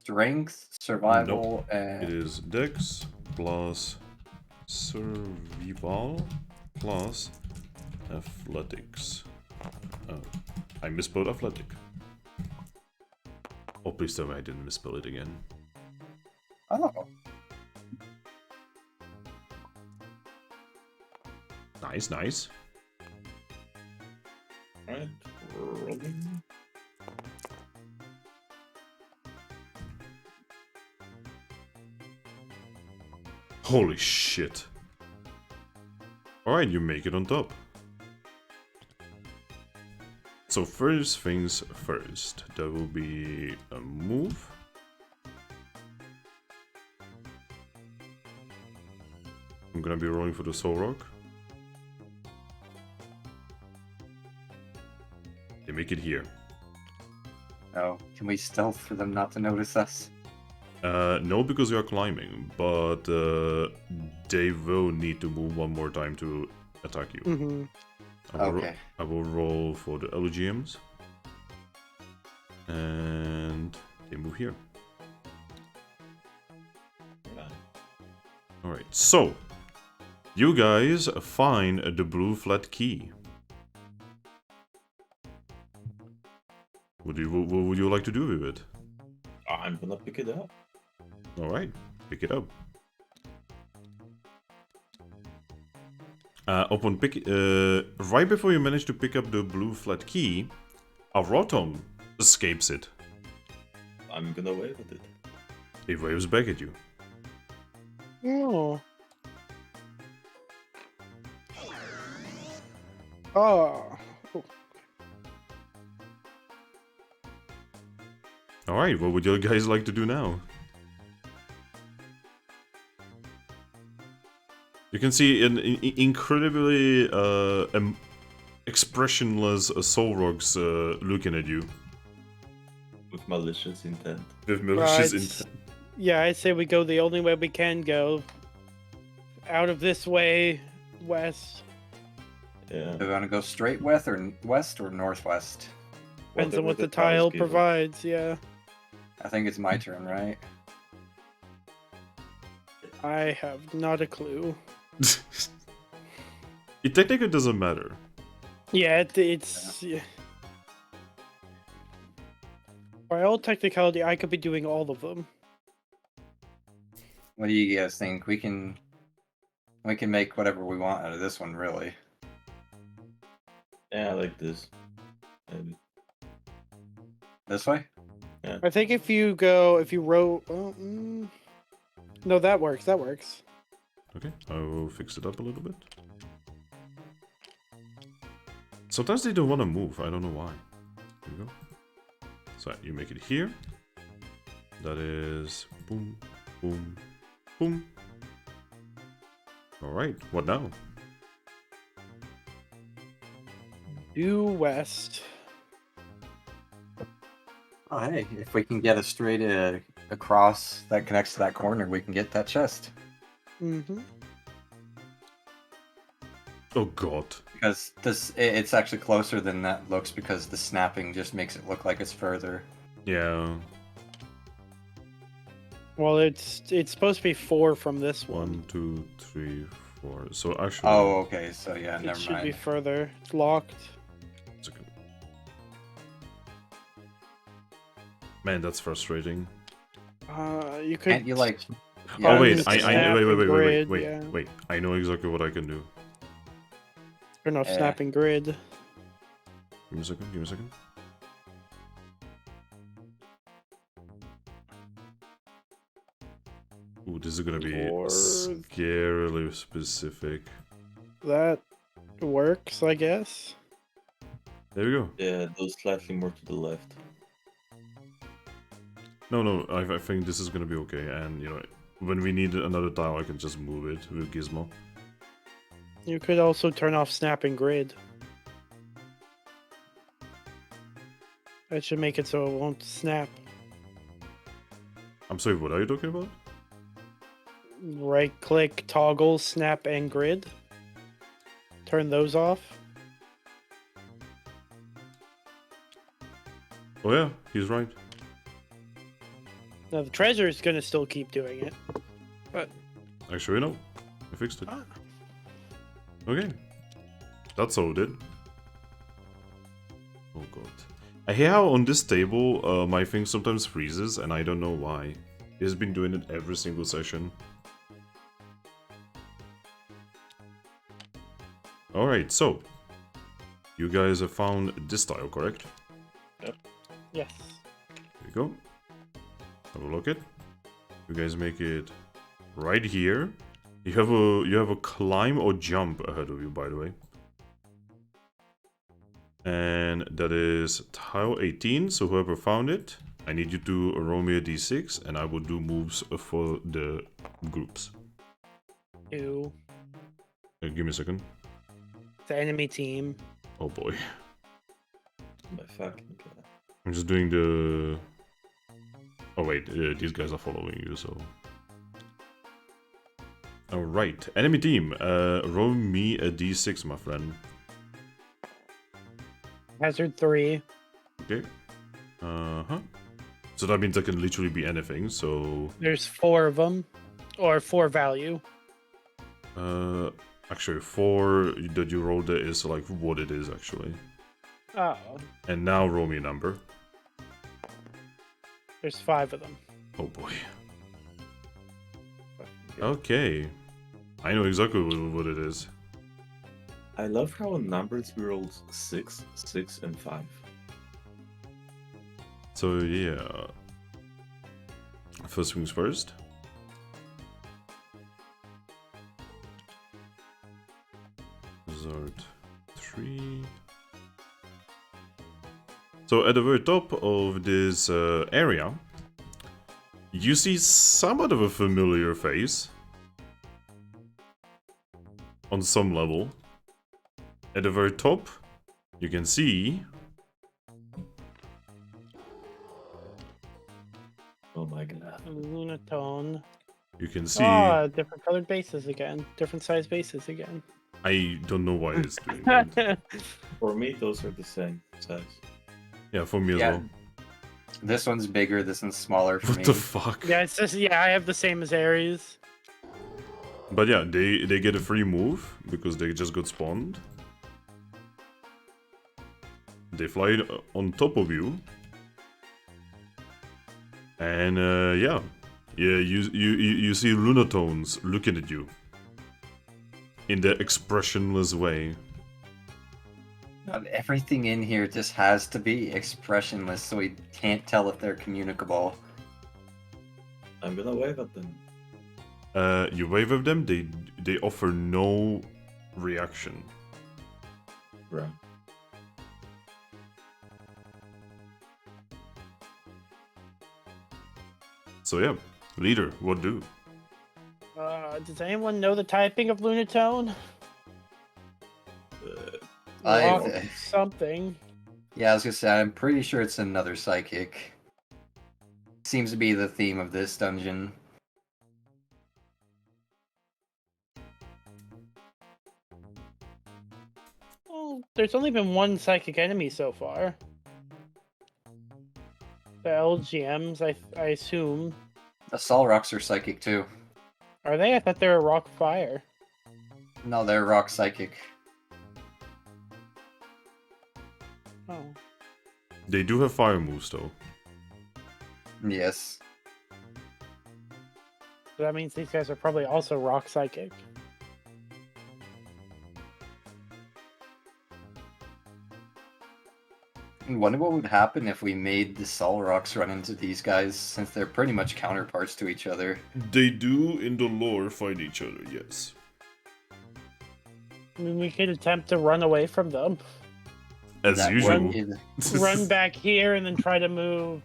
strength, survival, It and is Dex plus Survival plus Athletics. Oh, I misspelled athletic. Oh, please tell me I didn't misspell it again. oh, Nice, nice. Alright, rolling. Holy shit. Alright, you make it on top. So first things first, there will be a move. I'm gonna be rolling for the Soul Rock. They make it here. no. Can we stealth for them not to notice us? No, because we are climbing, but they will need to move one more time to attack you. Mm-hmm. Okay. I will roll for the LGMs. And they move here. Right. Alright, so you guys find the blue flat key. What would you like to do with it? I'm gonna pick it up. Alright, pick it up. Upon right before you manage to pick up the blue flat key, a Rotom escapes it. I'm gonna wave at it. It waves back at you. Oh. Oh. Alright, what would you guys like to do now? You can see an incredibly expressionless Soul Rocks looking at you. With malicious intent. With malicious Right. intent. Yeah, I say we go the only way we can go. Out of this way, west. Yeah. Do we want to go straight west or northwest? Depends on Whatever what the tiles tile give us. provides, yeah. I think it's my turn, right? I have not a clue. It technically doesn't matter. Yeah, it's... Yeah. By all technicality, I could be doing all of them. What do you guys think? We can make whatever we want out of this one, really. Yeah, I like this. Maybe. This way? I think if you row. Oh, no, that works. That works. Okay, I will fix it up a little bit. Sometimes they don't want to move, I don't know why. Here we go. So you make it here. That is boom, boom, boom. Alright, what now? Due west. Oh, hey, if we can get a straight across that connects to that corner, we can get that chest. Mm-hmm. Oh god. Because it's actually closer than that looks because the snapping just makes it look like it's further. Yeah. Well, it's supposed to be 4 from this one. 1, 2, 3, 4. So actually. Oh, okay. So yeah, It never should be mind. further. It's locked. It's okay. Man, that's frustrating. You could. Can't you like? Oh wait, use I snap wait, and grid, wait. yeah. Wait. I know exactly what I can do. Turn off Yeah. snapping grid. Give me a second, give me a second. Ooh, this is gonna be Or- scarily specific. That works, I guess. There we go. Yeah, those slightly more to the left. No, I think this is gonna be okay. And you know, when we need another tile, I can just move it with Gizmo. You could also turn off snapping grid. That should make it so it won't snap. I'm sorry, what are you talking about? Right click, toggle, snap, and grid. Turn those off. Oh yeah, he's right. Now the treasure is gonna still keep doing it. Actually, no, I fixed it. Ah. Okay, that's sorted. Oh god. I hear how on this table, my thing sometimes freezes, and I don't know why. He's been doing it every single session. Alright, so. You guys have found this tile, correct? Yes. There you go. Have a look at. You guys make it right here. You have a climb or jump ahead of you, by the way. And that is tile 18, so whoever found it, I need you to roll me a d6, and I will do moves for the groups. 2. Give me a second. The enemy team. Oh boy. My fucking god. I'm just doing the... Oh wait, these guys are following you, so... Alright, enemy team, roll me a d6, my friend. Hazard 3. Okay. Uh-huh. So that means that can literally be anything, so... There's 4 of them. Or 4 value. Actually, 4 that you rolled is like what it is, actually. Oh. And now roll me a number. There's 5 of them. Oh boy. Okay. I know exactly what it is. I love how on numbers we rolled 6, 6, and 5. So yeah. First things first. Wizard 3. So at the very top of this area, you see somewhat of a familiar face. On some level. At the very top, you can see... Oh my god. Lunatone. You can see... Different colored bases again. Different size bases again. I don't know why it's doing that. For me, those are the same size. Yeah, for me as Yeah. well. This one's bigger. This one's smaller for What me. the fuck? Yeah, it's just I have the same as Aries. But yeah, they get a free move because they just got spawned. They fly on top of you. And yeah, Yeah, you see Lunatones looking at you. In their expressionless way. God, everything in here just has to be expressionless, so we can't tell if they're communicable. I'm gonna wave at them. You wave at them, they offer no reaction. Right. So yeah, leader, what do? Does anyone know the typing of Lunatone? I- Rock something. Yeah, I was gonna say, I'm pretty sure it's another psychic. Seems to be the theme of this dungeon. Well, there's only been one psychic enemy so far. The LGMs, I assume. The Solrocks are psychic too. Are they? I thought they were rock fire. No, they're rock psychic. Oh. They do have fire moves though. Yes. So that means these guys are probably also rock psychic. I wonder what would happen if we made the Solrocks run into these guys, since they're pretty much counterparts to each other. They do in the lore fight each other, yes. I mean, we could attempt to run away from them. As That usual. would be- Run back here and then try to move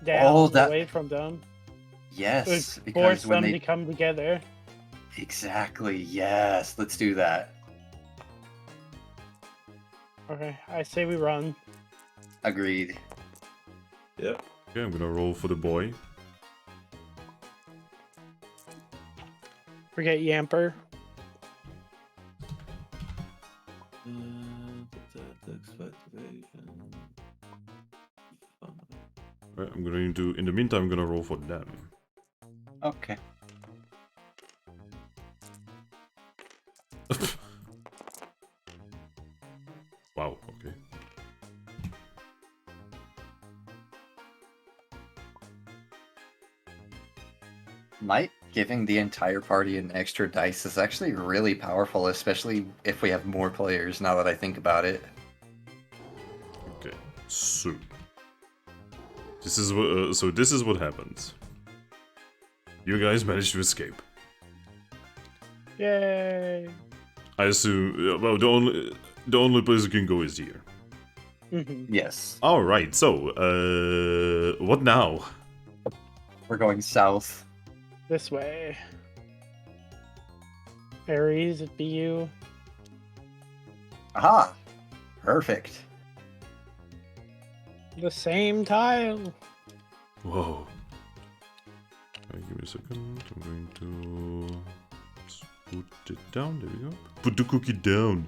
down away from them. Yes, Force because when them they to come together. exactly, yes, let's do that. Okay, I say we run. Agreed. Yep. Okay, I'm gonna roll for the boy. Forget Yamper. Right, I'm going to. In the meantime, I'm gonna roll for them. Okay. Wow. Okay. Might giving the entire party an extra dice is actually really powerful, especially if we have more players, now that I think about it. Okay. So. This is what. So this is what happens. You guys managed to escape. Yay! I assume. Well, the only place you can go is here. Yes. All right. So, what now? We're going south. This way. Aries, it be you. Aha! Perfect. The same tile. Whoa. Give me a second. I'm going to put it down. There we go. Put the cookie down.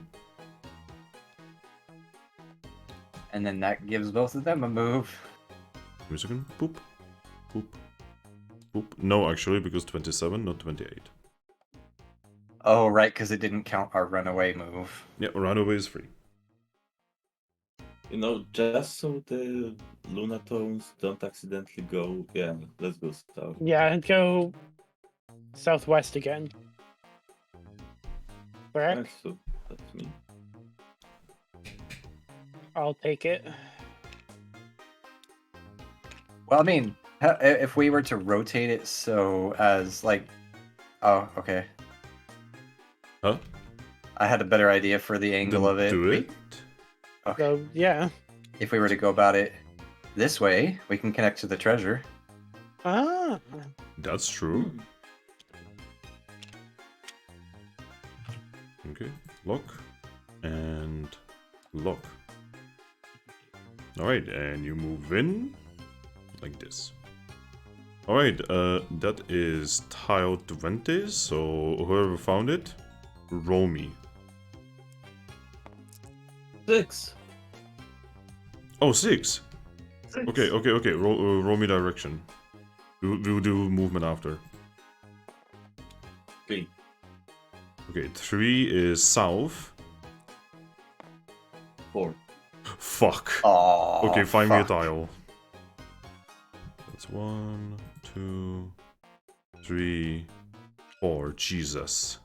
And then that gives both of them a move. Give me a second. Boop. Boop. Boop. No, actually, because 27, not 28. Oh, right, because it didn't count our runaway move. Yeah, runaway is free. You know, just so the Lunatones don't accidentally go. Yeah, let's go south. Yeah, and go southwest again. Thrack, Right, so that's me. I'll take it. Well, I mean, if we were to rotate it so as, like... Oh, okay. Huh? I had a better idea for the angle Then of it. do it. Okay. So, yeah. If we were to go about it this way, we can connect to the treasure. Ah. That's true. Okay. Lock. And lock. Alright, and you move in like this. Alright, that is tile 20, so whoever found it, roll me. 6. Oh, 6! Okay. Roll me direction. We'll do movement after. 3. Okay, 3 is south. 4. Fuck. Oh, Okay, find me a fuck. tile. That's 1, 2, 3, 4. Jesus.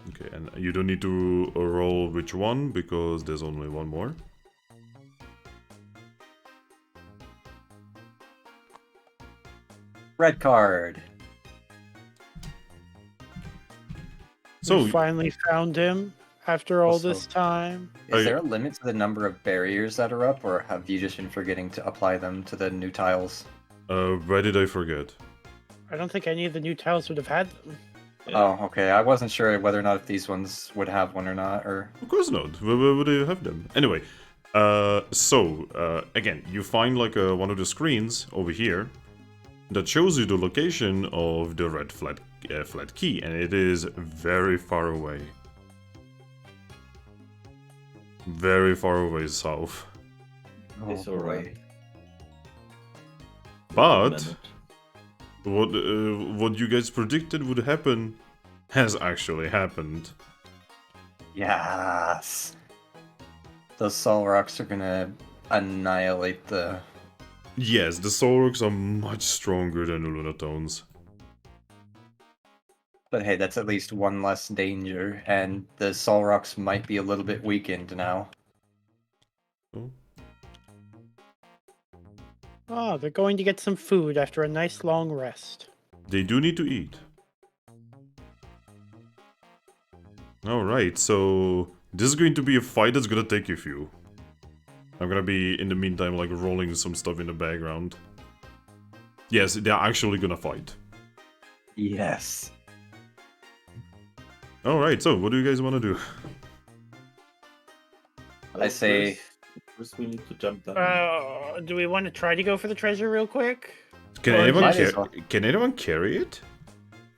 Okay, and you don't need to roll which one because there's only one more. Red card. So We finally found him after all Also- this time. Is there a limit to the number of barriers that are up, or have you just been forgetting to apply them to the new tiles? where did I forget? I don't think any of the new tiles would have had them. Oh, okay. I wasn't sure whether or not if these ones would have one or not, or... Of course not. Where would you have them? Anyway, again, you find like one of the screens over here that shows you the location of the red flat key, and it is very far away. Very far away south. It's Oh, alright. But what you guys predicted would happen has actually happened. Yes! Those Sol Rocks are gonna annihilate the... Yes, the Solroks are much stronger than the Lunatones. But hey, that's at least one less danger, and the Sol Rocks might be a little bit weakened now. Oh. Oh, they're going to get some food after a nice long rest. They do need to eat. Alright, so this is going to be a fight that's gonna take a few. I'm gonna be, in the meantime, like rolling some stuff in the background. Yes, they're actually gonna fight. Yes. Alright, so what do you guys want to do? I say- First we need to jump down. Do we want to try to go for the treasure real quick? Can Or anyone, might as well. can anyone carry it?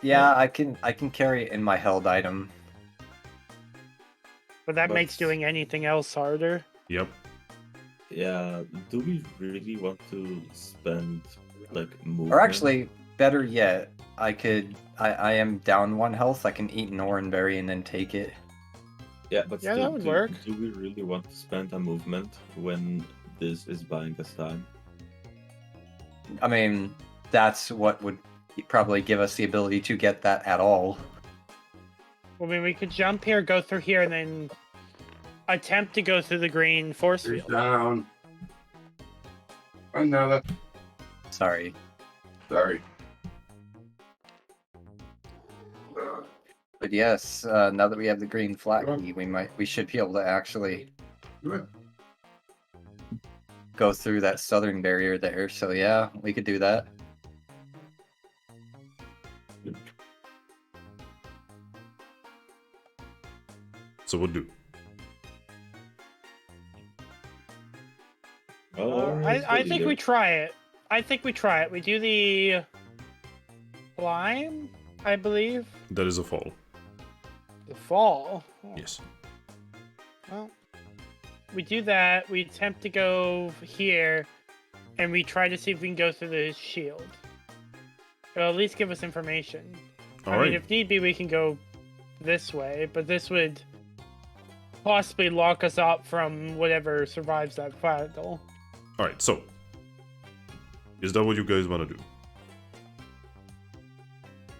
Yeah, I can carry it in my held item. But that But- makes doing anything else harder. Yep. Yeah, do we really want to spend like movement? Or actually, better yet, I am down 1 health, I can eat an orange berry and then take it. Yeah, but Yeah, still, that would work. Do we really want to spend a movement when this is buying us time? I mean, that's what would probably give us the ability to get that at all. I mean, we could jump here, go through here, and then attempt to go through the green force He's field. down. Another. Sorry. Sorry. But yes, now that we have the green flag key, we should be able to actually go through that southern barrier there. So yeah, we could do that. So what do? I think we try it. I think we try it. We do the climb, I believe. That is a fall. The fall. Oh, Yes. well, we do that. We attempt to go here, and we try to see if we can go through the shield. It'll at least give us information. I mean, Alright. if need be, we can go this way, but this would possibly lock us up from whatever survives that battle. Alright, so. Is that what you guys want to do?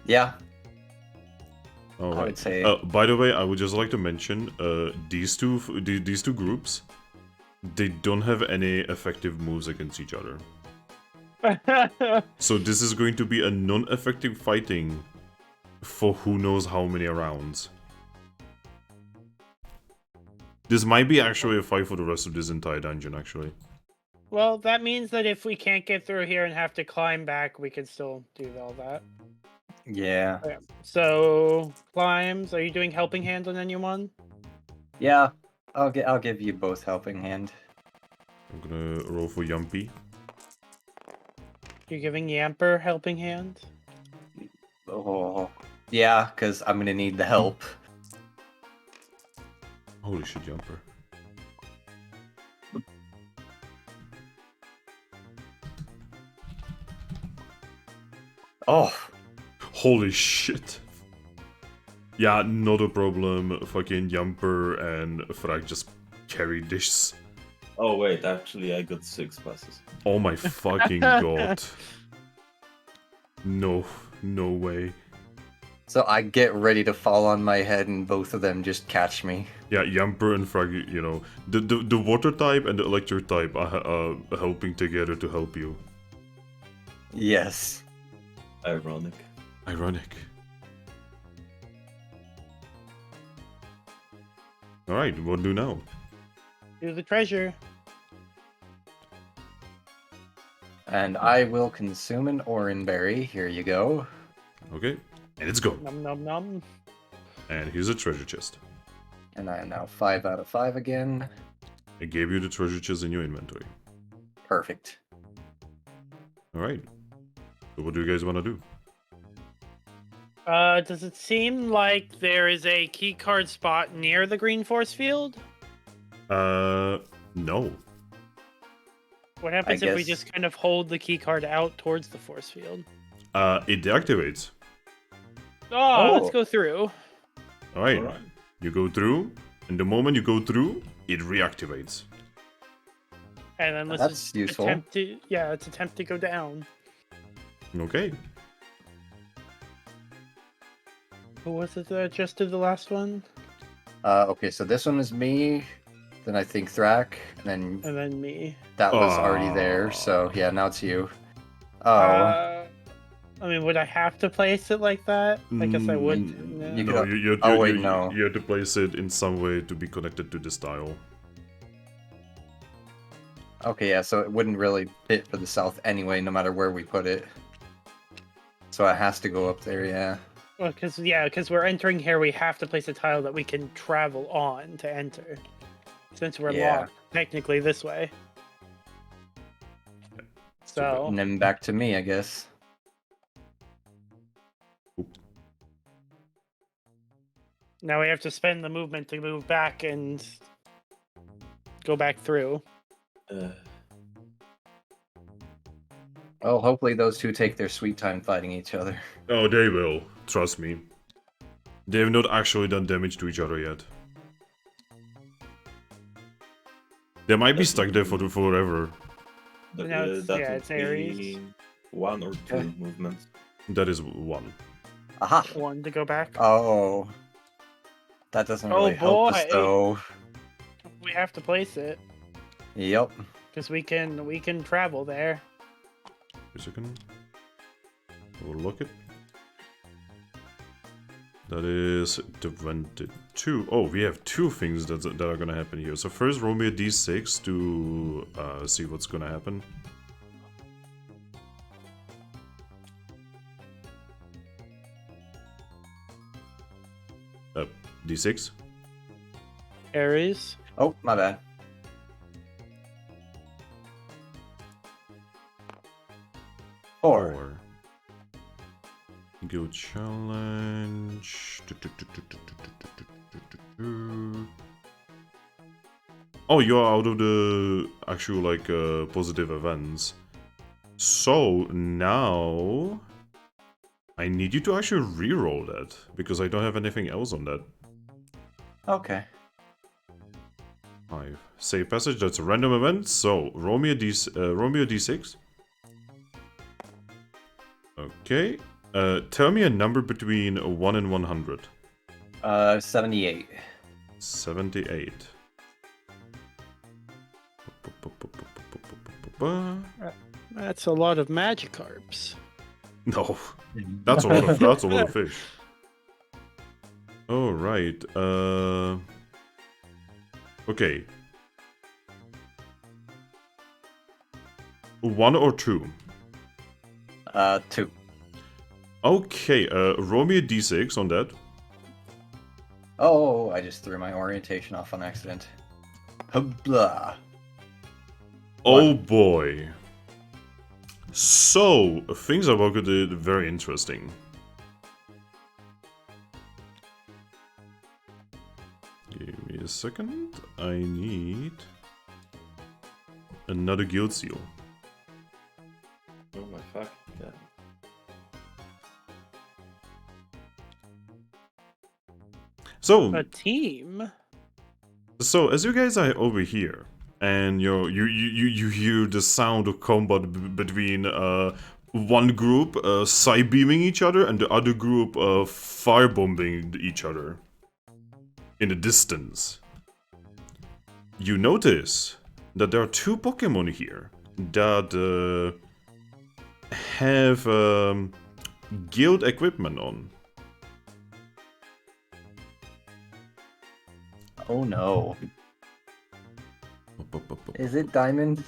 Yeah, I Alright. would say. By the way, I would just like to mention these two groups. They don't have any effective moves against each other. So this is going to be a non-effective fighting for who knows how many rounds. This might be actually a fight for the rest of this entire dungeon, actually. Well, that means that if we can't get through here and have to climb back, we can still do all that. Yeah. Okay. So, climbs. Are you doing helping hand on anyone? Yeah. I'll give you both helping hand. I'm gonna roll for Yumpy. You're giving Yamper helping hand? Oh. Yeah, because I'm gonna need the help. Holy shit, Jumper. Oh. Holy shit. Yeah, not a problem. Fucking Jumper and Thrack just carry this. Oh wait, actually I got 6 passes. Oh my fucking god. No, no way. So I get ready to fall on my head, and both of them just catch me. Yeah, Yamper and Frag, you know, the water type and the electric type are helping together to help you. Yes. Ironic. Ironic. Alright, what do now? Here's the treasure. And I will consume an oranberry. Here you go. Okay, and it's gone. Num num num. And here's a treasure chest. And I am now 5 out of 5 again. I gave you the treasure chest in your inventory. Perfect. Alright. So what do you guys want to do? Does it seem like there is a keycard spot near the green force field? No. What happens if we guess- just kind of hold the keycard out towards the force field? It deactivates. Oh, Oh. let's go through. Alright. Alright. You go through, and the moment you go through, it reactivates. And then let's That's just useful. attempt to let's attempt to go down. Okay. Who was it that just did the last one? Okay, so this one is me. Then I think Thrack. And then And then me. that was already there. So yeah, now it's you. Oh. I mean, would I have to place it like that? I guess I would. Mm, You No. No, could- you oh, wait, no. You have to place it in some way to be connected to this tile. Okay, yeah, so it wouldn't really fit for the south anyway, no matter where we put it. So it has to go up there, yeah. Well, because we're entering here, we have to place a tile that we can travel on to enter. Since we're Yeah. locked, technically this way. So, And then back to me, I guess. now we have to spend the movement to move back and go back through. Well, hopefully those two take their sweet time fighting each other. Oh, they will. Trust me. They have not actually done damage to each other yet. They might be stuck there for forever. Now it's- that yeah, would it's Aries. be 1 or 2 Okay. movements. That is one. Aha! One to go back. Oh. That doesn't Oh, really help us, boy. though. We have to place it Yep. because we can travel there. A second. Overlook it. That is 22. Oh, we have 2 things that are gonna happen here. So first, roll me a d6 to see what's gonna happen. D6. Aries. Oh, my bad. Four. 4. Guild challenge. Oh, you're out of the actual, like, positive events. So, now... I need you to actually reroll that, because I don't have anything else on that. Okay. 5. Save passage, that's a random event, so roll me a d6. Okay. Tell me a number between 1 and 100. 78. 78. That's a lot of Magikarps. No, that's a lot of fish. All right. Okay. 1 or 2? 2. Okay. Roll me a d6 on that. Oh, I just threw my orientation off on accident. Blah. Oh boy. So, things are about to be very interesting. Give me a second. I need another guild seal. Oh my fuck. Yeah. So, A team? as you guys are over here, and you hear the sound of combat between one group side beaming each other and the other group firebombing each other in the distance. You notice that there are two Pokemon here that have guild equipment on. Oh no. Is it Diamond?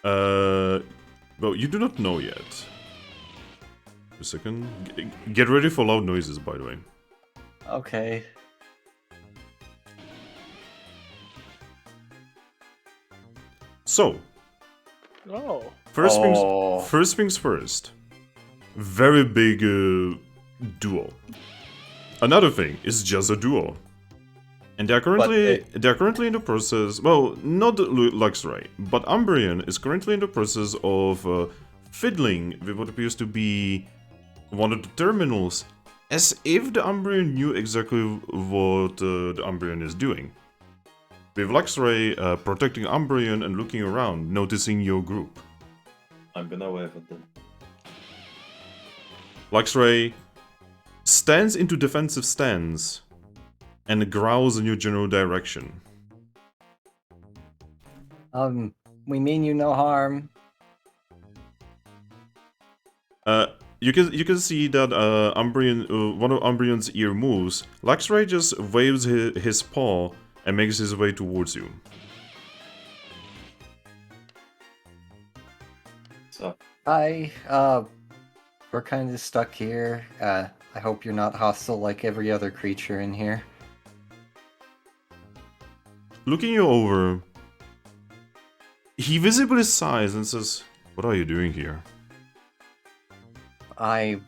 Well, you do not know yet. A second. Get ready for loud noises, by the way. Okay. So, Oh. first Oh. things first. Very big duo. Another thing is just a duo. And they're currently in the process. Well, not Luxray, but Umbreon is currently in the process of fiddling with what appears to be one of the terminals, as if the Umbreon knew exactly what the Umbreon is doing. With Luxray protecting Umbreon and looking around, noticing your group. I'm gonna wave at them. Luxray stands into defensive stance and growls in your general direction. We mean you no harm. You can see that Umbreon, one of Umbreon's ear moves. Luxray just waves his paw and makes his way towards you. So, Hi, we're kind of stuck here. I hope you're not hostile like every other creature in here. Looking you over, he visibly sighs and says, "What are you doing here?" I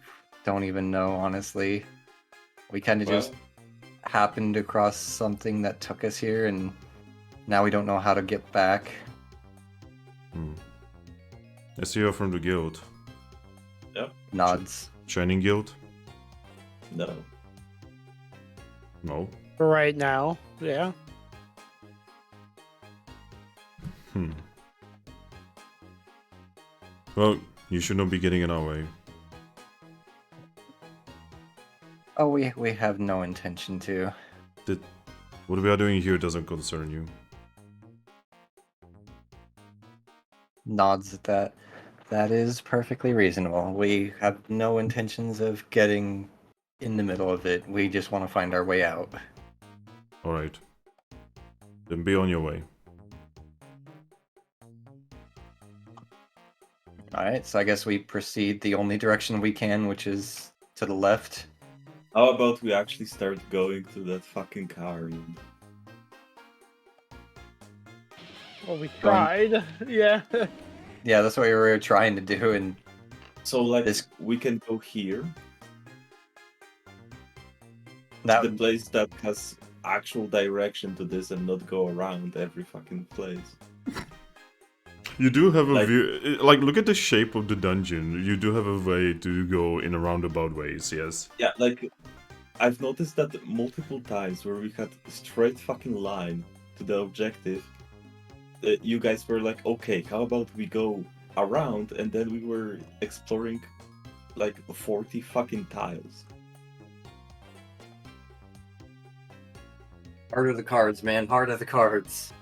don't even know, honestly. We kind of just happened across something that took us here, and now we don't know how to get back. I see you're from the guild. Yep. Nods. Shining Guild? No. No. For right now, yeah. Well, you should not be getting in our way. Oh, we have no intention to. What we are doing here doesn't concern you. Nods at that. That is perfectly reasonable. We have no intentions of getting in the middle of it. We just want to find our way out. Alright. Then be on your way. Alright, so I guess we proceed the only direction we can, which is to the left. How about we actually start going to that fucking car? Well, we tried. Yeah. Yeah, that's what we were trying to do, and So, like, This- we can go here, that the place that has actual direction to this, and not go around every fucking place. You do have a Like- view. Like, look at the shape of the dungeon. You do have a way to go in a roundabout ways, yes. Yeah, like, I've noticed that multiple times where we had a straight fucking line to the objective, you guys were like, okay, how about we go around, and then we were exploring like 40 fucking tiles. Heart of the cards, man. Heart of the cards.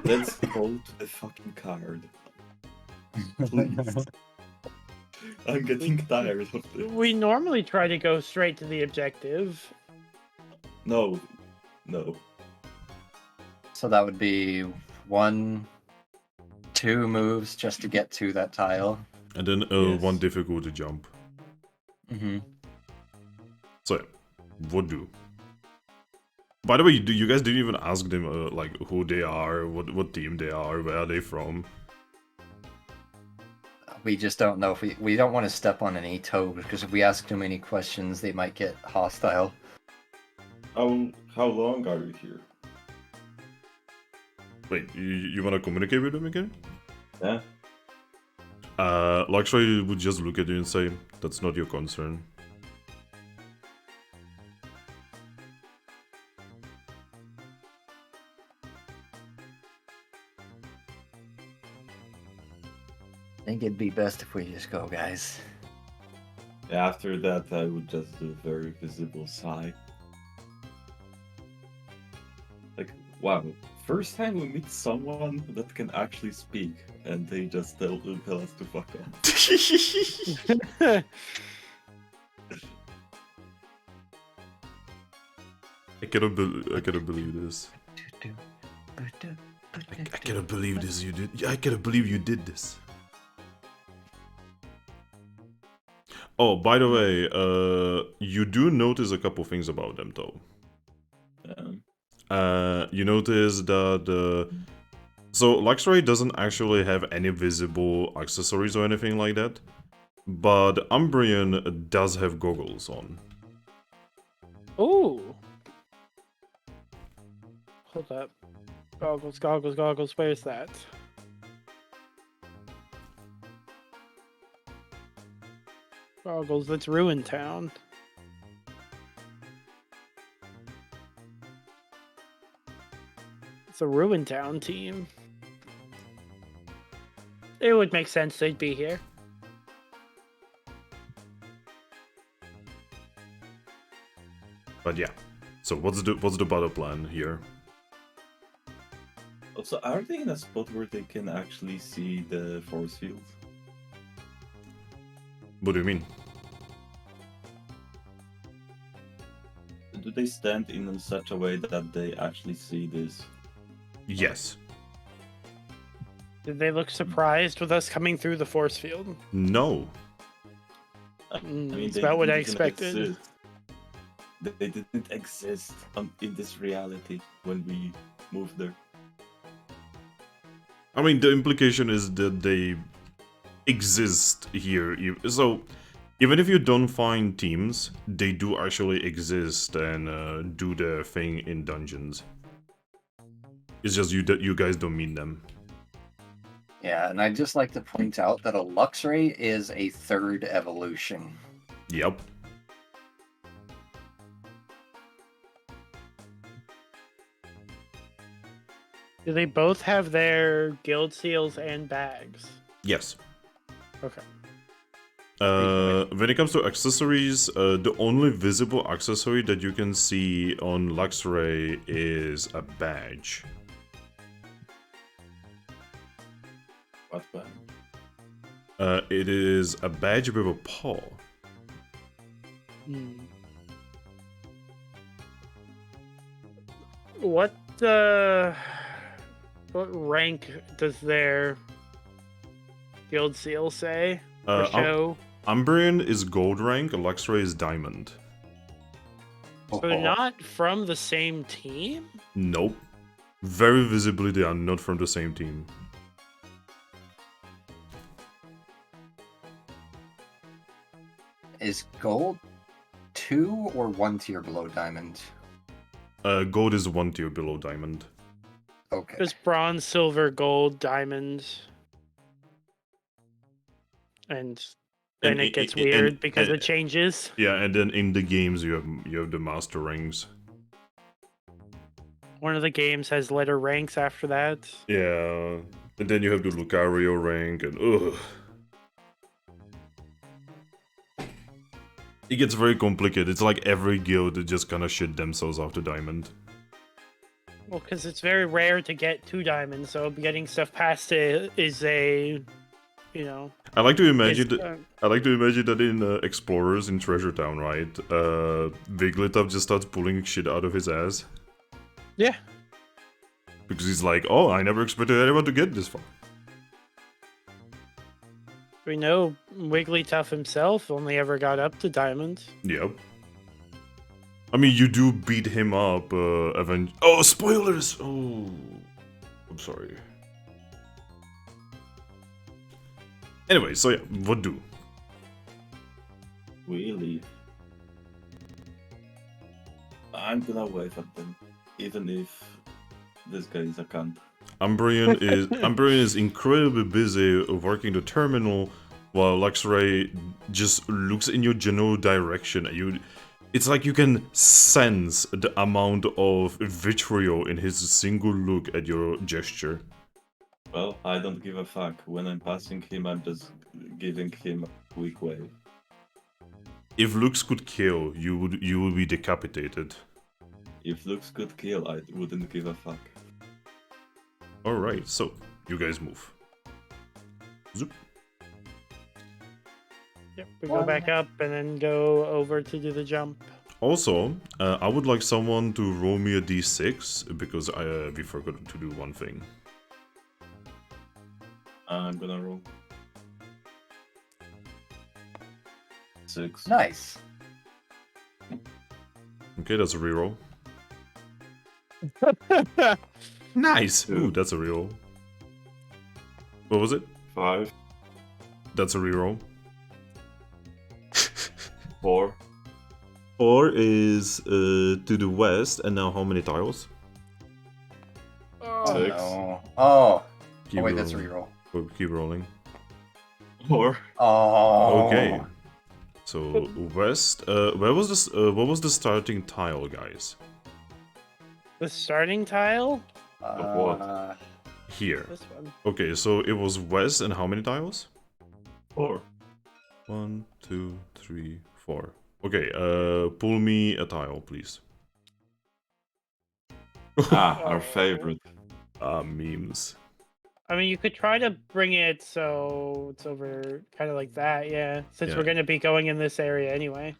Let's go to the fucking card. Please. I'm getting tired of this. We normally try to go straight to the objective. No. So that would be 1, 2 moves just to get to that tile. And then Yes. one difficulty jump. Mm-hmm. So, what do? By the way, you guys didn't even ask them like who they are, what team they are, where are they from. We just don't know if we don't want to step on any toes, because if we ask too many questions, they might get hostile. How long are you here? Wait, you wanna communicate with them again? Yeah. Luxray would just look at you and say, "That's not your concern." think it'd be best if we just go, guys. After that, I would just do a very visible sigh. Like, wow, first time we meet someone that can actually speak, and they just tell us to fuck off. I cannot believe this. I cannot believe this. You did. I cannot believe you did this. Oh, by the way, you do notice a couple things about them, though. You notice that so Luxray doesn't actually have any visible accessories or anything like that, but Umbreon does have goggles on. Ooh. Hold up. Goggles, goggles, goggles. Where's that? Goggles, that's Ruin Town. It's a Ruin Town team. It would make sense they'd be here. But yeah. So what's the battle plan here? Also, are they in a spot where they can actually see the force field? What do you mean? Do they stand in such a way that they actually see this? Yes. Did they look surprised with us coming through the force field? No. It's about what I expected. Exist. They didn't exist in this reality when we moved there. I mean, the implication is that they exist here. So, even if you don't find teams, they do actually exist and do their thing in dungeons. It's just you guys don't meet them. Yeah, and I'd just like to point out that a Luxray is a third evolution. Yep. Do they both have their guild seals and bags? Yes. Okay. When it comes to accessories, the only visible accessory that you can see on Luxray is a badge. What badge? It is a badge with a paw. What rank does their guild seal say? Or show? Umbreon is gold rank, Luxray is diamond. So they're not from the same team? Nope. Very visibly, they are not from the same team. Is gold 2 or 1 tier below diamond? Gold is 1 tier below diamond. Okay. There's bronze, silver, gold, diamond. And then it gets weird because it changes. Yeah, and then in the games you have the master ranks. One of the games has letter ranks after that. Yeah, and then you have the Lucario rank, and ugh. It gets very complicated. It's like every guild that just kind of shit themselves after diamond. Well, because it's very rare to get 2 diamonds, so getting stuff past it is a, you know. I like to imagine that in Explorers in Treasure Town, right? Wigglytuff just starts pulling shit out of his ass. Yeah. Because he's like, oh, I never expected anyone to get this far. We know Wigglytuff himself only ever got up to diamond. Yep. I mean, you do beat him up, Oh, spoilers! Oh, I'm sorry. Anyway, so yeah, what do? We leave. I'm gonna wave at them, even if this guy is a cunt. Umbreon is incredibly busy working the terminal, while Luxray just looks in your general direction. It's like you can sense the amount of vitriol in his single look at your gesture. Well, I don't give a fuck. When I'm passing him, I'm just giving him a quick wave. If looks could kill, you would be decapitated. If looks could kill, I wouldn't give a fuck. Alright, so you guys move. Zoop. Yep, we go back up and then go over to do the jump. Also, I would like someone to roll me a d6 because we forgot to do one thing. I'm gonna roll. 6. Nice. Okay, that's a reroll. Nice! Ooh, that's a reroll. What was it? 5. That's a reroll. 4. 4 is to the west, and now how many tiles? Oh, 6. no. Oh. Keep Oh wait, that's a rolling. reroll. Keep rolling. 4. Oh. Okay. So west. Where was this? What was the starting tile, guys? The starting tile? Of what? Here. This one. Okay, so it was west, and how many tiles? 4. 1, 2, 3, 4. Okay. Pull me a tile, please. Our favorite. Memes. I mean, you could try to bring it so it's over kind of like that, yeah. Since Yeah. we're going to be going in this area anyway.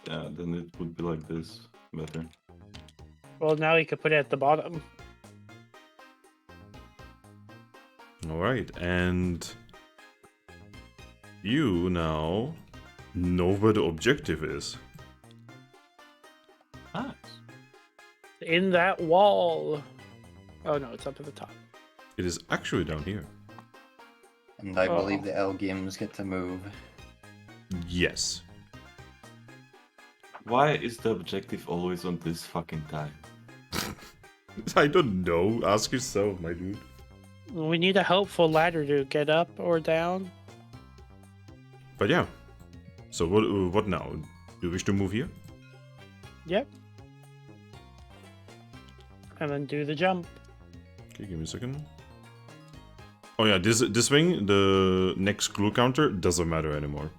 Yeah, then it would be like this. Better. Well, now you could put it at the bottom. Alright, and you now know where the objective is. Nice. In that wall. Oh no, it's up at the top. It is actually down here. And I Oh. believe the Elgims get to move. Yes. Why is the objective always on this fucking time? I don't know. Ask yourself, my dude. We need a helpful ladder to get up or down. But yeah. So what now? Do you wish to move here? Yep. And then do the jump. Okay, give me a second. Oh yeah, this thing, the next clue counter doesn't matter anymore.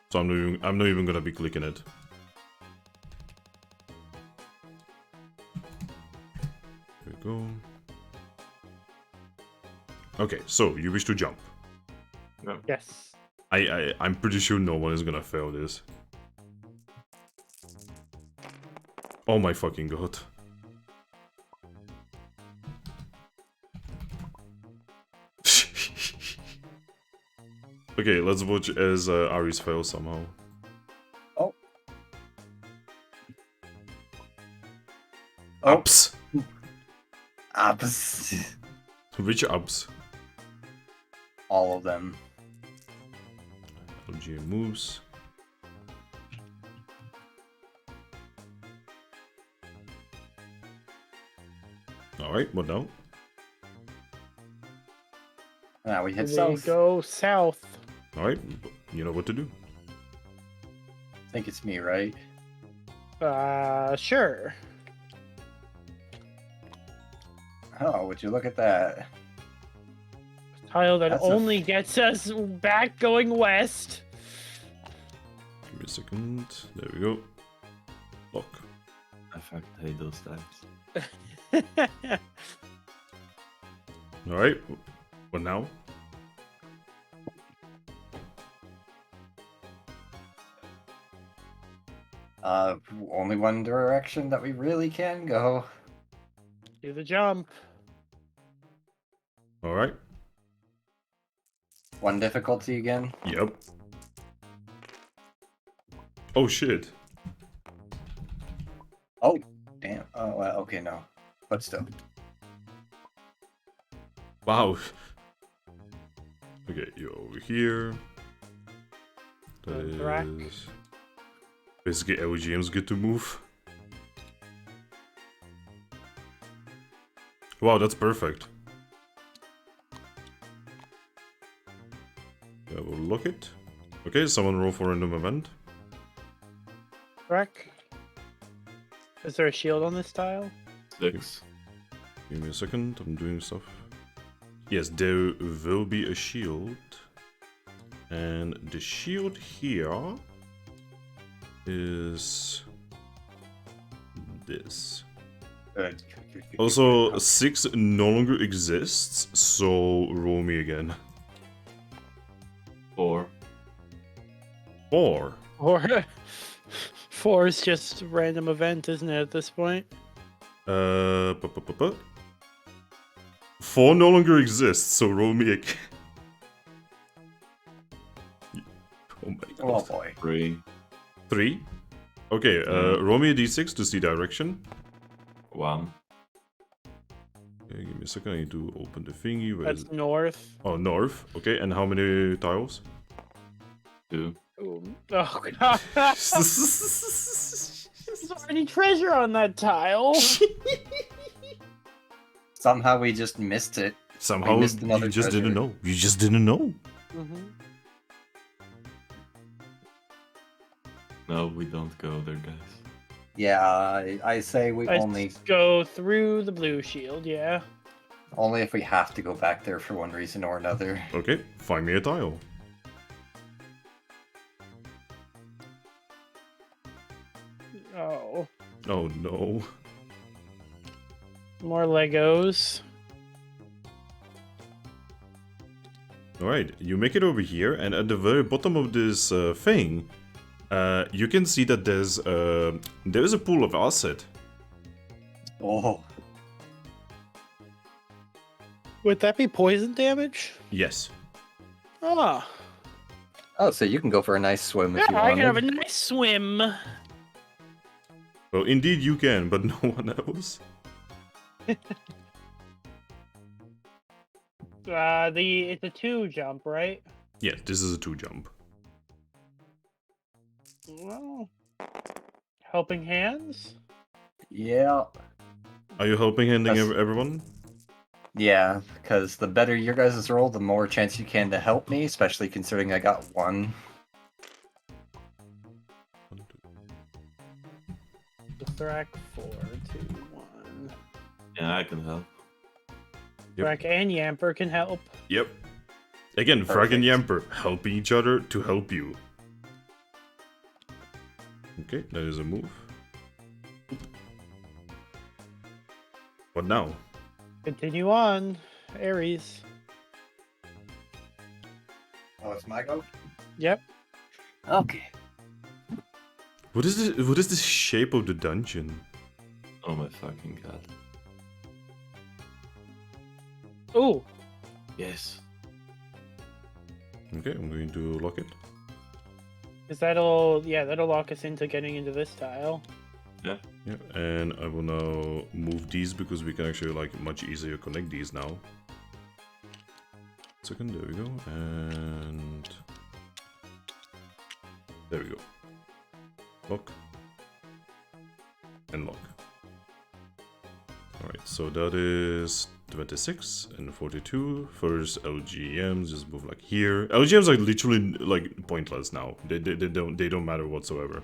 So I'm not even gonna be clicking it. There we go. Okay, so you wish to jump. Yes. I'm pretty sure no one is gonna fail this. Oh my fucking god. Okay, let's watch as Aris fails somehow. Oh. Ups! Ups. Which ups? All of them. LG moves. Alright, what now? Now we head We south. go south. Alright, you know what to do. I think it's me, right? Sure. Oh, would you look at that? Tile that That's a only gets us back going west. Give me a second. There we go. Lock. I fucking hate those times. Alright, what now? Only one direction that we really can go. Do the jump. Alright. One difficulty again. Yep. Oh shit. Oh, damn. Oh, well, okay, no. But still. Wow. Okay, you're over here. That Thrack. is... Basically, LGMs get to move. Wow, that's perfect. Yeah, we'll look it. Okay, someone roll for a random event. Thrack. Is there a shield on this tile? 6. Give me a second, I'm doing stuff Yes, there will be a shield. And the shield here is this. Also, 6 no longer exists, so roll me again. 4. 4. Or 4 is just a random event, isn't it, at this point? 4 no longer exists, so roll me again. Oh my god. Oh boy. 3. 3? Okay, roll me a d6 to see direction. 1. Okay, give me a second, I need to open the thingy. Where is That's it? north. Oh, north. Okay, and how many tiles? 2. Ooh. Oh god. There's already treasure on that tile. Somehow we just missed it. Somehow missed another you just treasure. didn't know. You just didn't know. Mm-hmm. No, we don't go there, guys. Yeah, I say we Let's only go through the blue shield, yeah. if we have to go back there for one reason or another. Okay, find me a tile. Oh. Oh no. More Legos. Alright, you make it over here, and at the very bottom of this thing, you can see that there's a pool of acid. Oh, Would that be poison damage? Yes. Ah. oh, so you can go for a nice swim if Yeah, you I want. can have a nice swim. Well, indeed you can, but no one else. It's a 2 jump, right? Yeah, this is a 2 jump. Well, helping hands? Yeah, Are you helping handing That's- everyone? yeah, because the better your guys' roll, the more chance you can to help me, especially considering I got 1. The Thrack 4, 2, 1. Yeah, I can help. Yep. Thrack and Yamper can help. Yep. Again, Frag and Perfect. Yamper helping each other to help you. Okay, that is a move. What now? Continue on, Ares. Oh, it's my go? Yep. Okay. What is the shape of the dungeon? Oh my fucking god. Ooh, Yes. Okay, I'm going to lock it. is that'll lock us into getting into this tile. Yeah, and I will now move these because we can actually like much easier connect these now. Second, there we go, and there we go. Lock and lock. Alright, so that is 26 and 42. First LGMs just move like here. LGMs are literally like pointless now. They don't matter whatsoever.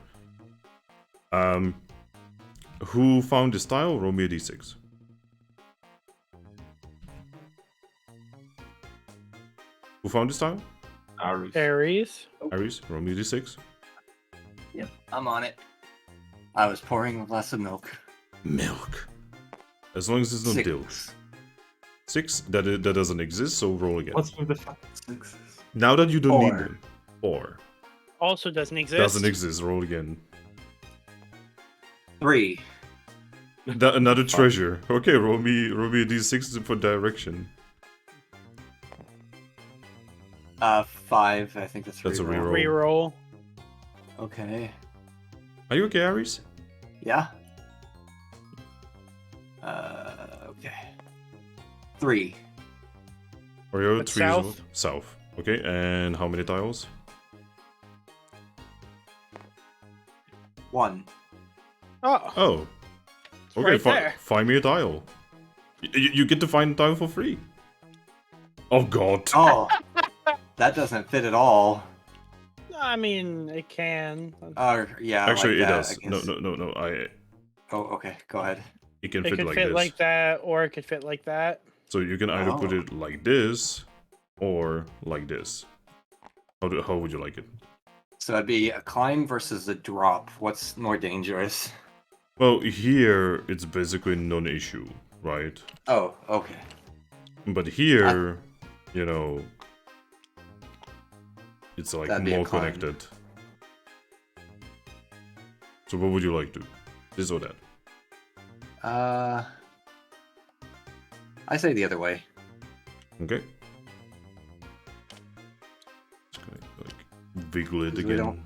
Who found this tile? Roll me a d6. Who found this tile? Aries. Ares. Aries, roll me a d6. Yep, I'm on it. I was pouring a glass of milk. Milk. As long as it's not 6. dill. 6? That doesn't exist, so roll again. What's with the fucking 6s? Now that you don't need 4. them. 4. Also doesn't exist. Doesn't exist, roll again. 3. Another treasure. Okay, roll me a d6 for direction. 5. I think that's That's a reroll. reroll. Reroll. Okay. Are you okay, Aries? Yeah. Okay. 3. Oreo, That's 3 as well? south. South. Okay, and how many tiles? 1. Oh, Oh. it's Okay, right there. find me a tile. You get to find a tile for free. Oh god. Oh, that doesn't fit at all. I mean, it can. Yeah. Actually, like it that, does. I No, guess. no. Oh, okay. Go ahead. It can It fit could like fit this. like that, or it could fit like that. So you can either put Oh. it like this or like this. How would you like it? So that'd be a climb versus a drop. What's more dangerous? Well, here it's basically non-issue, right? Oh, okay. But here, you know, it's like That'd be a more climb. connected. So what would you like to? This or that? I say the other way. Okay. Just gonna like wiggle it 'Cause we again. don't-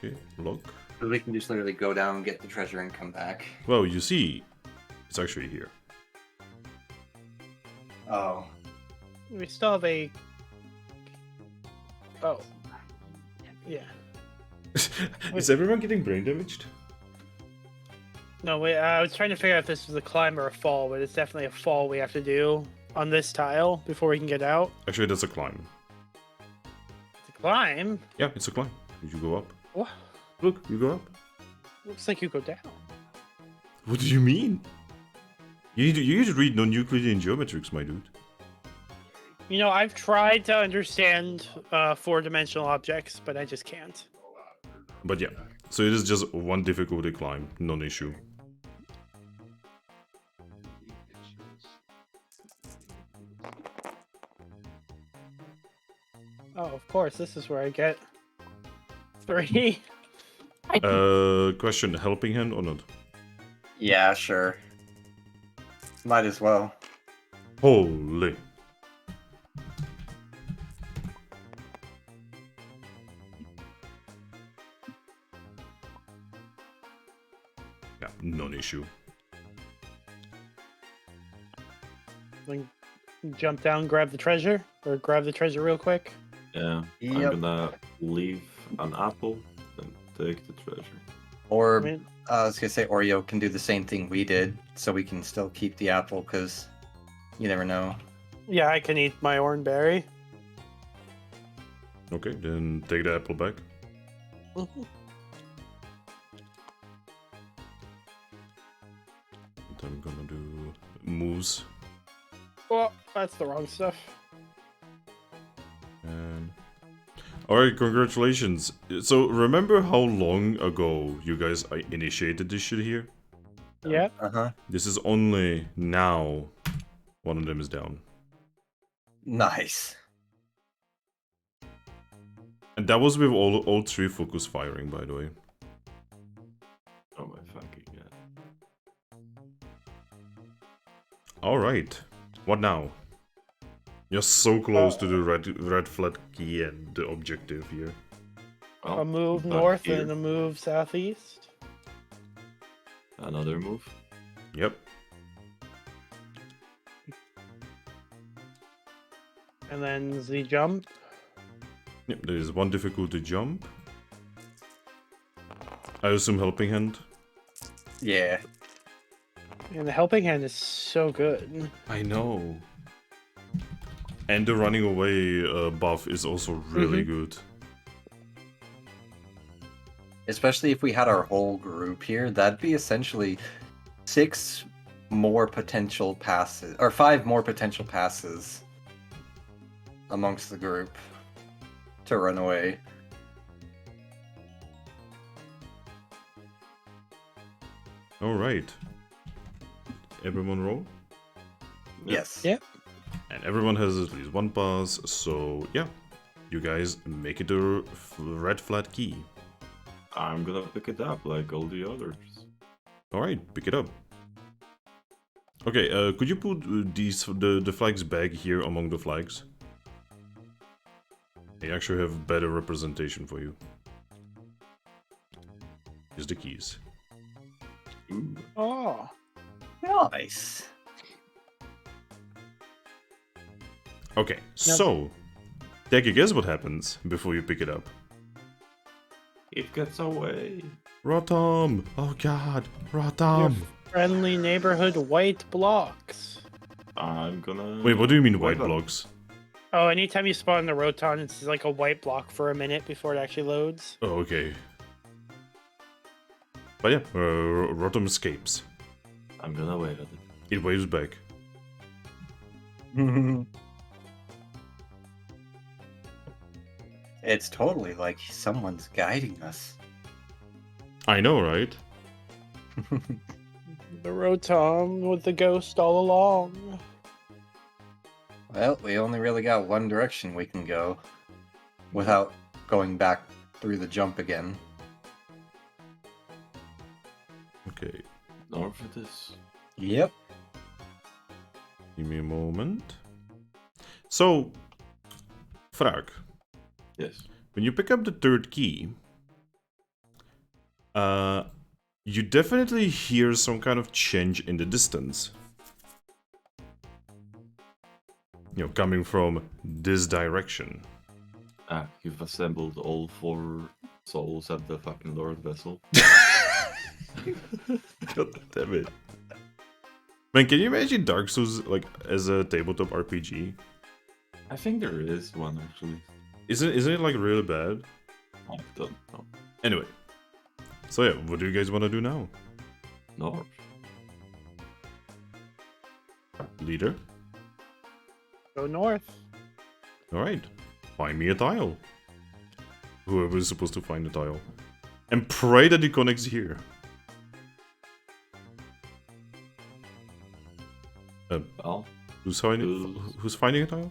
Okay, lock. So we can just literally go down, get the treasure, and come back. Well, you see, it's actually here. Oh. We still have a. Oh. Yeah. Is everyone getting brain damaged? No, wait. I was trying to figure out if this was a climb or a fall, but it's definitely a fall we have to do on this tile before we can get out. Actually, that's a climb. It's a climb. Yeah, it's a climb. You go up. What? Look, you go up. Looks like you go down. What do you mean? You need to read non-Euclidean geometrics, my dude. You know, I've tried to understand four-dimensional objects, but I just can't. But yeah, so it is just one difficulty climb, non-issue. Oh, of course, this is where I get 3. Question, helping hand or not? Yeah, sure. Might as well. Holy. Yeah, non-issue. Then jump down, grab the treasure, or grab the treasure real quick. Yeah, Yep. I'm gonna leave an apple and take the treasure. Or, I mean, I was gonna say Oreo can do the same thing we did, so we can still keep the apple, because you never know. yeah, I can eat my orange berry. Okay, then take the apple back. Mhm. I'm gonna do moves. Oh, that's the wrong stuff. And alright, congratulations. So remember how long ago you guys initiated this shit here? Yeah. Uh-huh. This is only now one of them is down. Nice. And that was with all 3 focus firing, by the way. Oh my fucking god. Alright, what now? You're so close to the red flat key and the objective here. Well, A move back north here. and a move southeast. Another move. Yep. And then the jump. Yep, there is one difficulty jump. I assume helping hand. Yeah. And the helping hand is so good. I know. And the running away buff is also really good. Especially if we had our whole group here, that'd be essentially 6 more potential passes, or 5 more potential passes amongst the group to run away. Alright. Everyone roll? Yes. Yeah. And everyone has at least one pass, so yeah. You guys make it a red flat key. I'm gonna pick it up like all the others. Alright, pick it up. Okay, could you put the flags back here among the flags? They actually have better representation for you. Here's the keys. Ooh. Oh. Nice. Okay, so take a guess what happens before you pick it up. It gets away. Rotom! Oh god, Rotom! Friendly neighborhood white blocks. I'm gonna. Wait, what do you mean Wait, white blocks? Oh, anytime you spawn the Rotom, it's like a white block for a minute before it actually loads. Oh, okay. But yeah, Rotom escapes. I'm gonna wave at it. It waves back. It's totally like someone's guiding us. I know, right? The Rotom with the ghost all along. Well, we only really got one direction we can go without going back through the jump again. Okay, North it is. Yep. give me a moment. So, Thrack, Yes. when you pick up the third key, you definitely hear some kind of change in the distance. You know, coming from this direction. Ah, you've assembled all 4 souls at the fucking Lord Vessel. God damn it. Man, can you imagine Dark Souls like as a tabletop RPG? I think there is one actually. Isn't it like really bad? I don't know. Anyway. So yeah, what do you guys want to do now? North. Leader? Go north. Alright. Find me a tile. Whoever is supposed to find a tile. And pray that it connects here. Well, Who's finding a tile?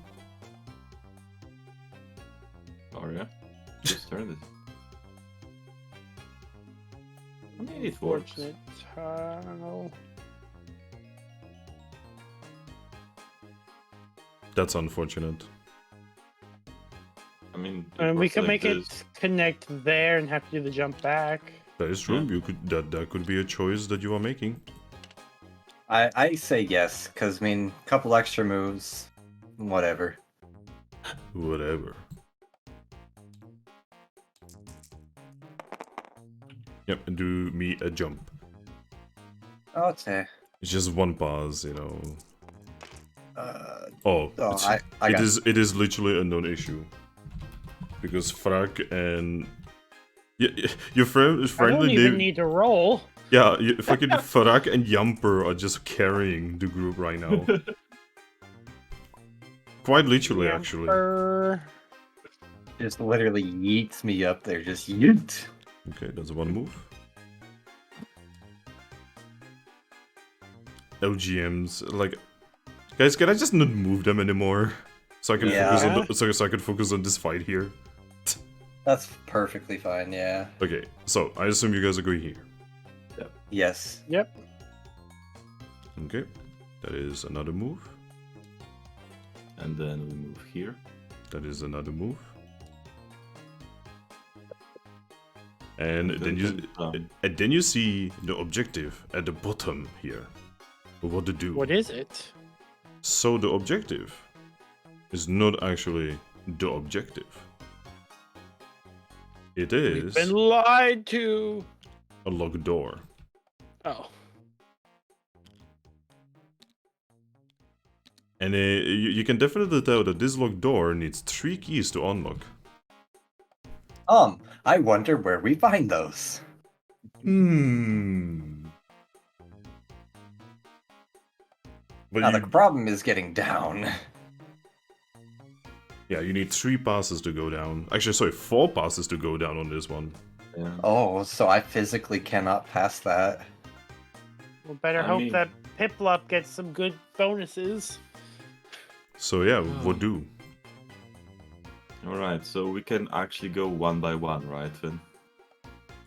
Oreo. Just turn it. I mean, it works. Fortunate tile. That's unfortunate. I mean, And we works could like make this. it connect there and have to do the jump back. That is true. Yeah. You could that could be a choice that you are making. I say yes, because, I mean, a couple extra moves, whatever. Whatever. Yep, and do me a jump. Okay. It's just one pause, you know. Oh, It's- I got it is literally a non-issue because Thrack and your I friendly don't even name, need to roll. yeah, fucking Thrack and Yamper are just carrying the group right now. Quite literally, actually. Yamper. just literally yeets me up there, just yeet. Okay, that's one move. LGMs, like, guys, can I just not move them anymore so I can focus on so I can focus on this fight here? That's perfectly fine, yeah. Okay, so I assume you guys are going here. Yes. Yep. Okay, that is another move. And then we move here. That is another move. And then you see the objective at the bottom here. What to do. What is it? So the objective is not actually the objective. It We've is been lied to. a locked door. Oh. And you can definitely tell that this locked door needs 3 keys to unlock. I wonder where we find those. But Now, the problem is getting down. yeah, you need 3 passes to go down. Actually, sorry, 4 passes to go down on this one. Yeah. Oh, so I physically cannot pass that. We'll better I hope mean- that Piplup gets some good bonuses. So yeah, what do? Alright, so we can actually go one by one, right, Finn?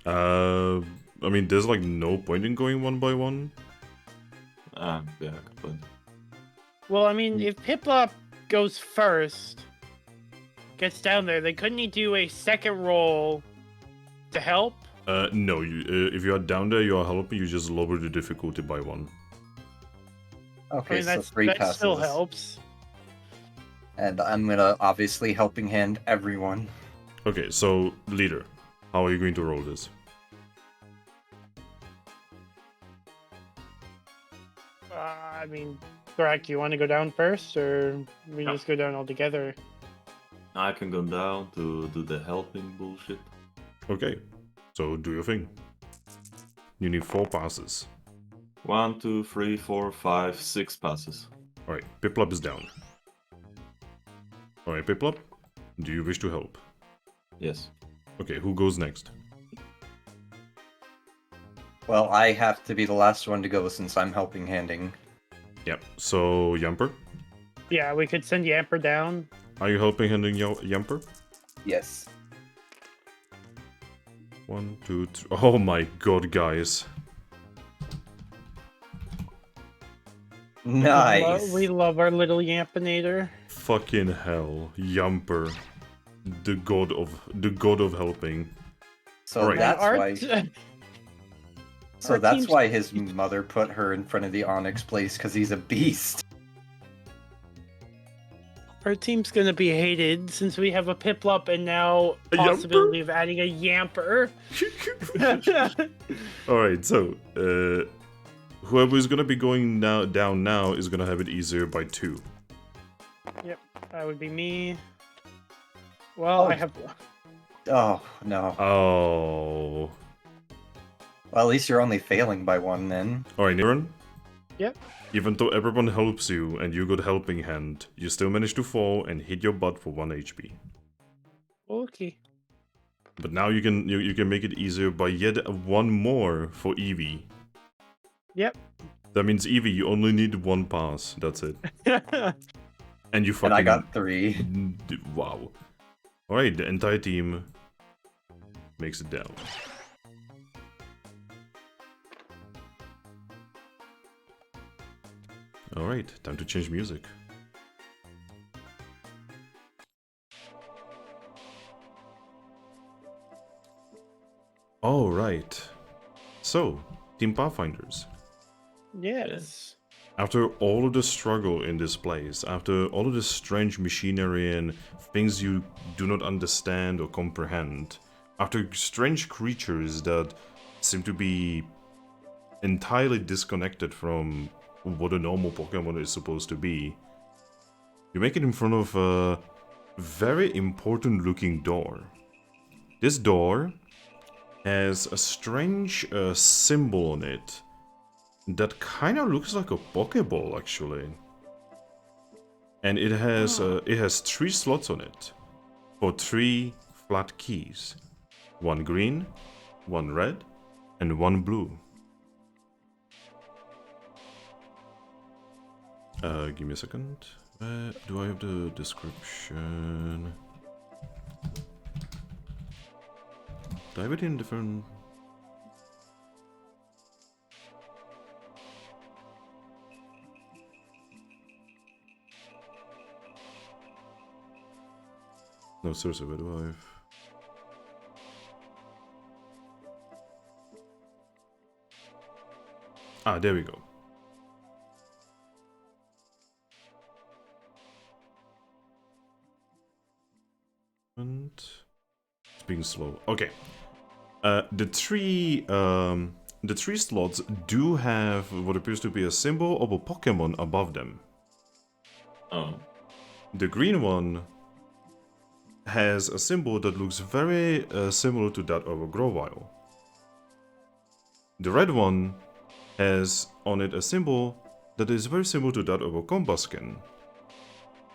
I mean, there's like no point in going one by one. Ah, yeah, good point. Well, I mean, if Piplup goes first, gets down there, then couldn't he do a second roll to help? No, if you are down there, you are helping, you just lower the difficulty by 1. Okay, I mean, so 3 that passes. still helps. And I'm gonna obviously helping hand everyone. Okay, so, leader, how are you going to roll this? I mean, Thrack, you want to go down first, or we just go down all together? I can go down to do the helping bullshit. Okay, so do your thing. You need 4 passes. 1, 2, 3, 4, 5, 6 passes. Alright, Piplup is down. Alright, Piplup, do you wish to help? Yes. Okay, who goes next? Well, I have to be the last one to go since I'm helping handing. Yep, so Yamper? Yeah, we could send Yamper down. Are you helping handing Yamper? Yes. 1, 2, 3. Oh my god, guys. Nice. We love our little Yampinator. Fucking hell, Yamper. The god of helping. So Alright. that's Our- why. So our that's team's- why his mother put her in front of the Onyx place, because he's a beast. Our team's gonna be hated since we have a Piplup and now A possibility of adding a Yamper. Alright, so whoever is gonna be going down now is gonna have it easier by 2. That would be me. Well, I have. Oh, no. Oh. Well, at least you're only failing by 1 then. Alright, Nidoran? Yep. Even though everyone helps you and you got helping hand, you still manage to fall and hit your butt for 1 HP. Okay. But now you can make it easier by yet 1 more for Eevee. Yep. That means Eevee, you only need 1 pass. That's it. And you fucking. And I got 3. Wow. Alright, the entire team makes it down. Alright, time to change music. Alright. So, Team Pathfinders. Yes. After all of the struggle in this place, after all of the strange machinery and things you do not understand or comprehend, after strange creatures that seem to be entirely disconnected from what a normal Pokemon is supposed to be, you make it in front of a very important looking door. This door has a strange symbol on it that kind of looks like a Pokeball, actually. And it has 3 slots on it for 3 flat keys. 1 green, 1 red, and 1 blue. Give me a second. Do I have the description? Do I have it in different? No, seriously, where do I have? Ah, there we go. And it's being slow. Okay. The three slots do have what appears to be a symbol of a Pokemon above them. Oh. The green one has a symbol that looks very similar to that of a Grovyle. The red one has on it a symbol that is very similar to that of a Combusken.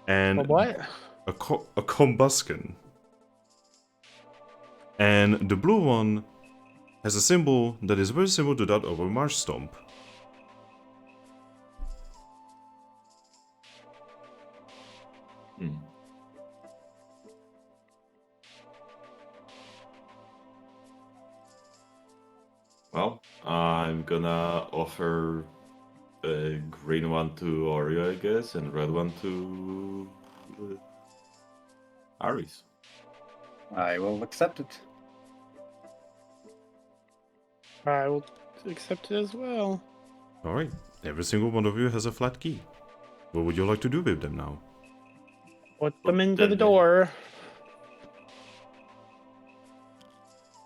And A what? a Combusken. And the blue one has a symbol that is very similar to that of a Marsh Stomp. Hmm. Well, I'm gonna offer a green one to Oreo, I guess, and red one to Aris. I will accept it. I will accept it as well. Alright, every single one of you has a flat key. What would you like to do with them now? Put them into the then- door.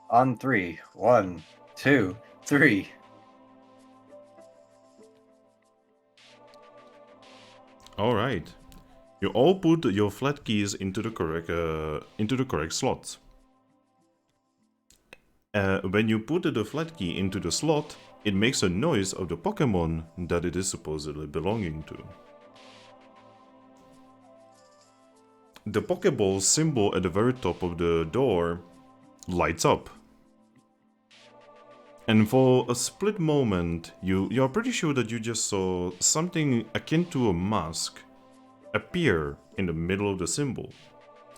On 3. 1, 2, 3. Alright. You all put your flat keys into the correct slots. When you put the flat key into the slot, it makes a noise of the Pokemon that it is supposedly belonging to. The Pokeball symbol at the very top of the door lights up. And for a split moment, you're pretty sure that you just saw something akin to a mask appear in the middle of the symbol.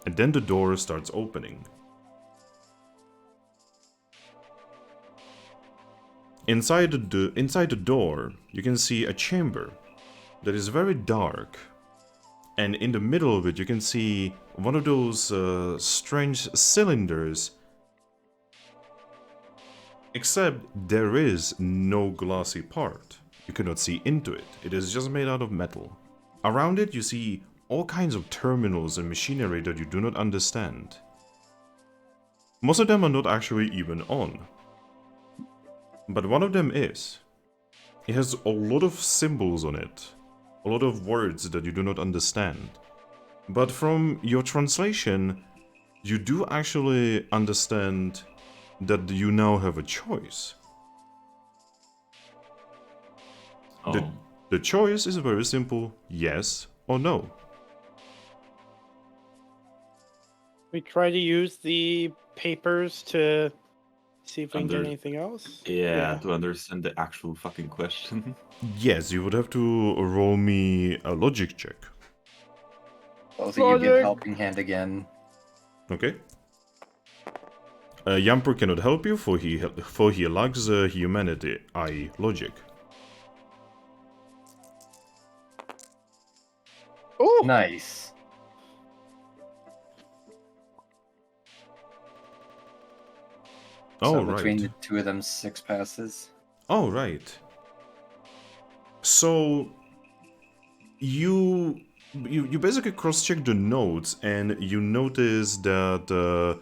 And then the door starts opening. Inside the door, you can see a chamber that is very dark. And in the middle of it, you can see one of those strange cylinders. Except there is no glossy part. You cannot see into it. It is just made out of metal. Around it, you see all kinds of terminals and machinery that you do not understand. Most of them are not actually even on. But one of them is. It has a lot of symbols on it. A lot of words that you do not understand. But from your translation, you do actually understand that you now have a choice. Oh. The choice is very simple, yes or no. We try to use the papers to see if we can get Under- anything else. Yeah, to understand the actual fucking question. Yes, you would have to roll me a logic check. Both of you get Logic. helping hand again. Okay. Yamper cannot help you, for he lacks humanity, i.e. logic. Oh, Nice. Oh, So right. between the two of them, 6 passes. Oh, right. So you basically cross-check the notes, and you notice that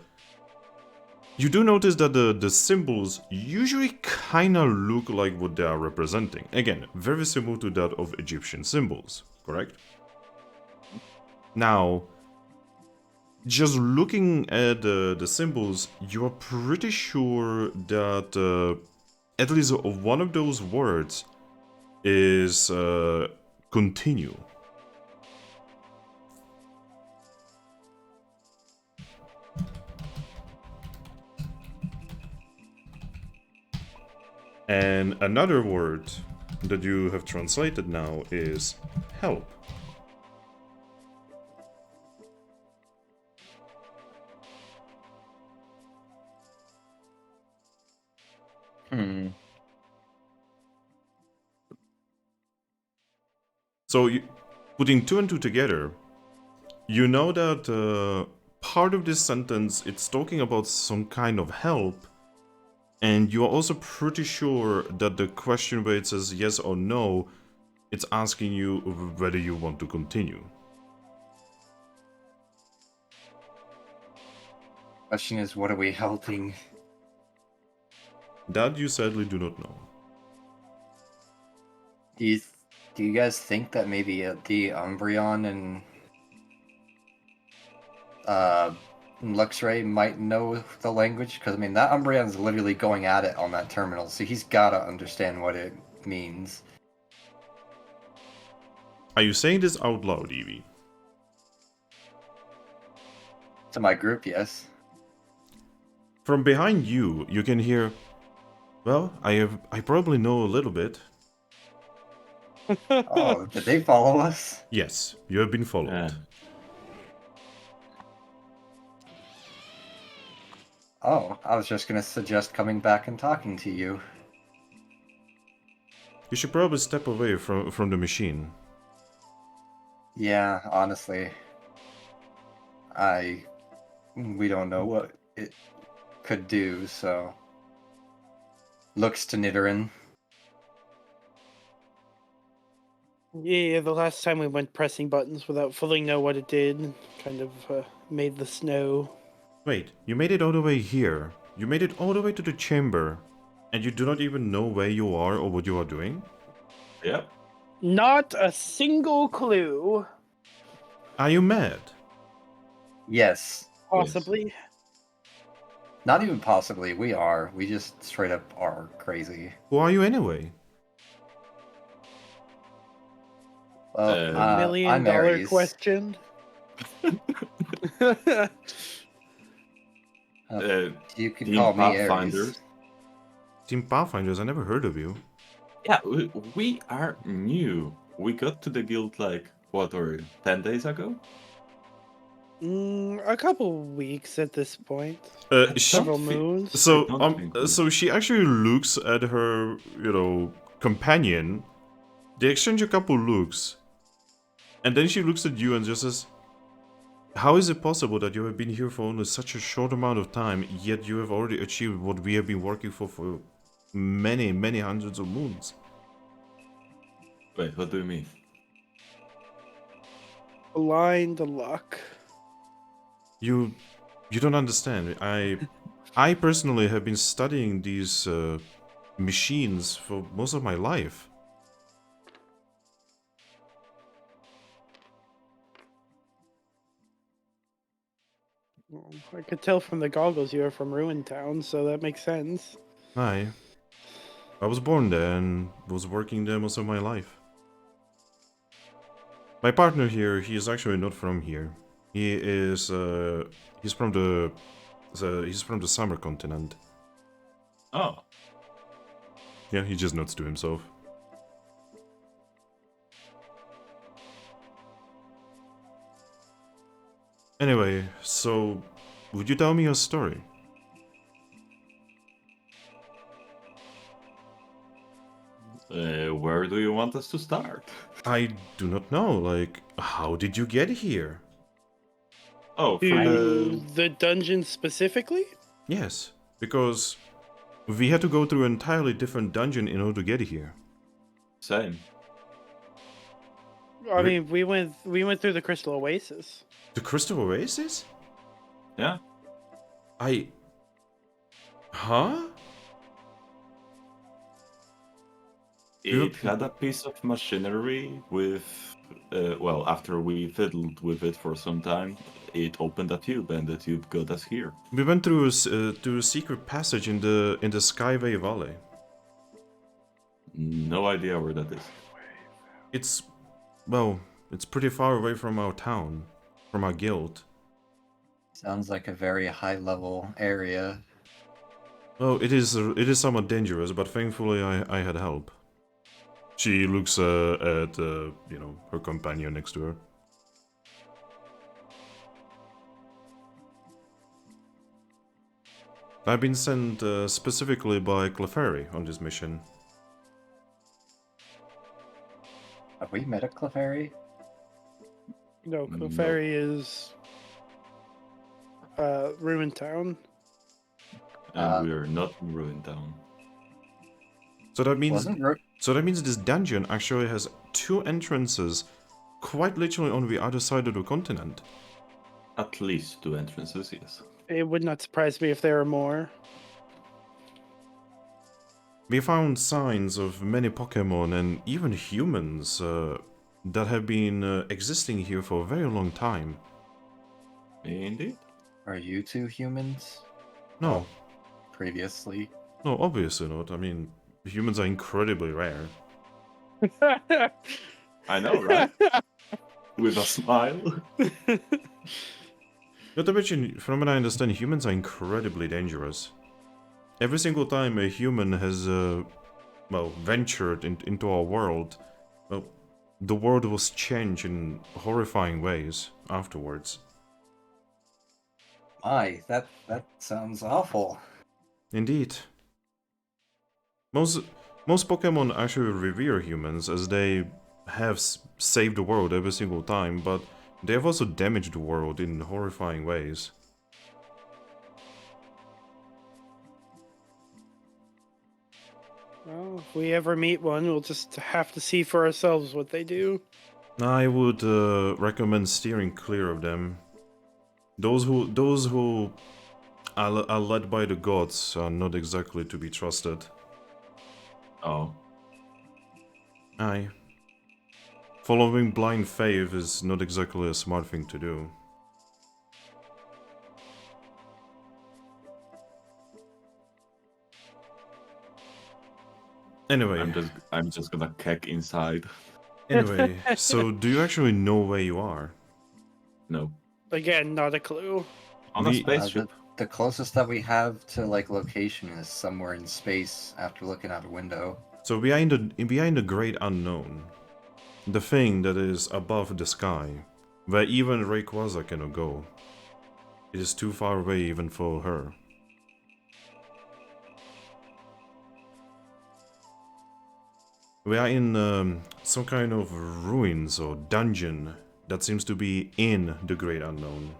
you do notice that the symbols usually kind of look like what they are representing. Again, very similar to that of Egyptian symbols, correct? Now, just looking at the symbols, you are pretty sure that at least one of those words is continue. And another word that you have translated now is help. So, putting 2 and 2 together, you know that part of this sentence, it's talking about some kind of help, and you are also pretty sure that the question where it says yes or no, it's asking you whether you want to continue. Question is, what are we helping? That you sadly do not know. Do you guys think that maybe the Umbreon and Luxray might know the language? Because I mean, that Umbreon's literally going at it on that terminal, so he's gotta understand what it means. Are you saying this out loud, Eevee? To my group, yes. From behind you, you can hear, well, I probably know a little bit. Oh, did they follow us? Yes, you have been followed. Yeah. Oh, I was just gonna suggest coming back and talking to you. You should probably step away from the machine. Yeah, honestly. We don't know what it could do, so... Looks to Nidoran. yeah, the last time we went pressing buttons without fully know what it did kind of made the snow. Wait, you made it all the way here. You made it all the way to the chamber. And you do not even know where you are or what you are doing? Yep. Not a single clue. Are you mad? Yes. Possibly. Not even possibly. We are. We just straight up are crazy. Who are you anyway? Well, Million I'm dollar Aries. question. You can Team call me Pathfinders. Aries. Team Pathfinders, I never heard of you. Yeah, we are new. We got to the guild like, what, or 10 days ago? A couple weeks at this point. She, Several moons. so I don't think we- so she actually looks at her, companion. They exchange a couple looks, and then she looks at you and just says, "How is it possible that you have been here for only such a short amount of time, yet you have already achieved what we have been working for many, many hundreds of moons?" Wait, what do you mean? Blind luck. You don't understand. I personally have been studying these machines for most of my life. Well, I could tell from the goggles you are from Ruin Town, so that makes sense. I was born there and was working there most of my life. My partner here, he is actually not from here. He is he's from the summer continent. Oh, Yeah, he just nods to himself. Anyway, so would you tell me your story? where do you want us to start? I do not know, like, how did you get here? Oh, To from the dungeon specifically? Yes, because we had to go through an entirely different dungeon in order to get here. same. I mean, we went through the Crystal Oasis. The Crystal Oasis? Yeah. Huh? It had a piece of machinery with, well, after we fiddled with it for some time, it opened a tube, and the tube got us here. We went through a secret passage in the Skyway Valley. No idea where that is. It's, well, it's pretty far away from our town, from our guild. Sounds like a very high level area. Well, it is somewhat dangerous, but thankfully I had help. She looks at her companion next to her. I've been sent specifically by Clefairy on this mission. Have we met a Clefairy? No, No. Clefairy is Ruin Town. And we are not in Ruin Town. So that means Wasn't Ru- this dungeon actually has two entrances, quite literally on the other side of the continent. At least two entrances, yes. It would not surprise me if there were more. We found signs of many Pokemon and even humans that have been existing here for a very long time. Indeed. Are you two humans? No, Previously? no, obviously not. I mean, humans are incredibly rare. I know, right? With a smile. Not to mention, from what I understand, humans are incredibly dangerous. Every single time a human has, ventured into our world, well, the world was changed in horrifying ways afterwards. My, that sounds awful. Indeed. Most Pokemon actually revere humans, as they have saved the world every single time, but they have also damaged the world in horrifying ways. Well, if we ever meet one, we'll just have to see for ourselves what they do. I would recommend steering clear of them. Those who are led by the gods are not exactly to be trusted. Oh. Aye. Following blind faith is not exactly a smart thing to do. Anyway, I'm just gonna keck inside. anyway, so do you actually know where you are? No. Again, not a clue. On a The- spaceship. The closest that we have to like location is somewhere in space after looking out a window. So behind the great unknown, the thing that is above the sky, where even Rayquaza cannot go. It is too far away even for her. We are in some kind of ruins or dungeon that seems to be in the great unknown.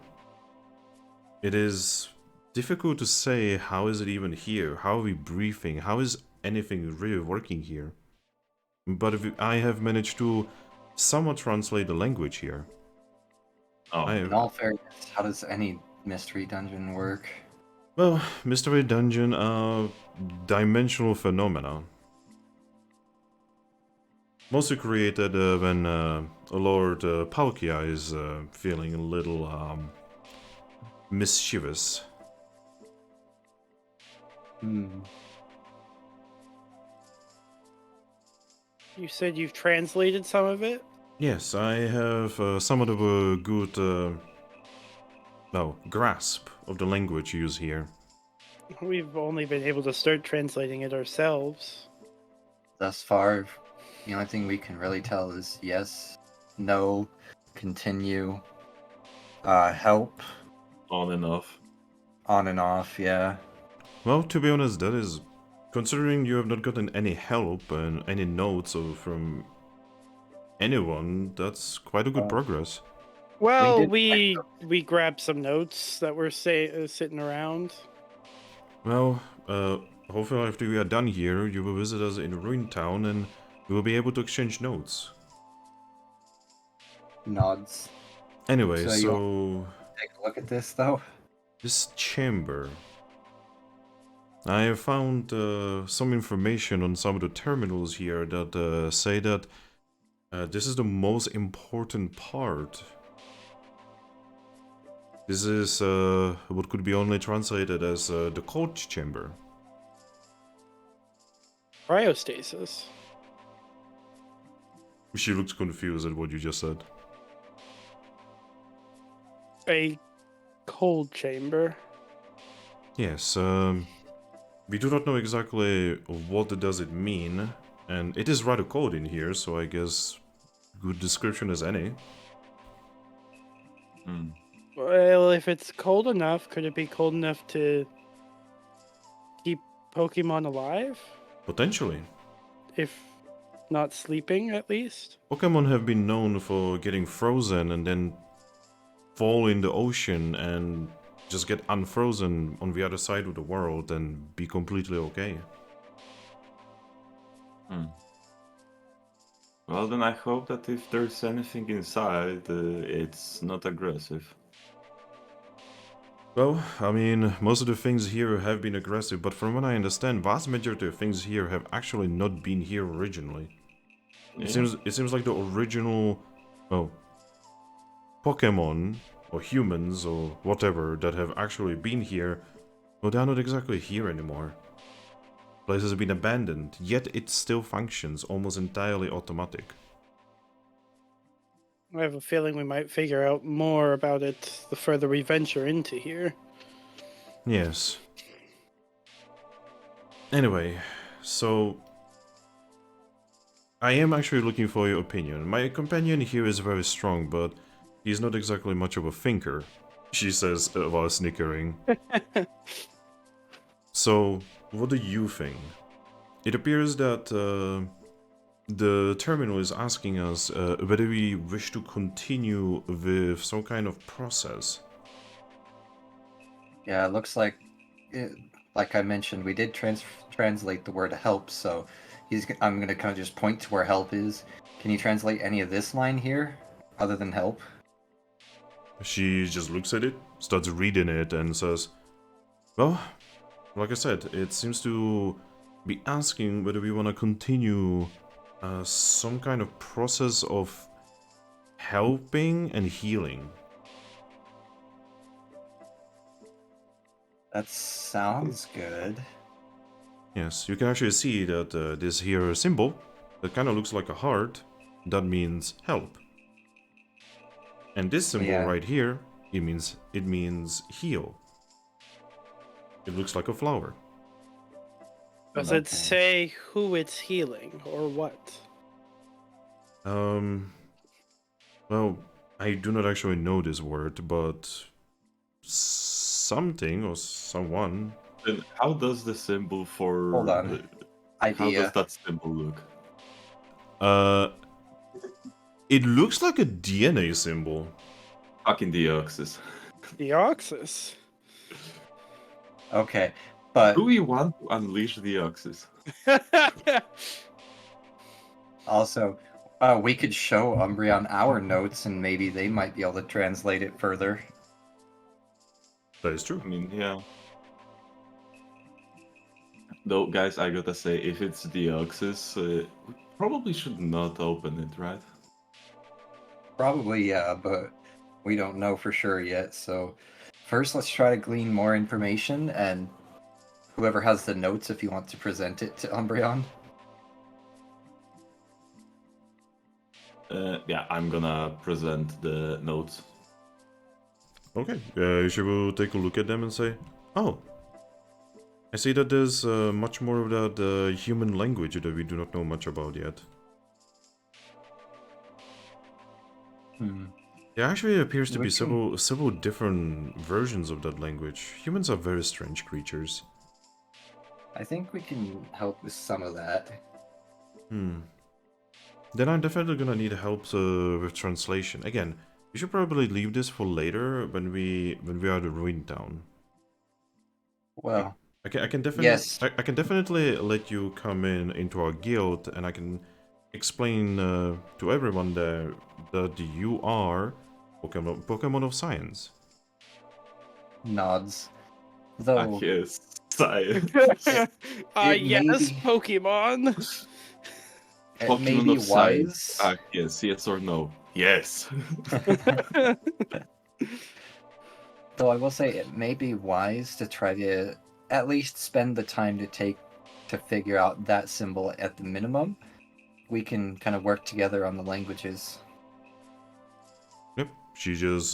It is difficult to say how is it even here, how are we breathing, how is anything really working here. But I have managed to somewhat translate the language here. Oh. In all fairness, how does any mystery dungeon work? Well, mystery dungeon are dimensional phenomena. Mostly created when Lord Palkia is feeling a little mischievous. You said you've translated some of it? Yes, I have somewhat of a good grasp of the language used here. We've only been able to start translating it ourselves. Thus far, the only thing we can really tell is yes, no, continue, help, On and off. on and off, yeah. Well, to be honest, that is... Considering you have not gotten any help and any notes from anyone, that's quite a good progress. Well, We we grabbed some notes that were sitting around. Well, hopefully after we are done here, you will visit us in Ruin Town and we will be able to exchange notes. Nods. Anyway, So so... Take a look at this, though. This chamber. I have found some information on some of the terminals here that say that this is the most important part. This is what could be only translated as the cold chamber. Cryostasis. She looks confused at what you just said. A cold chamber. Yes, we do not know exactly what does it mean, and it is rather cold in here, so I guess good description as any. Hmm. Well, if it's cold enough, could it be cold enough to keep Pokemon alive? Potentially. If not sleeping, at least? Pokemon have been known for getting frozen and then fall in the ocean and just get unfrozen on the other side of the world and be completely okay. Hmm. Well, then I hope that if there's anything inside, it's not aggressive. Well, I mean, most of the things here have been aggressive, but from what I understand, vast majority of things here have actually not been here originally. Yeah. It seems like the original, Pokemon or humans or whatever that have actually been here, well, they're not exactly here anymore. Place has been abandoned, yet it still functions almost entirely automatic. I have a feeling we might figure out more about it the further we venture into here. Yes. Anyway, so I am actually looking for your opinion. My companion here is very strong, but he's not exactly much of a thinker, she says while snickering. So, what do you think? It appears that the terminal is asking us whether we wish to continue with some kind of process. Yeah, it looks like, like I mentioned, we did translate the word help, so I'm going to kind of just point to where help is. Can you translate any of this line here, other than help? She just looks at it, starts reading it, and says, well, like I said, it seems to be asking whether we want to continue some kind of process of helping and healing. That sounds good. Yes, you can actually see that this here symbol that kind of looks like a heart, that means help. And this symbol Yeah. right here, it means heal. It looks like a flower. Does it Okay. say who it's healing or what? Well, I do not actually know this word, but something or someone. Then how does the symbol for Hold on. how Idea. does that symbol look? It looks like a DNA symbol. Fucking Deoxys. Deoxys. Okay, but Do we want to unleash Deoxys? also, we could show Umbreon our notes, and maybe they might be able to translate it further. That is true. I mean, yeah. Though, guys, I gotta say, if it's Deoxys, we probably should not open it, right? Probably, yeah, but we don't know for sure yet. So, first, let's try to glean more information, and whoever has the notes, if you want to present it to Umbreon. Yeah, I'm gonna present the notes. Okay, she will take a look at them and say, "Oh, I see that there's much more of that human language that we do not know much about yet. There actually appears to be several different versions of that language. Humans are very strange creatures. I think we can help with some of that. Then I'm definitely gonna need help with translation. Again, we should probably leave this for later when we are at the ruin town. Well, I can definitely yes. I can definitely let you come into our guild, and I can explain to everyone there that you are Pokemon of Science. Nods. Though, Yes, science. It yes, maybe- Pokemon. it may Pokemon be of science. wise. Yes or no? Yes. Though I will say it may be wise to try to at least spend the time to figure out that symbol at the minimum. We can kind of work together on the languages. Yep. She just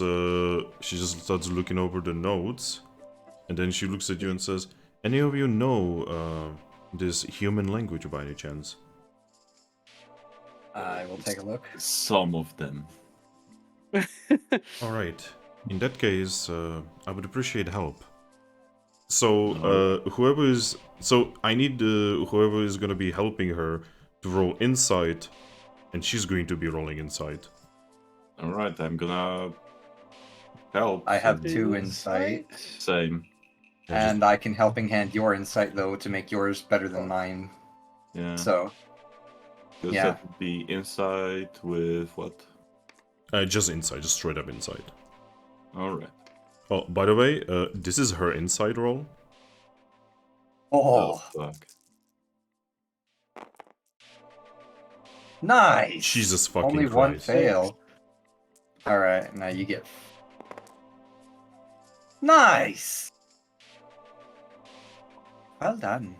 starts looking over the notes, and then she looks at you and says, "Any of you know this human language by any chance?" I will take a look. Some of them. All right. In that case, I would appreciate help. So, I need whoever is gonna be helping her to roll insight, and she's going to be rolling insight. All right, I'm gonna help. I have 2 insight, Same. and I can helping hand your insight though to make yours better than mine. Yeah. So, Because yeah. that would be insight with what? Just insight, just straight up insight. All right. Oh, by the way, this is her insight roll. oh, Fuck. nice. Jesus fucking Only one Christ. fail. All right, now you get. Nice. Well done.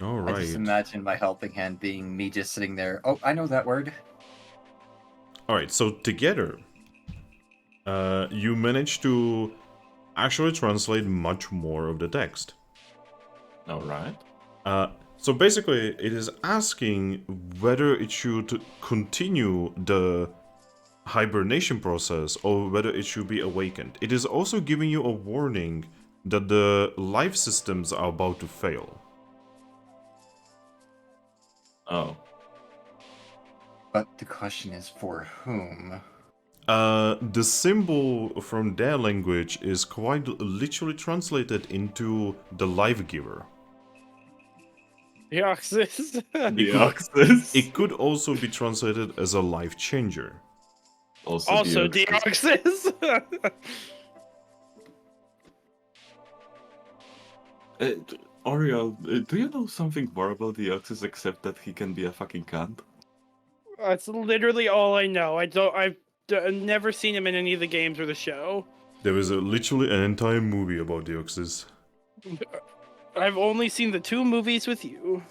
All I just right. imagine my helping hand being me just sitting there. Oh, I know that word. All right. So together, you managed to actually translate much more of the text. All right. So basically, it is asking whether it should continue the hibernation process or whether it should be awakened. It is also giving you a warning that the life systems are about to fail. Oh. But the question is for whom? The symbol from their language is quite literally translated into the life giver. Deoxys. Deoxys. It could also be translated as a life changer. Also Deoxys. Oreo, do you know something more about the Deoxys except that he can be a fucking cunt? That's literally all I know. I've never seen him in any of the games or the show. There is literally an entire movie about Deoxys. I've only seen the 2 movies with you.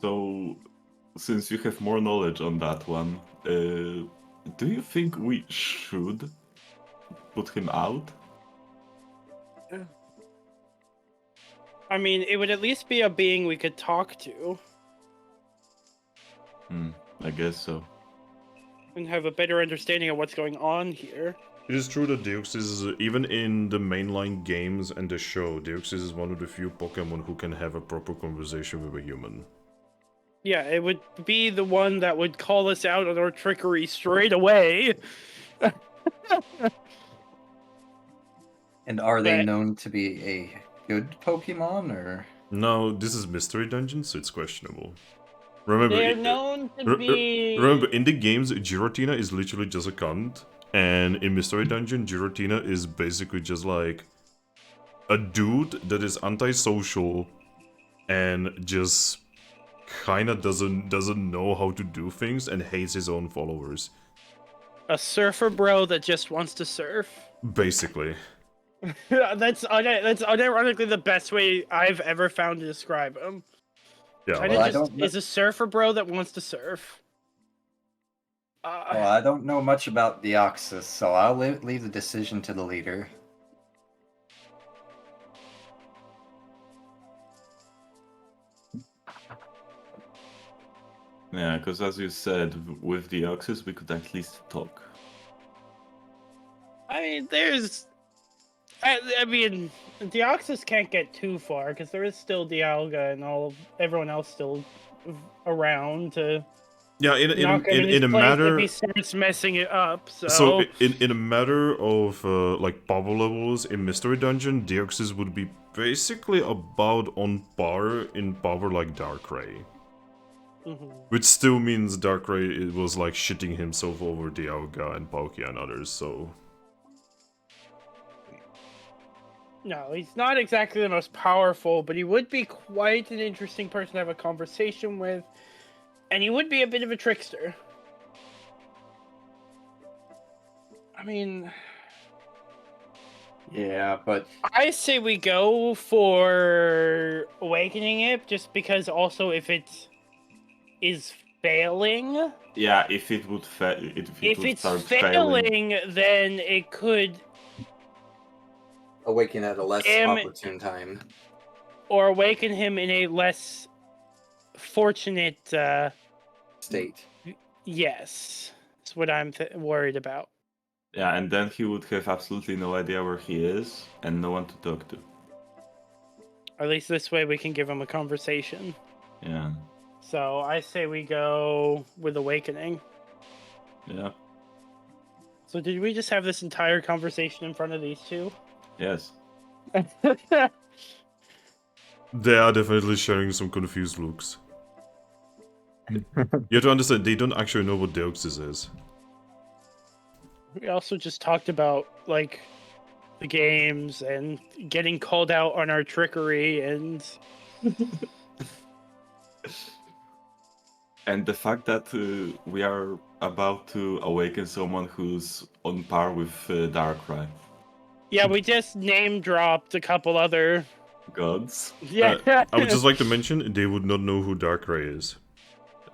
So, since you have more knowledge on that one, do you think we should put him out? I mean, it would at least be a being we could talk to I guess so. and have a better understanding of what's going on here. It is true that Deoxys is, even in the mainline games and the show, Deoxys is one of the few Pokemon who can have a proper conversation with a human. Yeah, it would be the one that would call us out on our trickery straight away. And are they But- known to be a good Pokemon, or? Now, this is Mystery Dungeon, so it's questionable. Remember, They're known to be... remember, in the games, Giratina is literally just a cunt. And in Mystery Dungeon, Giratina is basically just like a dude that is antisocial and just kinda doesn't know how to do things and hates his own followers. A surfer bro that just wants to surf. Basically. That's unironically the best way I've ever found to describe him. Yeah, Kinda Well, I just don't kn- is a surfer bro that wants to surf. Well, I don't know much about Deoxys, so I'll leave the decision to the leader. Yeah, because as you said, with the Deoxys we could at least talk. I mean, I mean, Deoxys can't get too far because there is still Dialga and everyone else still around to yeah. knock him in his In a place matter, if he starts messing it up. so in a matter of like power levels in Mystery Dungeon, Deoxys would be basically about on par in power like Darkrai. Mhm. Which still means Darkrai it was like shitting himself over Dialga and Palkia and others, so... No, he's not exactly the most powerful, but he would be quite an interesting person to have a conversation with, and he would be a bit of a trickster. I mean, Yeah, but I say we go for awakening it, just because also if it is failing, Yeah, if it would if would it's start failing, then it could awaken at a less Am- opportune time. or awaken him in a less fortunate. State. Yes, that's what I'm worried about. Yeah, and then he would have absolutely no idea where he is and no one to talk to. At least this way we can give him a conversation. Yeah, So I say we go with awakening. yeah, So did we just have this entire conversation in front of these two? yes. They are definitely sharing some confused looks. You have to understand, they don't actually know what Deoxys is. We also just talked about, like, the games and getting called out on our trickery and... And the fact that we are about to awaken someone who's on par with Darkrai. Yeah, we just name-dropped a couple other... Gods. Yeah, I would just like to mention, they would not know who Darkrai is.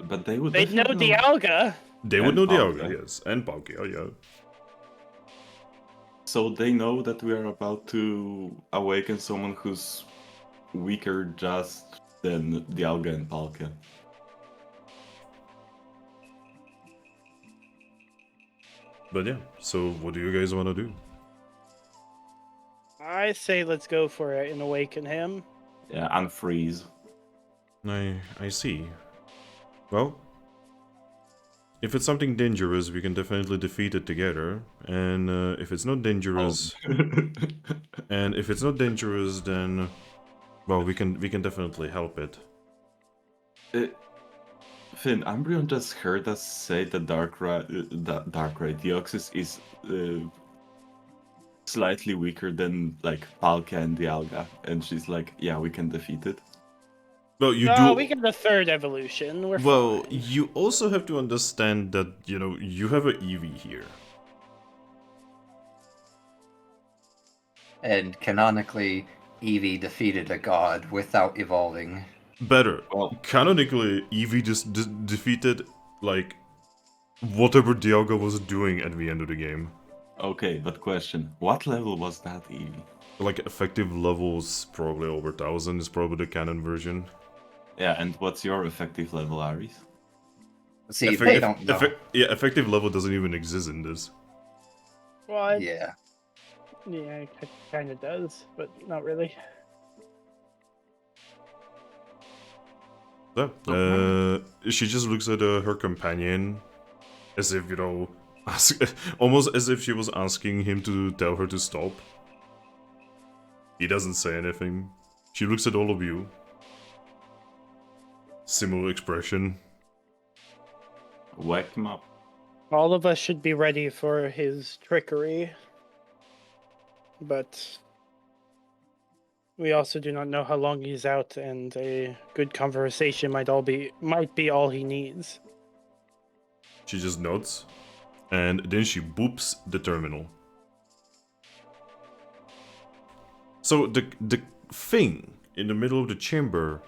But they would they'd know definitely Dialga. They would And know Palkia. Dialga, yes. And Palkia, yeah. So they know that we are about to awaken someone who's weaker just than Dialga and Palkia. But yeah, so what do you guys want to do? I say let's go for it and awaken him. Yeah, unfreeze. I see. Well, if it's something dangerous, we can definitely defeat it together. And if it's not dangerous, and if it's not dangerous, then well, we can definitely help it. Finn, Umbreon just heard us say that Darkrai Deoxys is slightly weaker than like Palkia and Dialga, and she's like, yeah, we can defeat it. Well, you No, do. we get the third evolution. We're Well, fine. you also have to understand that, you have a Eevee here. And canonically, Eevee defeated a god without evolving. Better. Well, Canonically, Eevee just defeated, like, whatever Dialga was doing at the end of the game. okay, but question: what level was that Eevee? Like, effective levels, probably over 1000 is probably the canon version. Yeah, and what's your effective level, Aris? See, they don't know. Yeah, effective level doesn't even exist in this. Well, Yeah. yeah, it kind of does, but not really. So, she just looks at her companion as if, almost as if she was asking him to tell her to stop. He doesn't say anything. She looks at all of you. Similar expression. Whack him up. All of us should be ready for his trickery, but we also do not know how long he's out, and a good conversation might be all he needs. She just nods, and then she boops the terminal. So the thing in the middle of the chamber,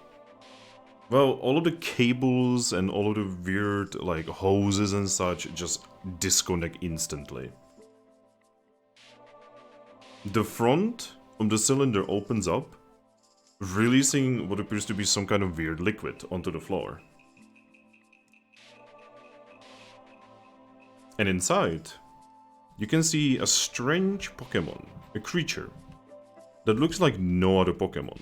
well, all of the cables and all of the weird, like, hoses and such just disconnect instantly. The front of the cylinder opens up, releasing what appears to be some kind of weird liquid onto the floor. And inside, you can see a strange Pokemon, a creature, that looks like no other Pokemon.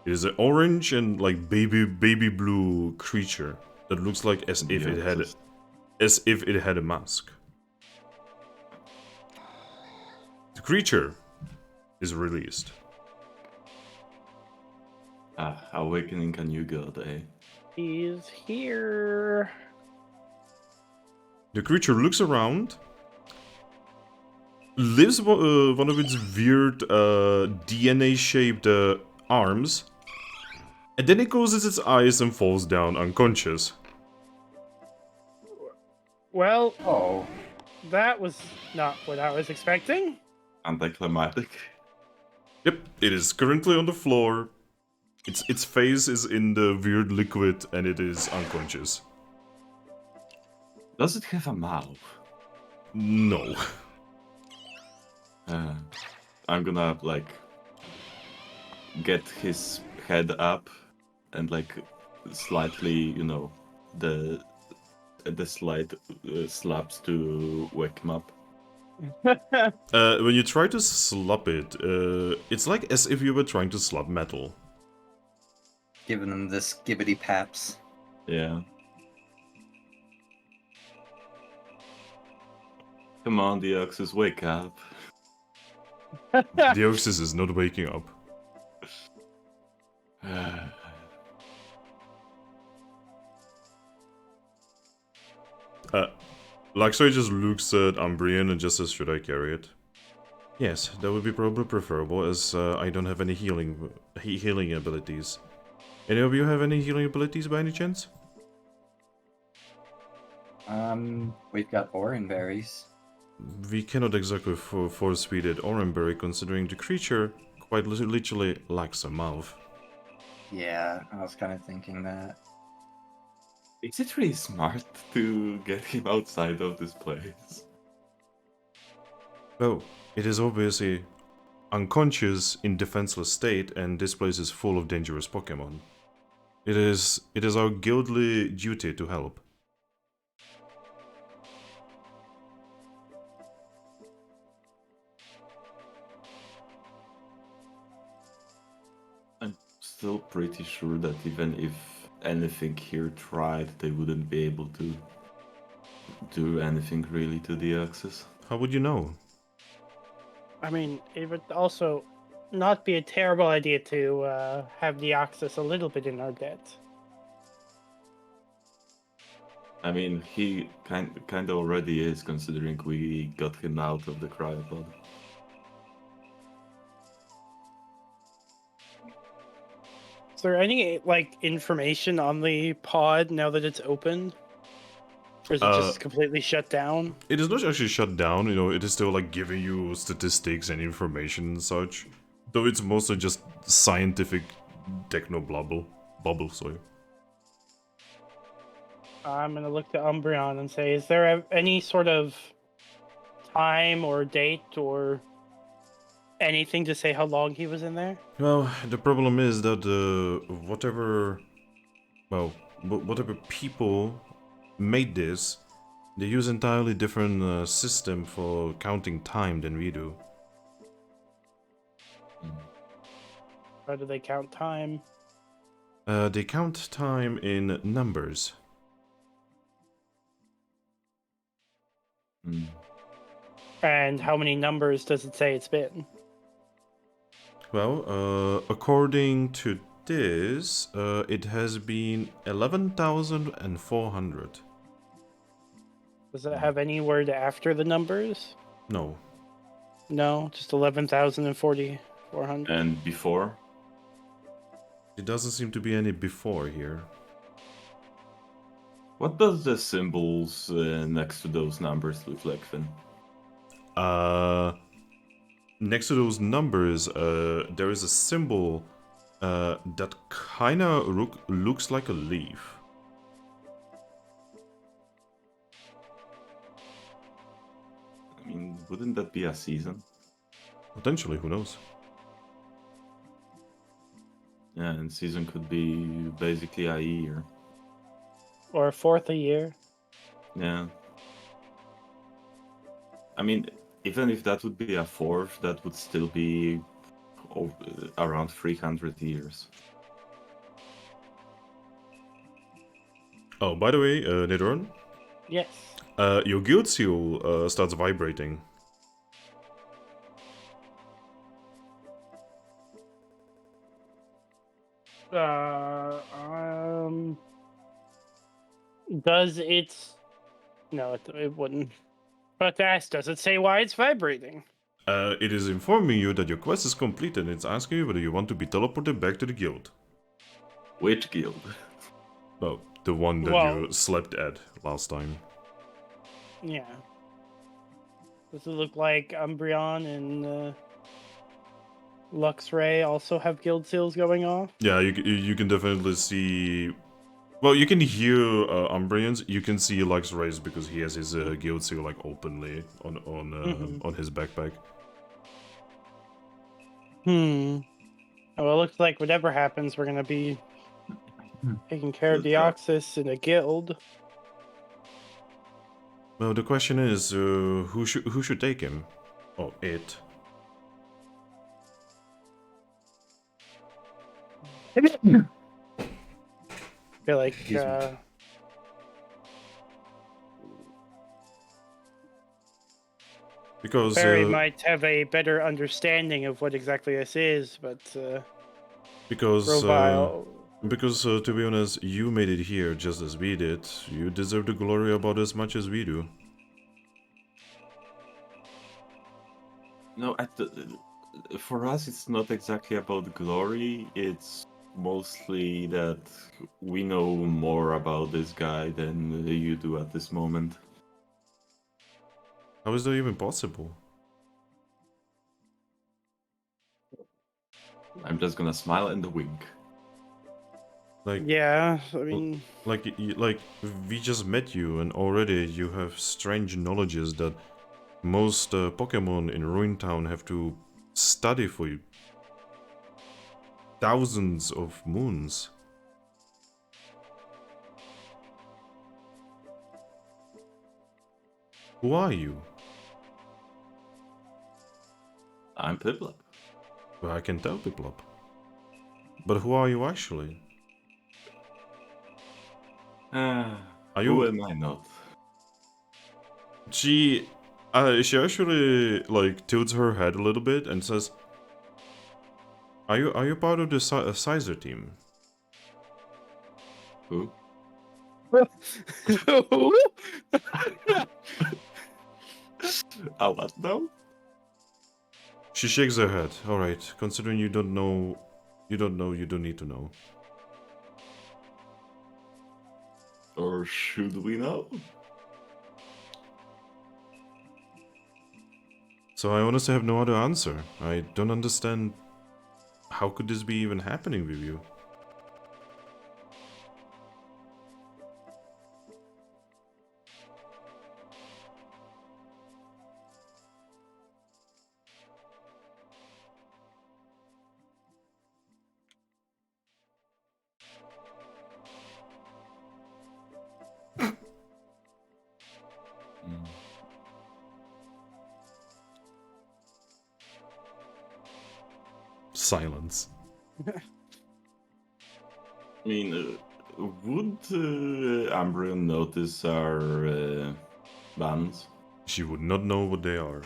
It is an orange and like baby blue creature that looks like as if it had a mask. The creature is released. Awakening a new god, eh? He's here. The creature looks around, lifts one of its weird DNA-shaped arms, and then it closes its eyes and falls down unconscious. Well, Oh. that was not what I was expecting. Anticlimactic. Yep, it is currently on the floor. Its face is in the weird liquid and it is unconscious. Does it have a mouth? No. I'm gonna like get his head up and like slightly, the slight slaps to wake him up. When you try to slap it, it's like as if you were trying to slap metal. Giving them the skibbity paps. Yeah. Come on, Deoxys, wake up. Deoxys is not waking up. Luxray just looks at Umbreon and just says, should I carry it? Yes, that would be probably preferable, as I don't have any healing abilities. Any of you have any healing abilities by any chance? We've got orange berries. We cannot exactly force-feed Oranberry, considering the creature quite literally lacks a mouth. Yeah, I was kind of thinking that. Is it really smart to get him outside of this place? Oh, it is obviously unconscious in defenseless state, and this place is full of dangerous Pokemon. It is our guildly duty to help. I'm still pretty sure that even if anything here tried, they wouldn't be able to do anything really to the Deoxys. How would you know? I mean, it would also not be a terrible idea to have the Deoxys a little bit in our debt. I mean, he kind of already is, considering we got him out of the cryopod. Is there any like information on the pod now that it's open? Or is it just completely shut down? It is not actually shut down, you know, it is still like giving you statistics and information and such. Though it's mostly just scientific techno bubble, sorry. I'm gonna look to Umbreon and say, is there any sort of time or date or anything to say how long he was in there? Well, the problem is that whatever people made this, they use entirely different system for counting time than we do. How do they count time? They count time in numbers. And how many numbers does it say it's been? Well, according to this, it has been 11,400. Does it have any word after the numbers? No. No, just 11,400. And before? It doesn't seem to be any before here. What does the symbols next to those numbers look like, then? Next to those numbers, there is a symbol that kinda looks like a leaf. I mean, wouldn't that be a season? Potentially, who knows? Yeah, and season could be basically a year. Or a fourth a year. Yeah. I mean, even if that would be a fourth, that would still be around 300 years. Oh, by the way, Nidoran, Yes. your guild seal starts vibrating. Does it? No, it wouldn't. But does it say why it's vibrating? It is informing you that your quest is complete and it's asking you whether you want to be teleported back to the guild. Which guild? Well, the one that you slept at last time. Yeah. Does it look like Umbreon and Luxray also have guild seals going off? Yeah, you can definitely see. Well, you can hear Umbreon's. You can see Luxray's because he has his guild seal like openly on his backpack. Well, it looks like whatever happens, we're gonna be taking care of Deoxys in a guild. Well, the question is, who should take him? Oh, it. I feel like because Barry might have a better understanding of what exactly this is, but because to be honest, you made it here just as we did. You deserve the glory about as much as we do. No, for us, it's not exactly about glory. It's mostly that we know more about this guy than you do at this moment. How is that even possible? I'm just gonna smile and wink. Like, yeah, I mean, like we just met you, and already you have strange knowledges that most Pokemon in Ruin Town have to study for thousands of moons. Who are you? I'm Piplup. Well, I can tell, Piplup. But who are you actually? Are you- Who am I not? She actually like tilts her head a little bit and says, "Are you part of the Sizer team?" Who? What now? She shakes her head. Alright, considering you don't know, you don't need to know. Or should we know? So I honestly have no other answer. I don't understand. How could this be even happening with you? Silence. I mean, would Umbreon notice our bans? She would not know what they are.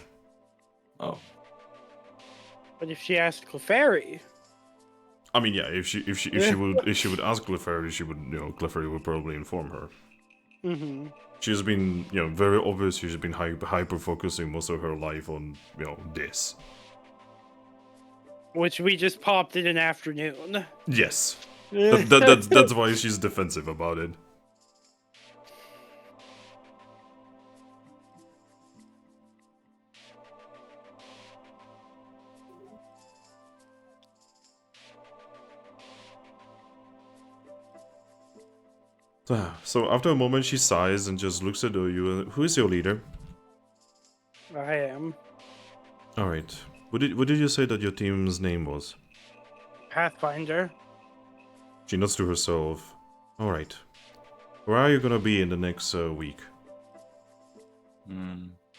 Oh. But if she asked Clefairy, I mean, yeah, if she would ask Clefairy, she would, Clefairy would probably inform her. mm-hmm. She's been, very obvious. She's been hyper focusing most of her life on, this. which we just popped in an afternoon. Yes, that's why she's defensive about it. So after a moment, she sighs and just looks at you. Who is your leader? I am. All right. What did you say that your team's name was? Pathfinder. She nods to herself. All right. Where are you gonna be in the next week?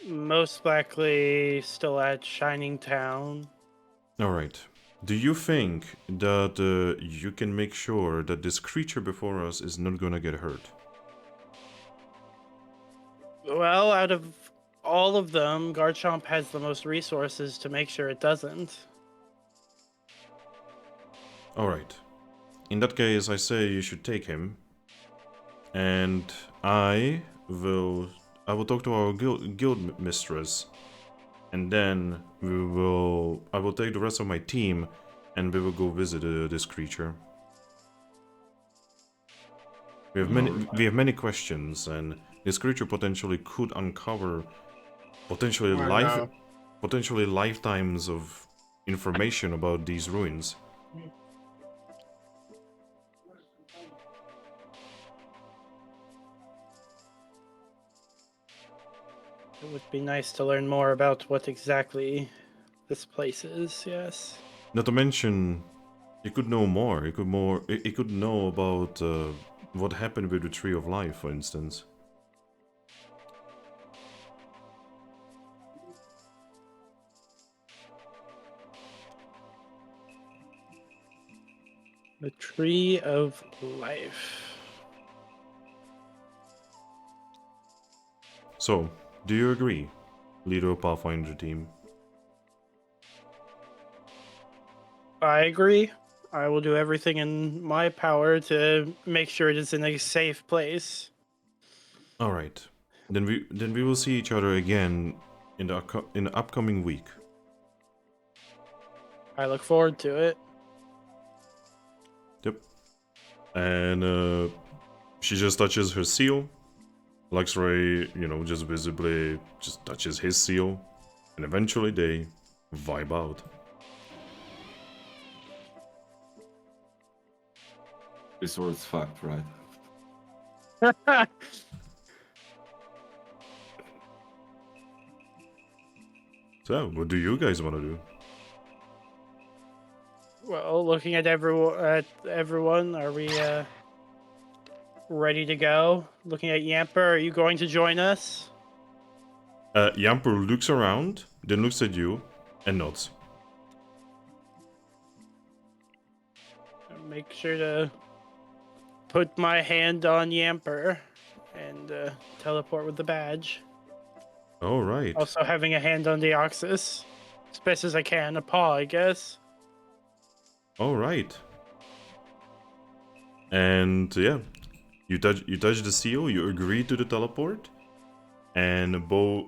Most likely still at Shining Town. All right. Do you think that you can make sure that this creature before us is not gonna get hurt? Well, out of all of them, Garchomp has the most resources to make sure it doesn't. All right. In that case, I say you should take him, and I will talk to our guild mistress, and then I will take the rest of my team, and we will go visit this creature. We have many questions, and this creature potentially could uncover potentially lifetimes of information about these ruins. It would be nice to learn more about what exactly this place is, yes. Not to mention, it could know more. It could know about what happened with the Tree of Life, for instance. The Tree of Life. So, do you agree, leader of Pathfinder team? I agree. I will do everything in my power to make sure it is in a safe place. All right. Then we will see each other again in the upcoming week. I look forward to it. Yep. And she just touches her seal. Luxray, just visibly just touches his seal, and eventually they vibe out. This word's fucked, right? So, what do you guys want to do? Well, looking at everyone, are we ready to go? Looking at Yamper, are you going to join us? Yamper looks around, then looks at you, and nods. Make sure to put my hand on Yamper and teleport with the badge. All right. Also having a hand on Deoxys. As best as I can. A paw, I guess. All right. And yeah, You touch the seal, you agree to the teleport, and both,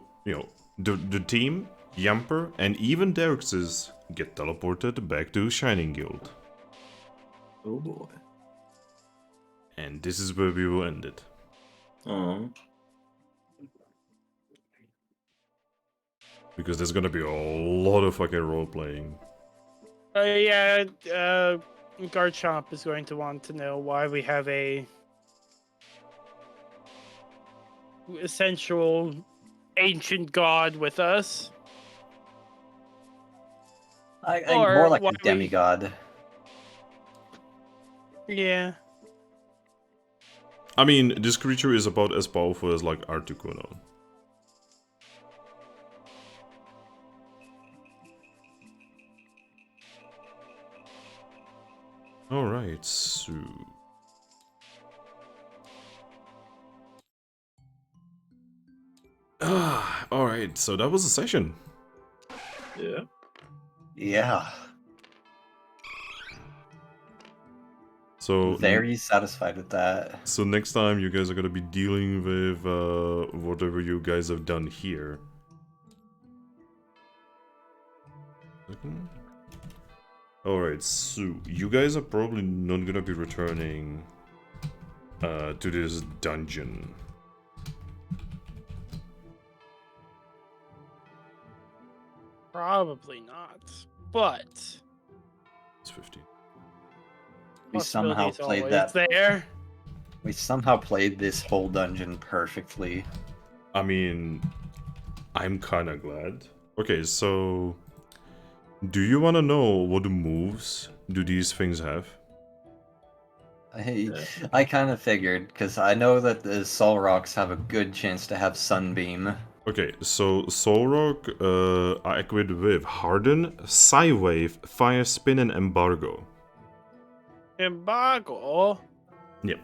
the team, Yamper, and even Derex's get teleported back to Shining Guild. Oh boy. And this is where we will end it. Oh. Because there's gonna be a lot of fucking role playing. Yeah, Garchomp is going to want to know why we have a essential ancient god with us. Or More like why a demigod. Yeah. I mean, this creature is about as powerful as like Articuno. Alright, so... alright, so that was the session. Yeah. Yeah. So Very satisfied with that. So next time you guys are gonna be dealing with whatever you guys have done here. Alright, so you guys are probably not gonna be returning to this dungeon. Probably not. But It's 15. We somehow possibility's played always that. there. We somehow played this whole dungeon perfectly. I mean, I'm kinda glad. Okay, so... do you wanna know what moves do these things have? I kind of figured, because I know that the Solroks have a good chance to have Sunbeam. Okay, so Solrock are equipped with Harden, Psywave, Fire Spin, and Embargo. Embargo. Yep.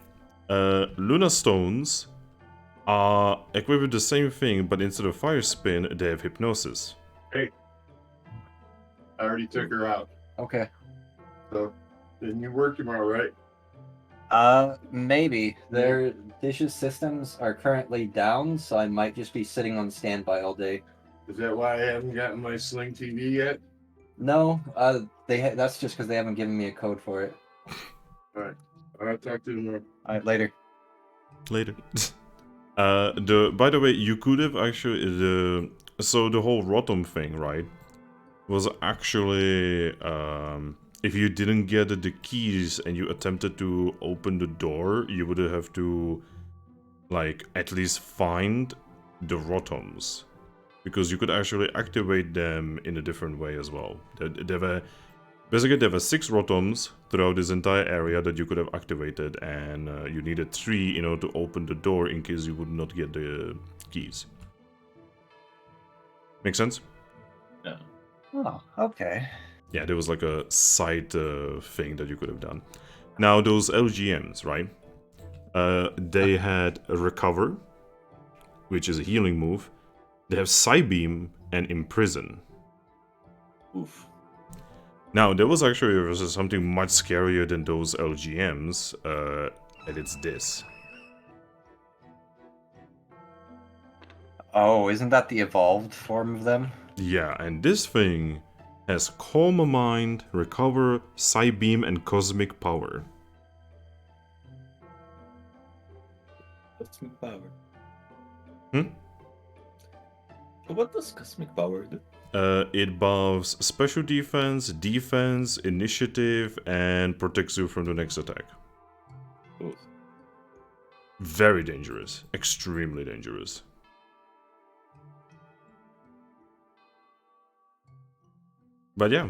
Luna Stones are equipped with the same thing, but instead of Fire Spin, they have Hypnosis. Hey, I already took her out. Okay. So, then you work tomorrow, right? Maybe. Their dishes systems are currently down, so I might just be sitting on standby all day. Is that why I haven't gotten my Sling TV yet? No, that's just because they haven't given me a code for it. Alright. I'll talk to you tomorrow. Alright, later. Later. By the way, you could have actually so the whole Rotom thing, right? Was actually if you didn't get the keys and you attempted to open the door, you would have to like at least find the Rotoms. Because you could actually activate them in a different way as well. Basically, there were 6 Rotoms throughout this entire area that you could have activated, and you needed 3 in order to open the door in case you would not get the keys. Make sense? Yeah. Oh, okay. Yeah, there was like a side thing that you could have done. Now, those LGMs, right? They had a Recover, which is a healing move. They have Psybeam and Imprison. Oof. Now, there was actually something much scarier than those LGMs, and it's this. Oh, isn't that the evolved form of them? Yeah, and this thing has Calm a Mind, Recover, Psybeam, and Cosmic Power. Cosmic power. Hmm? What does cosmic power do? It buffs special defense, defense, initiative, and protects you from the next attack. Oof. Very dangerous. Extremely dangerous. But yeah.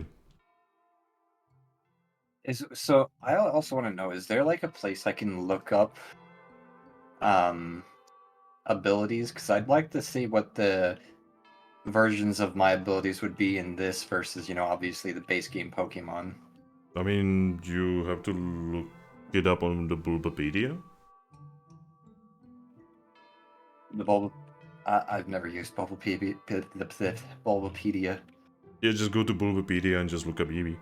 So I also want to know, is there like a place I can look up abilities? Because I'd like to see what the versions of my abilities would be in this versus, obviously the base game Pokemon. I mean, you have to look it up on the Bulbapedia. I've never used Bulbapedia. Yeah, just go to Bulbapedia and just look up Eevee.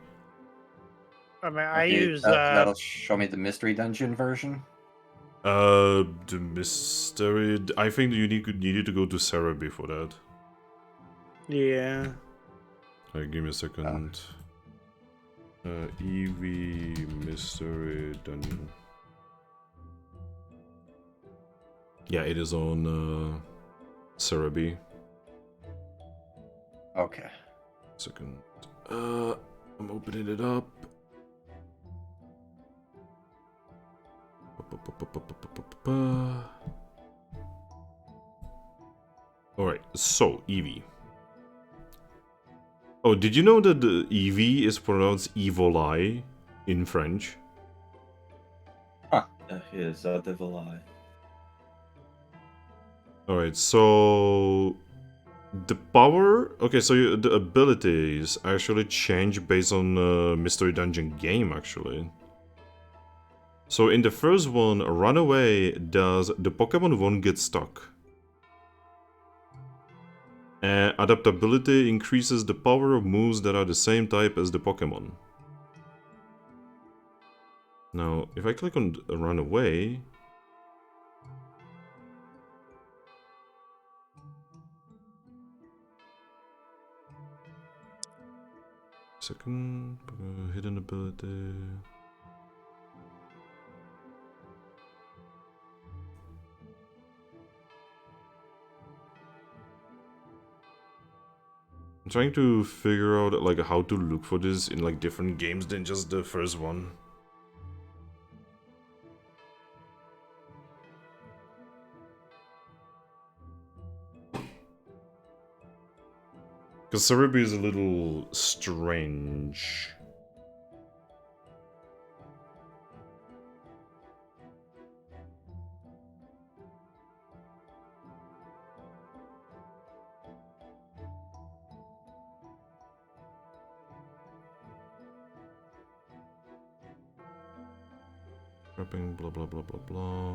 I mean, I Okay, use that'll show me the mystery dungeon version. The mystery. I think you need to go to Cerebi for that. Yeah. Alright, give me a second. Eevee mystery dungeon. Yeah, it is on Cerebi. Okay. Second. I'm opening it up. Alright, so Eevee. Oh, did you know that the Eevee is pronounced Evoli in French? Yes, that devil eye. Alright, so the power... Okay, so the abilities actually change based on Mystery Dungeon game, actually. So in the first one, Runaway does the Pokemon won't get stuck. Adaptability increases the power of moves that are the same type as the Pokemon. Now, if I click on Runaway... Second, hidden ability... I'm trying to figure out like how to look for this in like different games than just the first one. Because Cerebi is a little strange. Prepping, blah blah blah blah blah.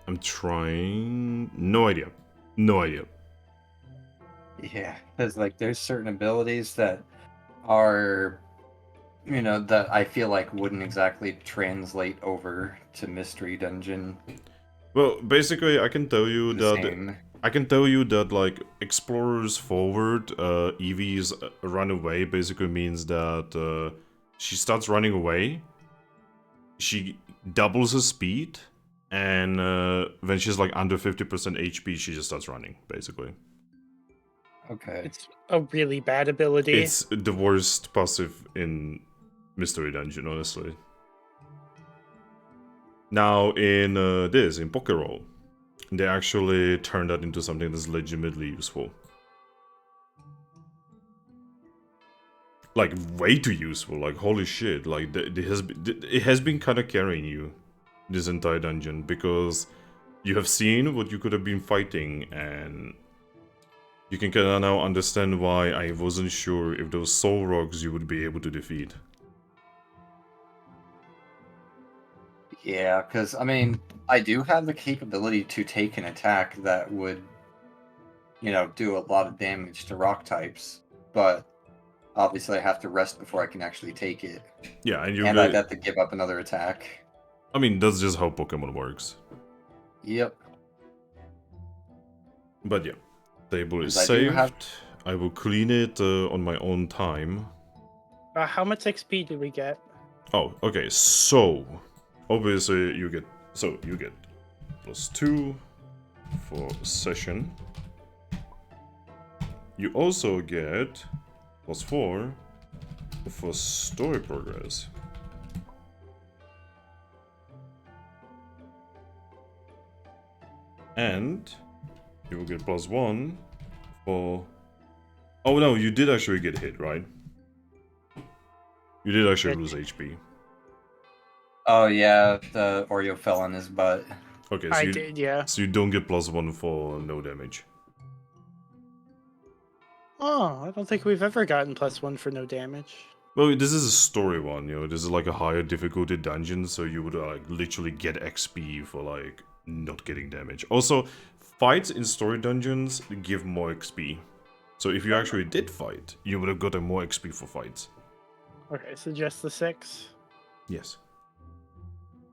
I'm trying. No idea. No idea. Yeah, because like there's certain abilities that are, you know, that I feel like wouldn't exactly translate over to Mystery Dungeon. Well, basically, I can tell you the that same. I can tell you that like Explorers Forward, Eevee's run away basically means that she starts running away. She doubles her speed, and when she's like under 50% HP, she just starts running, basically. Okay. It's a really bad ability. It's the worst passive in Mystery Dungeon, honestly. Now in in Pokerole, they actually turned that into something that's legitimately useful. Like way too useful. Like holy shit! Like it has been kind of carrying you this entire dungeon because you have seen what you could have been fighting, and you can kind of now understand why I wasn't sure if those soul rocks you would be able to defeat. Yeah, because I mean, I do have the capability to take an attack that would, you know, do a lot of damage to rock types, but obviously I have to rest before I can actually take it. Yeah, and I'd have to give up another attack. I mean, that's just how Pokemon works. Yep. But yeah, table is 'Cause I do saved. have- I will clean it on my own time. How much XP did we get? Oh, okay. So obviously you get +2 for session. You also get +4 for story progress. And you will get +1 for... Oh no, you did actually get hit, right? You did actually lose HP. Oh yeah, the Oreo fell on his butt. Okay, so I did, yeah. So you don't get +1 for no damage. Oh, I don't think we've ever gotten +1 for no damage. Well, this is a story one, you know. This is like a higher difficulty dungeon, so you would like literally get XP for like not getting damage. Also, fights in story dungeons give more XP. So if you actually did fight, you would have gotten more XP for fights. Okay, so just the 6. Yes.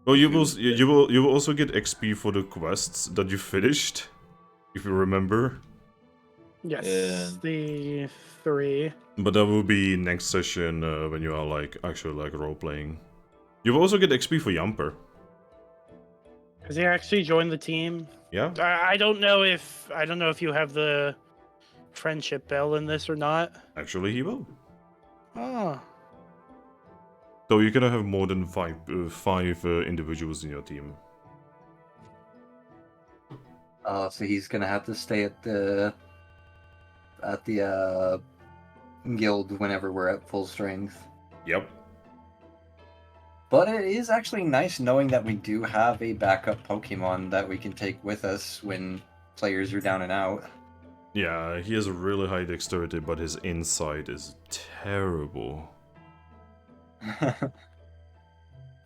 Well, you will also get XP for the quests that you finished, if you remember. Yes, Yeah. the 3. But that will be next session when you are like actually like role playing. You will also get XP for Jumper. Has he actually joined the team? Yeah. I don't know if you have the friendship bell in this or not. Actually, he will. Oh, So you're gonna have more than five individuals in your team. So he's gonna have to stay at the guild whenever we're at full strength. Yep. But it is actually nice knowing that we do have a backup Pokemon that we can take with us when players are down and out. Yeah, he has a really high dexterity, but his insight is terrible.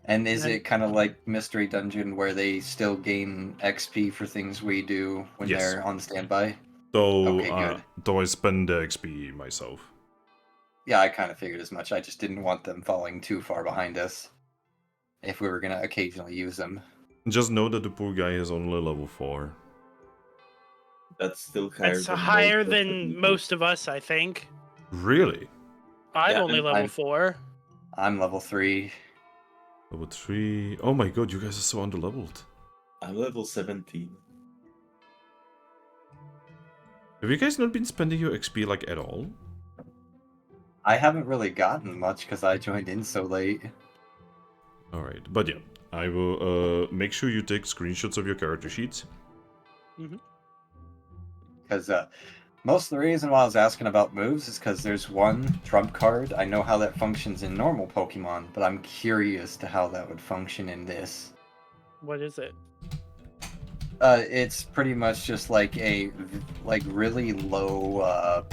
And is it kind of like Mystery Dungeon where they still gain XP for things we do when Yes. they're on standby? Though, Okay, good. though I spend the XP myself. Yeah, I kind of figured as much. I just didn't want them falling too far behind us if we were going to occasionally use them. Just know that the poor guy is only level 4. That's still higher it's than higher most of the than people. most of us, I think. Really? I'm Yeah, only and level I'm- 4. I'm level 3. Level 3. Oh my god, you guys are so underleveled. I'm level 17. Have you guys not been spending your XP like at all? I haven't really gotten much because I joined in so late. Alright, but yeah. I will make sure you take screenshots of your character sheets. Because most of the reason why I was asking about moves is because there's one trump card. I know how that functions in normal Pokemon, but I'm curious to how that would function in this. What is it? It's pretty much just like a really low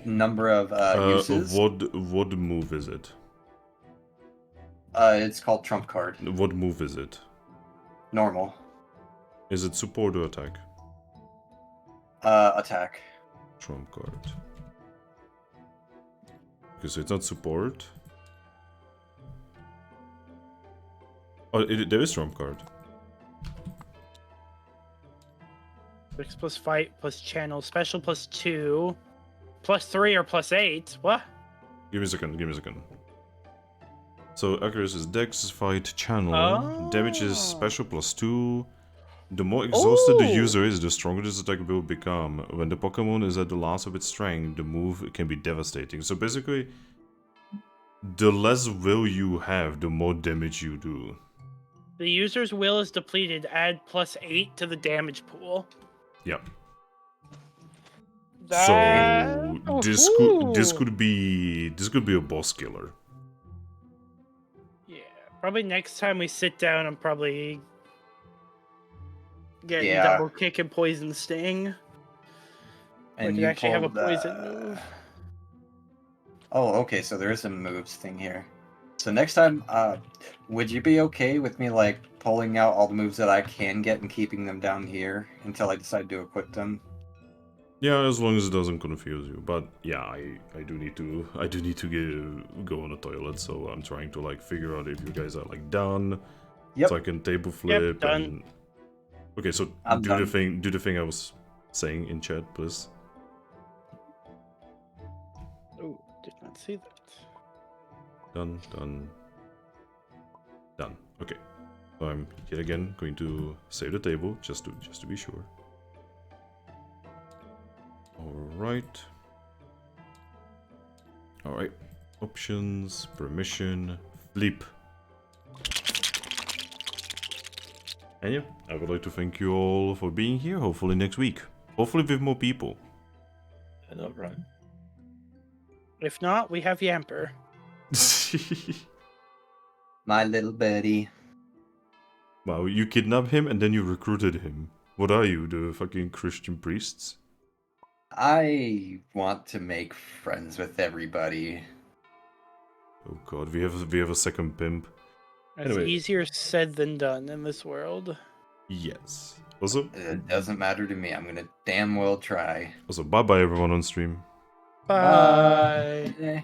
number of uses. What move is it? It's called trump card. What move is it? Normal. Is it support or attack? Attack. Trump card. Okay, so it's not support. Oh, there is trump card. 6 plus fight plus channel special plus 2 plus 3 or plus 8. What? Give me a second. So accuracy is dex, fight, channel. Damage is Oh. special plus 2. The more exhausted the Oh. user is, the stronger this attack will become. When the Pokemon is at the last of its strength, the move can be devastating. So basically, the less will you have, the more damage you do. The user's will is depleted. Add plus 8 to the damage pool. Yeah. That- So this Ooh. could be a boss killer. Yeah, probably next time we sit down, I'm probably getting Yeah. double kick and poison sting. And we you can actually have a pulled, poison move. Oh, okay, so there is a moves thing here. So next time, would you be okay with me, like, pulling out all the moves that I can get and keeping them down here until I decide to equip them? Yeah, as long as it doesn't confuse you. But yeah, I do need to go on the toilet, so I'm trying to like figure out if you guys are like done. Yep. So I can table flip done. and okay, so I'm do done. the thing I was saying in chat, please. Oh, did not see that. Done. Okay. So I'm yet again going to save the table just to be sure. Alright. Options, permission, flip. And yeah, I would like to thank you all for being here. Hopefully next week. Hopefully with more people. I know, right? If not, we have Yamper. My little buddy. Wow, you kidnapped him and then you recruited him. What are you, the fucking Christian priests? I want to make friends with everybody. Oh god, we have a second pimp. That's Anyway. easier said than done in this world. Yes. Also, It doesn't matter to me. I'm gonna damn well try. bye bye everyone on stream. Bye. Eh.